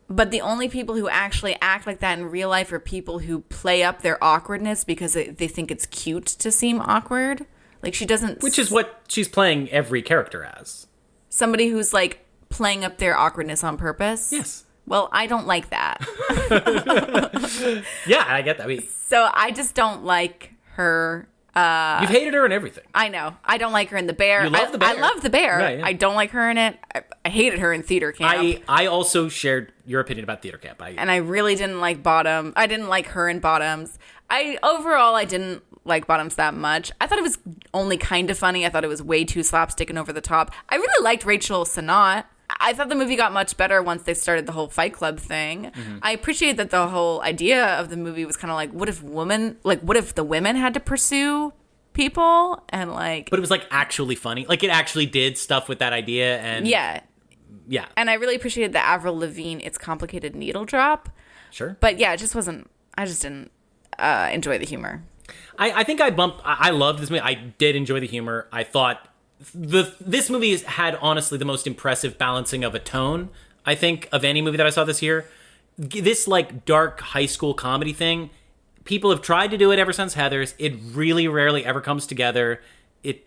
But the only people who actually act like that in real life are people who play up their awkwardness because they think it's cute to seem awkward. Like, she doesn't... Which is what she's playing every character as. Somebody who's, like, playing up their awkwardness on purpose? Yes. Well, I don't like that. Yeah, I get that. So I just don't like her... You've hated her in everything. I know. I don't like her in The Bear. You love The Bear. I love The Bear. Right, yeah. I don't like her in it. I hated her in Theater Camp. I also shared your opinion about Theater Camp. And I really didn't like Bottom. I didn't like her in Bottoms. Overall, I didn't like Bottoms that much. I thought it was only kind of funny. I thought it was way too slapstick and over the top. I really liked Rachel Sennott. I thought the movie got much better once they started the whole Fight Club thing. Mm-hmm. I appreciate that the whole idea of the movie was kind of like, what if the women had to pursue people, and like, but it was like actually funny, like it actually did stuff with that idea. And yeah, and I really appreciated the Avril Lavigne It's Complicated needle drop. Sure. But yeah, I just didn't enjoy the humor. I think I loved this movie. I did enjoy the humor. I thought this movie had honestly the most impressive balancing of a tone, I think, of any movie that I saw this year. This like dark high school comedy thing, people have tried to do it ever since Heathers. It really rarely ever comes together.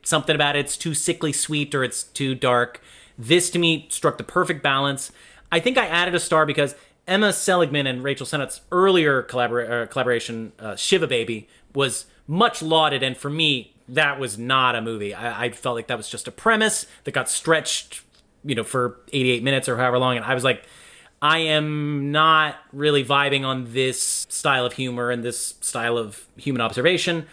Something about it's too sickly sweet or it's too dark. This, to me, struck the perfect balance. I think I added a star because Emma Seligman and Rachel Sennett's earlier collaboration, Shiva Baby, was much lauded. And for me, that was not a movie. I felt like that was just a premise that got stretched, for 88 minutes or however long. And I was like, I am not really vibing on this style of humor and this style of human observation.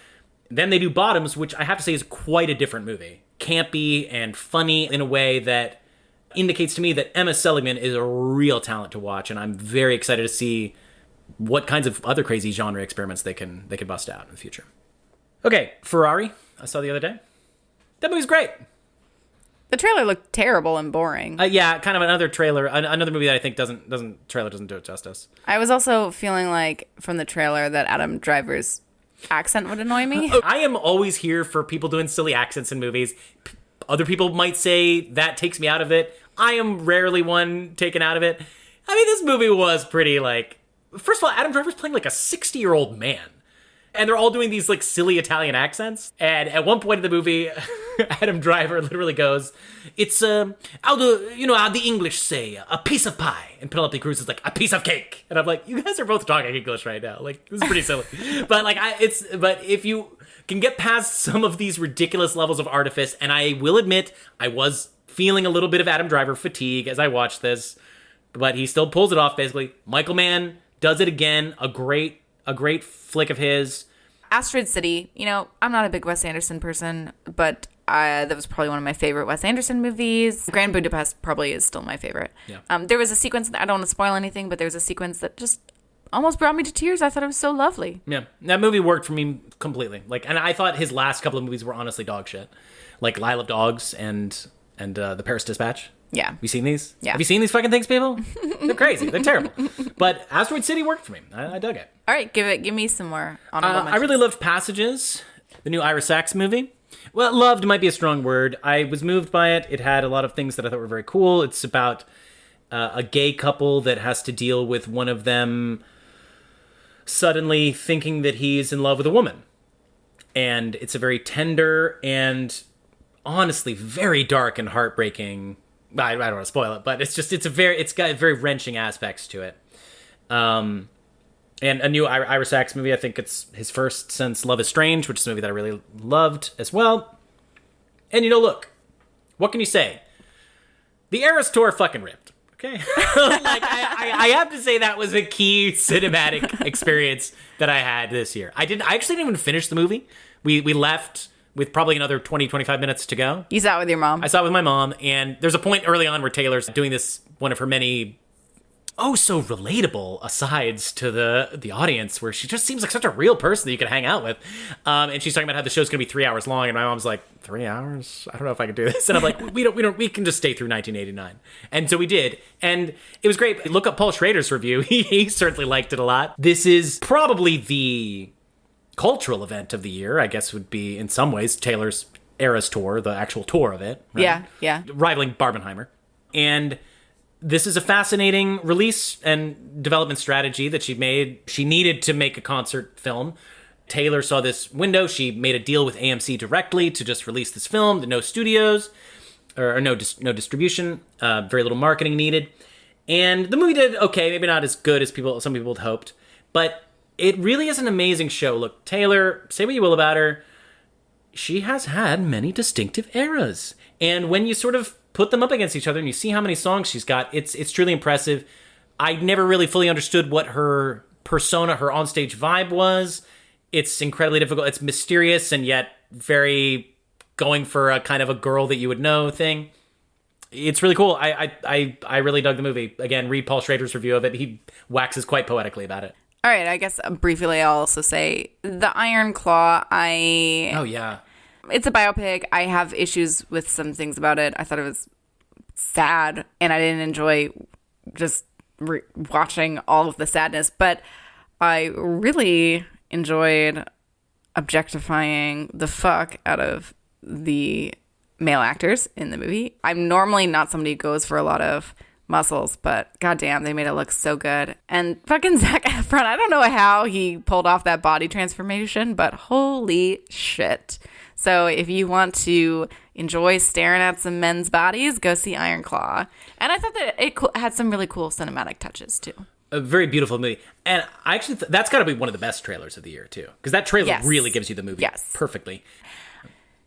Then they do Bottoms, which I have to say is quite a different movie. Campy and funny in a way that indicates to me that Emma Seligman is a real talent to watch, and I'm very excited to see what kinds of other crazy genre experiments they can bust out in the future. Okay, Ferrari, I saw the other day. That movie's great. The trailer looked terrible and boring. Yeah, kind of another trailer, another movie that I think doesn't do it justice. I was also feeling like from the trailer that Adam Driver's accent would annoy me. I am always here for people doing silly accents in movies. Other people might say that takes me out of it. I am rarely one taken out of it. I mean, this movie was pretty first of all, Adam Driver's playing like a 60-year-old man. And they're all doing these like silly Italian accents. And at one point in the movie, Adam Driver literally goes, "It's how the English say, a piece of pie." And Penelope Cruz is like, "A piece of cake." And I'm like, you guys are both talking English right now. Like, this is pretty silly. But but if you can get past some of these ridiculous levels of artifice, and I will admit, I was feeling a little bit of Adam Driver fatigue as I watch this, but he still pulls it off, basically. Michael Mann does it again. A great flick of his. Asteroid City, I'm not a big Wes Anderson person, but that was probably one of my favorite Wes Anderson movies. Grand Budapest probably is still my favorite. Yeah. There was a sequence, I don't want to spoil anything, but there was a sequence that just almost brought me to tears. I thought it was so lovely. Yeah, that movie worked for me completely. And I thought his last couple of movies were honestly dog shit. Like Isle of Dogs and The Paris Dispatch. Yeah. Have you seen these? Yeah. Have you seen these fucking things, people? They're crazy. They're terrible. But Asteroid City worked for me. I dug it. All right, give me some more honorable mentions. I really loved Passages, the new Ira Sachs movie. Well, loved might be a strong word. I was moved by it. It had a lot of things that I thought were very cool. It's about a gay couple that has to deal with one of them suddenly thinking that he's in love with a woman. And it's a very tender and honestly very dark and heartbreaking. I don't want to spoil it, but it's got very wrenching aspects to it. And a new Ira Sachs movie. I think it's his first since Love is Strange, which is a movie that I really loved as well. And look, what can you say? The Eras Tour fucking ripped. Okay, I have to say that was a key cinematic experience that I had this year. I actually didn't even finish the movie. We left with probably another 20, 25 minutes to go. You saw it with your mom? I saw it with my mom, and there's a point early on where Taylor's doing this, one of her many so relatable asides to the audience, where she just seems like such a real person that you can hang out with. And she's talking about how the show's going to be 3 hours long, and my mom's like, 3 we don't know if I can do this. And I'm like, we can just stay through 1989. And so we did, and it was great. Look up Paul Schrader's review. He certainly liked it a lot. This is probably the cultural event of the year, I guess, would be in some ways Taylor's Eras Tour, the actual tour of it. Right? Yeah. Rivaling Barbenheimer. And this is a fascinating release and development strategy that she made. She needed to make a concert film. Taylor saw this window. She made a deal with AMC directly to just release this film. No studios or no distribution. Very little marketing needed. And the movie did okay, maybe not as good as some people had hoped, but it really is an amazing show. Look, Taylor, say what you will about her, she has had many distinctive eras. And when you sort of put them up against each other and you see how many songs she's got, it's truly impressive. I never really fully understood what her persona, her onstage vibe was. It's incredibly difficult. It's mysterious and yet very going for a kind of a girl that you would know thing. It's really cool. I really dug the movie. Again, read Paul Schrader's review of it. He waxes quite poetically about it. All right, I guess briefly I'll also say The Iron Claw, Oh, yeah. It's a biopic. I have issues with some things about it. I thought it was sad, and I didn't enjoy just watching all of the sadness, but I really enjoyed objectifying the fuck out of the male actors in the movie. I'm normally not somebody who goes for a lot of muscles, but goddamn, they made it look so good. And fucking Zac Efron, I don't know how he pulled off that body transformation, but holy shit. So if you want to enjoy staring at some men's bodies, go see Iron Claw. And I thought that it had some really cool cinematic touches too. A very beautiful movie. And I actually, that's got to be one of the best trailers of the year too. Because that trailer really gives you the movie perfectly.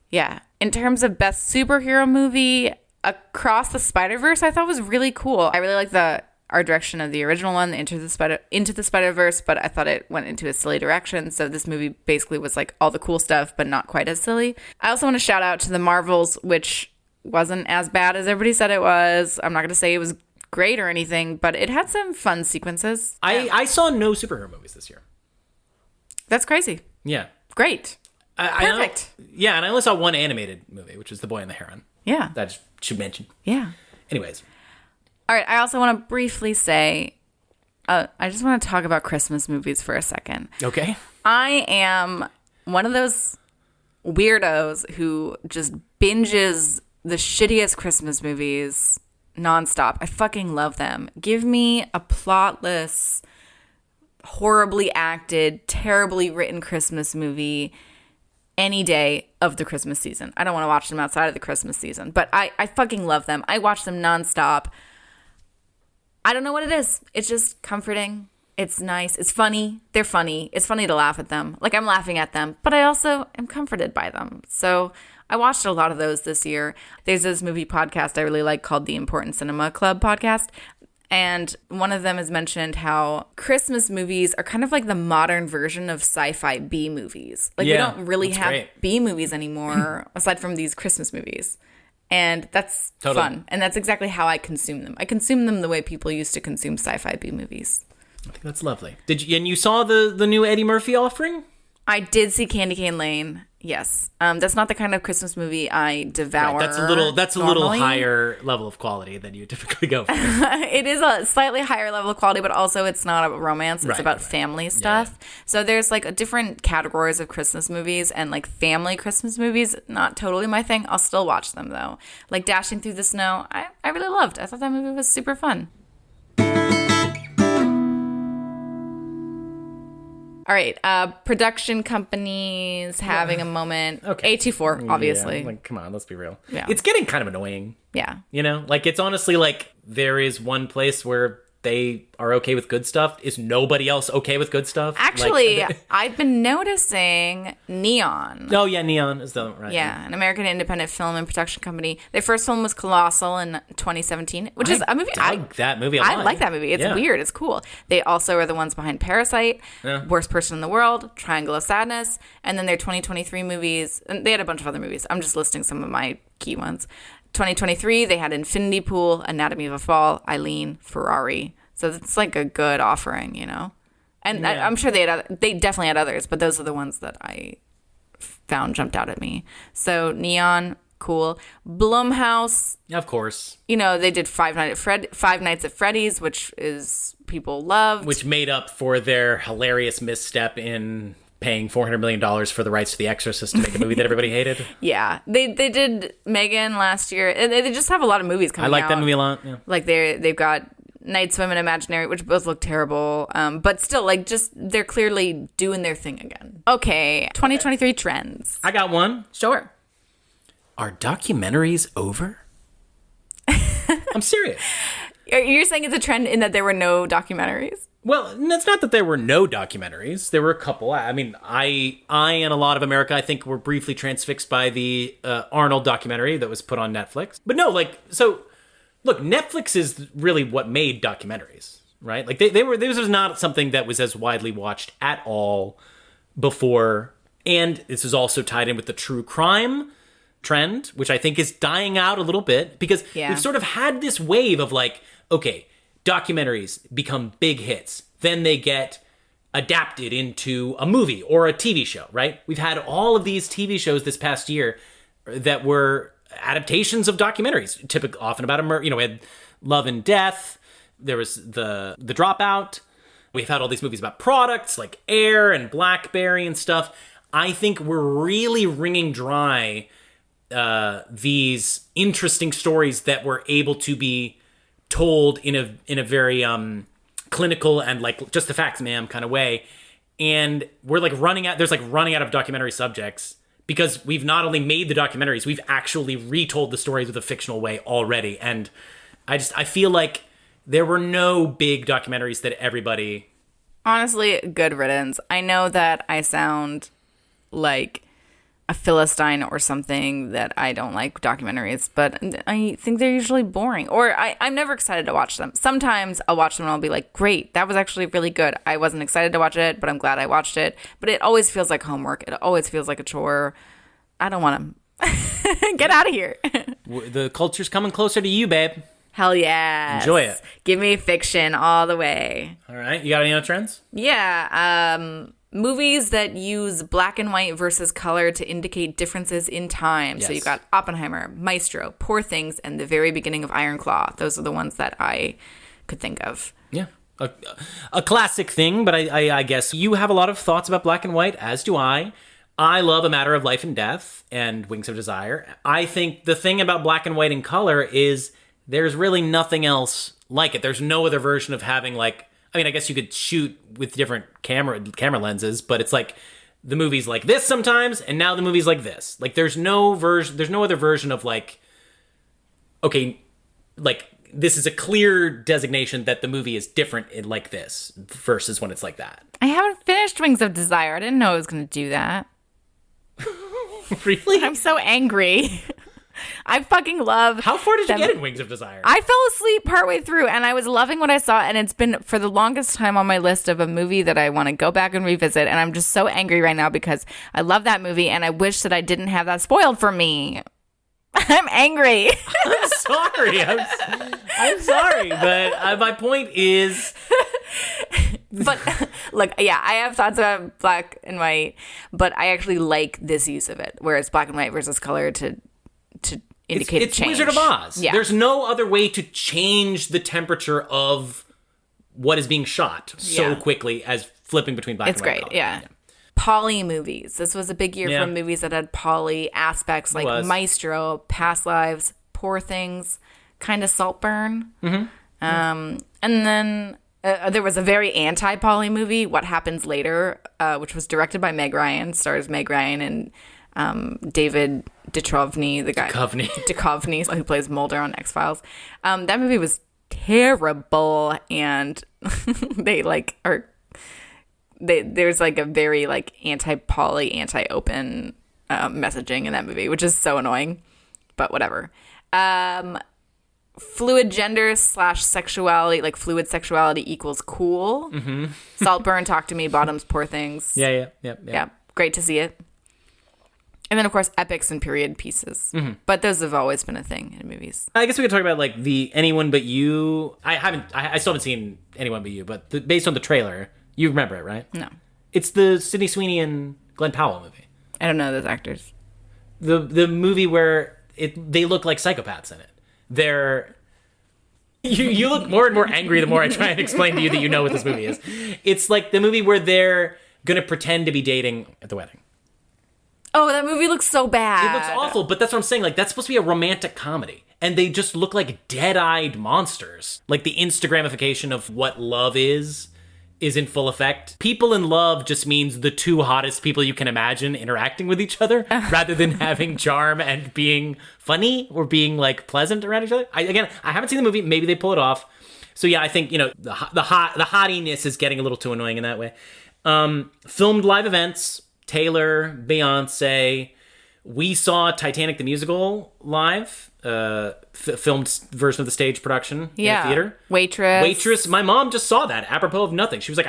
Yeah. In terms of best superhero movie, Across the Spider-Verse, I thought was really cool. I really like the art direction of the original one, Into the Spider-Verse, but I thought it went into a silly direction. So this movie basically was like all the cool stuff, but not quite as silly. I also want to shout out to The Marvels, which wasn't as bad as everybody said it was. I'm not going to say it was great or anything, but it had some fun sequences. I saw no superhero movies this year. That's crazy. Yeah. Great. Perfect. And I only saw one animated movie, which was The Boy and the Heron. Yeah. That should mention. Yeah. Anyways. All right. I also want to briefly say, I just want to talk about Christmas movies for a second. Okay. I am one of those weirdos who just binges the shittiest Christmas movies nonstop. I fucking love them. Give me a plotless, horribly acted, terribly written Christmas movie any day of the Christmas season. I don't want to watch them outside of the Christmas season, but I fucking love them. I watch them nonstop. I don't know what it is. It's just comforting. It's nice. It's funny. They're funny. It's funny to laugh at them. Like, I'm laughing at them, but I also am comforted by them. So I watched a lot of those this year. There's this movie podcast I really like called the Important Cinema Club podcast. And one of them has mentioned how Christmas movies are kind of like the modern version of sci-fi B movies. Like, we don't really have great. B movies anymore, aside from these Christmas movies. And that's Totally. fun. And that's exactly how I consume them. I consume them the way people used to consume sci-fi B movies. I think that's lovely. And you saw the new Eddie Murphy offering? I did see Candy Cane Lane. Yes. That's not the kind of Christmas movie I devour. Right, that's a little normally. higher level of quality than you typically go for. It is a slightly higher level of quality, but also it's not a romance. It's Right, about right. family stuff. Yeah. So there's like different categories of Christmas movies, and like family Christmas movies, not totally my thing. I'll still watch them though. Like Dashing Through the Snow, I really loved. I thought that movie was super fun. All right, production companies having a moment. Okay. A24, obviously. Yeah, like, come on, let's be real. Yeah. It's getting kind of annoying. Yeah. You know, like it's honestly like there is one place where they are okay with good stuff. Is nobody else okay with good stuff? Actually, Like, I've been noticing Neon. oh yeah, Neon is the right. Yeah, an American independent film and production company. Their first film was Colossal in 2017, which is a movie dug that movie a I lot. like that movie. It's Yeah. weird. It's cool. They also are the ones behind Parasite, Worst Person in the World, Triangle of Sadness, and then their 2023 movies. And they had a bunch of other movies. I'm just listing some of my key ones. 2023, they had Infinity Pool, Anatomy of a Fall, Eileen, Ferrari. So it's like a good offering, you know? And Yeah. I'm sure they definitely had others, but those are the ones that I found jumped out at me. So Neon, cool. Blumhouse, Of course. you know, they did Five Nights at Freddy's, which is people loved. Which made up for their hilarious misstep in paying $400 million for the rights to The Exorcist to make a movie that everybody hated. Yeah, they did Megan last year. And they just have a lot of movies coming out. I like that movie a lot. Yeah. Like they've got Night Swim and Imaginary, which both look terrible. But still, like, just they're clearly doing their thing again. Okay, 2023 trends. I got one. Sure. Are documentaries over? I'm serious. You're saying it's a trend in that there were no documentaries? Well, it's not that there were no documentaries. There were a couple. I mean, I and a lot of America, I think, were briefly transfixed by the Arnold documentary that was put on Netflix. But no, like, so, look, Netflix is really what made documentaries, right? Like, this was not something that was as widely watched at all before. And this is also tied in with the true crime trend, which I think is dying out a little bit because we've sort of had this wave of like, okay, documentaries become big hits. Then they get adapted into a movie or a TV show, right? We've had all of these TV shows this past year that were adaptations of documentaries, typically often about we had Love and Death. There was the Dropout. We've had all these movies about products like Air and BlackBerry and stuff. I think we're really wringing dry these interesting stories that were able to be told in a very clinical and like just the facts, ma'am kind of way. And we're like running out of documentary subjects because we've not only made the documentaries, we've actually retold the stories with a fictional way already. And I feel like there were no big documentaries that everybody... Honestly, good riddance. I know that I sound like a Philistine or something that I don't like documentaries, but I think they're usually boring. Or I'm never excited to watch them. Sometimes I'll watch them and I'll be like, great, that was actually really good. I wasn't excited to watch it, but I'm glad I watched it. But it always feels like homework. It always feels like a chore. I don't want to get out of here. The culture's coming closer to you, babe. Hell yeah. Enjoy it. Give me fiction all the way. All right. You got any other trends? Yeah. Movies that use black and white versus color to indicate differences in time. Yes. So you've got Oppenheimer, Maestro, Poor Things, and the very beginning of Iron Claw. Those are the ones that I could think of. Yeah. A classic thing, but I guess you have a lot of thoughts about black and white, as do I. I love A Matter of Life and Death and Wings of Desire. I think the thing about black and white and color is there's really nothing else like it. There's no other version of having like... I mean, I guess you could shoot with different camera lenses, but it's like the movie's like this sometimes, and now the movie's like this. Like there's no other version of like, okay, like this is a clear designation that the movie is different in like this versus when it's like that. I haven't finished Wings of Desire. I didn't know I was going to do that. Really? I'm so angry. I fucking love. How far did you them. get in Wings of Desire? I fell asleep partway through, and I was loving what I saw, and it's been for the longest time on my list of a movie that I want to go back and revisit, and I'm just so angry right now because I love that movie, and I wish that I didn't have that spoiled for me. I'm angry. I'm sorry. I'm sorry, but my point is... But look, yeah, I have thoughts about black and white, but I actually like this use of it, where it's black and white versus color to indicate it's change. Wizard of Oz. Yeah. There's no other way to change the temperature of what is being shot so quickly as flipping between black It's and white. great, color. yeah. Poly movies. This was a big year for movies that had poly aspects, like Maestro, Past Lives, Poor Things, kind of Saltburn. Mm-hmm. And then there was a very anti-poly movie, What Happens Later, which was directed by Meg Ryan, stars Meg Ryan and David Duchovny, the guy Duchovny, who plays Mulder on X-Files. That movie was terrible, and there's like a very like anti-poly, anti-open messaging in that movie, which is so annoying, but whatever. Fluid gender / sexuality, like fluid sexuality equals cool. Mm-hmm. Saltburn, Talk to Me, Bottoms, Poor Things. Yeah. Great to see it. And then, of course, epics and period pieces. Mm-hmm. But those have always been a thing in movies. I guess we could talk about like the Anyone But You. I still haven't seen Anyone But You, but based on the trailer, you remember it, right? No. It's the Sydney Sweeney and Glenn Powell movie. I don't know those actors. The movie where they look like psychopaths in it. You look more and more angry the more I try and explain to you that you know what this movie is. It's like the movie where they're going to pretend to be dating at the wedding. Oh, that movie looks so bad. It looks awful, but that's what I'm saying. Like, that's supposed to be a romantic comedy. And they just look like dead-eyed monsters. Like, the Instagramification of what love is in full effect. People in love just means the two hottest people you can imagine interacting with each other, rather than having charm and being funny or being, like, pleasant around each other. I haven't seen the movie. Maybe they pull it off. So, yeah, I think, the hottiness is getting a little too annoying in that way. Filmed live events. Taylor, Beyonce. We saw Titanic the Musical live, filmed version of the stage production in the theater. Waitress. My mom just saw that, apropos of nothing. She was like,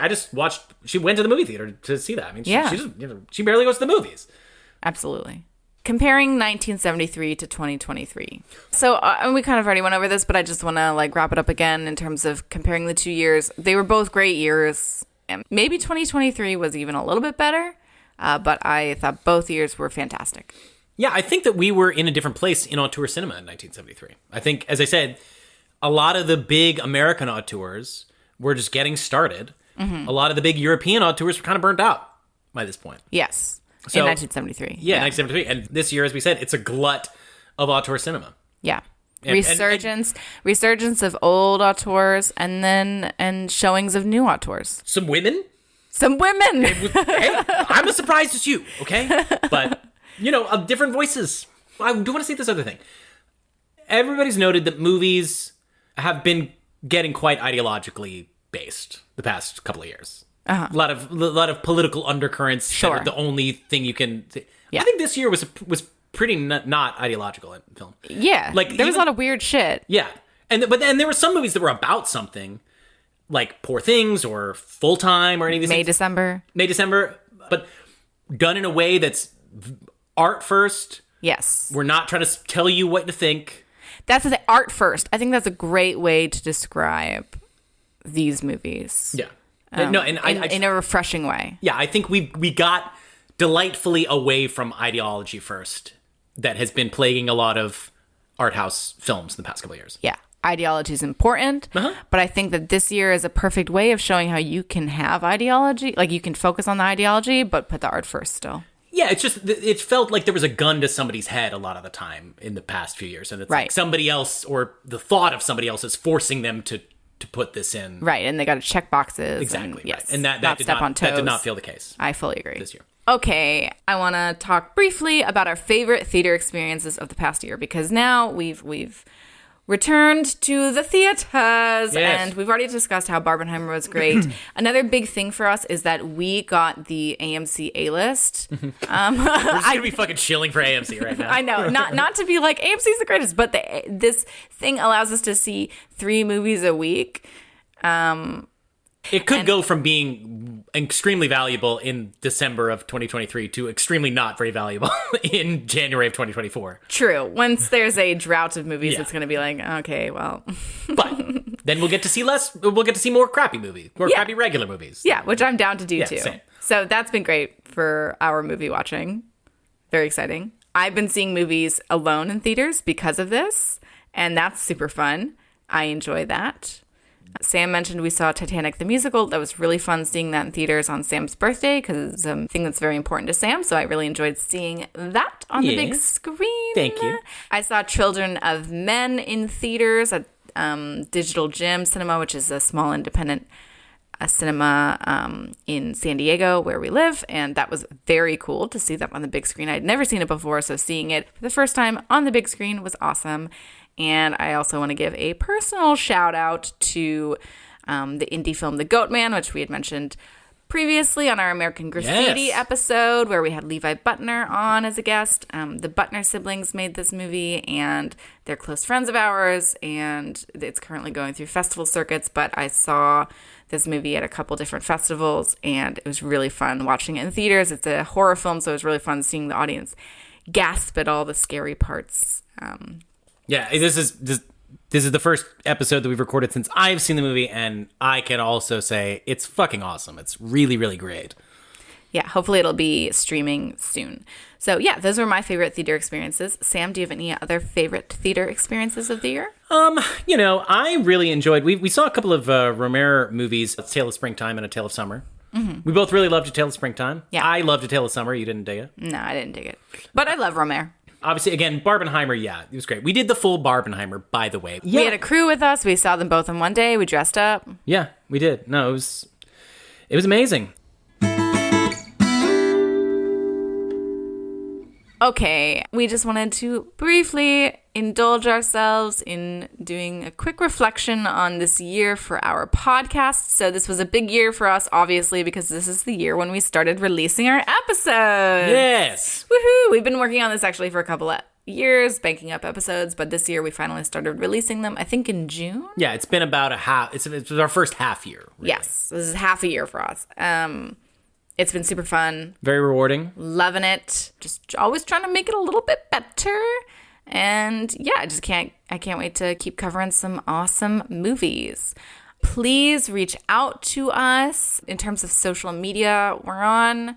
she went to the movie theater to see that. I mean, she barely goes to the movies. Absolutely. Comparing 1973 to 2023. So, and we kind of already went over this, but I just want to wrap it up again in terms of comparing the 2 years. They were both great years. And maybe 2023 was even a little bit better. But I thought both years were fantastic. Yeah, I think that we were in a different place in auteur cinema in 1973. I think, as I said, a lot of the big American auteurs were just getting started. Mm-hmm. A lot of the big European auteurs were kind of burnt out by this point. Yes, in 1973. Yeah, 1973. And this year, as we said, it's a glut of auteur cinema. Yeah. Resurgence of old auteurs and showings of new auteurs. Some women. Hey, I'm as surprised as you, okay? But, of different voices. I do want to say this other thing. Everybody's noted that movies have been getting quite ideologically based the past couple of years. Uh-huh. A lot of political undercurrents. Sure. The only thing you can... Yeah. I think this year was pretty not ideological in film. Yeah. There was a lot of weird shit. Yeah. But there were some movies that were about something, like Poor Things or Full Time or any of these things. May, December, but done in a way that's art first. Yes. We're not trying to tell you what to think. That's the art first. I think that's a great way to describe these movies. Yeah. In a refreshing way. Yeah, I think we got delightfully away from ideology first that has been plaguing a lot of art house films in the past couple of years. Yeah. Ideology is important, but I think that this year is a perfect way of showing how you can have ideology. Like, you can focus on the ideology, but put the art first still. Yeah, it felt like there was a gun to somebody's head a lot of the time in the past few years. And it's like somebody else, or the thought of somebody else, is forcing them to put this in. Right, and they got to check boxes. Exactly, and, yes, right. And that did not feel the case. I fully agree. This year. Okay, I want to talk briefly about our favorite theater experiences of the past year, because now we've returned to the theaters, Yes. and we've already discussed how Barbenheimer was great. Another big thing for us is that we got the AMC A-list. We're just gonna be fucking shilling for AMC right now. I know, not to be like AMC's the greatest, but this thing allows us to see 3 movies a week. It could go from being extremely valuable in December of 2023 to extremely not very valuable in January of 2024. True. Once there's a drought of movies, Yeah. it's going to be like, okay, well. But then we'll get to see less. We'll get to see more crappy movies, more crappy regular movies. Yeah, which I'm down to do too. same. So that's been great for our movie watching. Very exciting. I've been seeing movies alone in theaters because of this, and that's super fun. I enjoy that. Sam mentioned we saw Titanic the musical. That was really fun seeing that in theaters on Sam's birthday because it's a thing that's very important to Sam. So I really enjoyed seeing that on the big screen. Thank you. I saw Children of Men in theaters at Digital Gym Cinema, which is a small independent cinema in San Diego where we live. And that was very cool to see that on the big screen. I'd never seen it before. So seeing it for the first time on the big screen was awesome. And I also want to give a personal shout out to the indie film The Goat Man, which we had mentioned previously on our American Graffiti episode, where we had Levi Butner on as a guest. The Butner siblings made this movie, and they're close friends of ours, and it's currently going through festival circuits, but I saw this movie at a couple different festivals, and it was really fun watching it in theaters. It's a horror film, so it was really fun seeing the audience gasp at all the scary parts. Yeah, this is the first episode that we've recorded since I've seen the movie, and I can also say it's fucking awesome. It's really, really great. Yeah, hopefully it'll be streaming soon. So yeah, those were my favorite theater experiences. Sam, do you have any other favorite theater experiences of the year? I really enjoyed, we saw a couple of Romero movies, A Tale of Springtime and A Tale of Summer. Mm-hmm. We both really loved A Tale of Springtime. Yeah. I loved A Tale of Summer. You didn't dig it? No, I didn't dig it. But I love Romero. Obviously, again, Barbenheimer, yeah, it was great. We did the full Barbenheimer, by the way. Yeah. We had a crew with us. We saw them both in one day. We dressed up. Yeah, we did. No, it was amazing. Okay, we just wanted to briefly indulge ourselves in doing a quick reflection on this year for our podcast. So this was a big year for us, obviously, because this is the year when we started releasing our episodes. Yes. Woohoo! We've been working on this actually for a couple of years, banking up episodes, but this year we finally started releasing them, I think in June? Yeah, it's been about a half. It's our first half year. Really. Yes, this is half a year for us. It's been super fun. Very rewarding. Loving it. Just always trying to make it a little bit better. And yeah, I can't wait to keep covering some awesome movies. Please reach out to us in terms of social media. We're on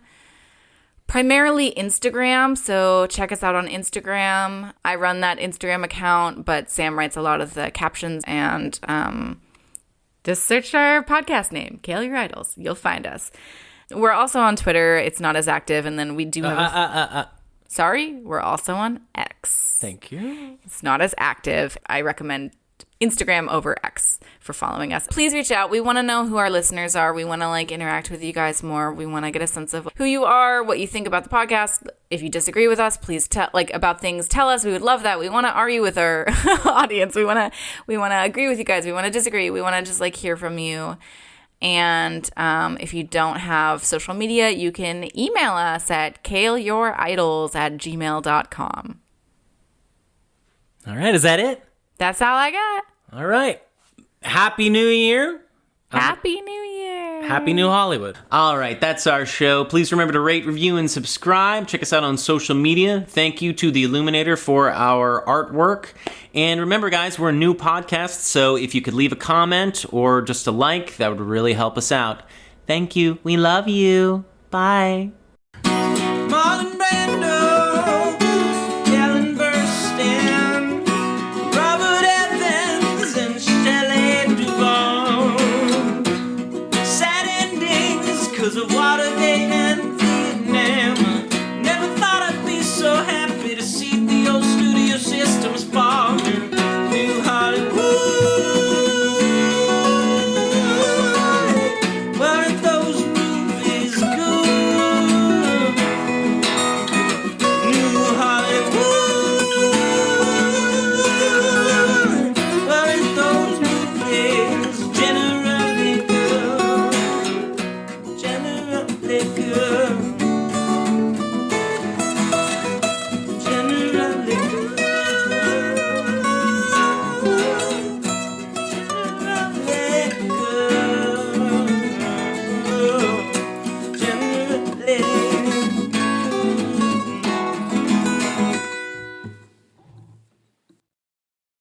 primarily Instagram, so check us out on Instagram. I run that Instagram account, but Sam writes a lot of the captions, and just search our podcast name, Kale Your Idols. You'll find us. We're also on Twitter. It's not as active, and then we do have Sorry, we're also on X. Thank you. It's not as active. I recommend Instagram over X for following us. Please reach out. We want to know who our listeners are. We want to interact with you guys more. We want to get a sense of who you are, what you think about the podcast. If you disagree with us, please tell about things. Tell us. We would love that. We want to argue with our audience. We want to agree with you guys. We want to disagree. We want to just hear from you. And if you don't have social media, you can email us at kaleyouridols@gmail.com. All right, is that it? That's all I got. All right. Happy New Year. Happy New Year. Happy New Hollywood. All right, that's our show. Please remember to rate, review, and subscribe. Check us out on social media. Thank you to The Illuminator for our artwork. And remember, guys, we're a new podcast, so if you could leave a comment or just a like, that would really help us out. Thank you. We love you. Bye.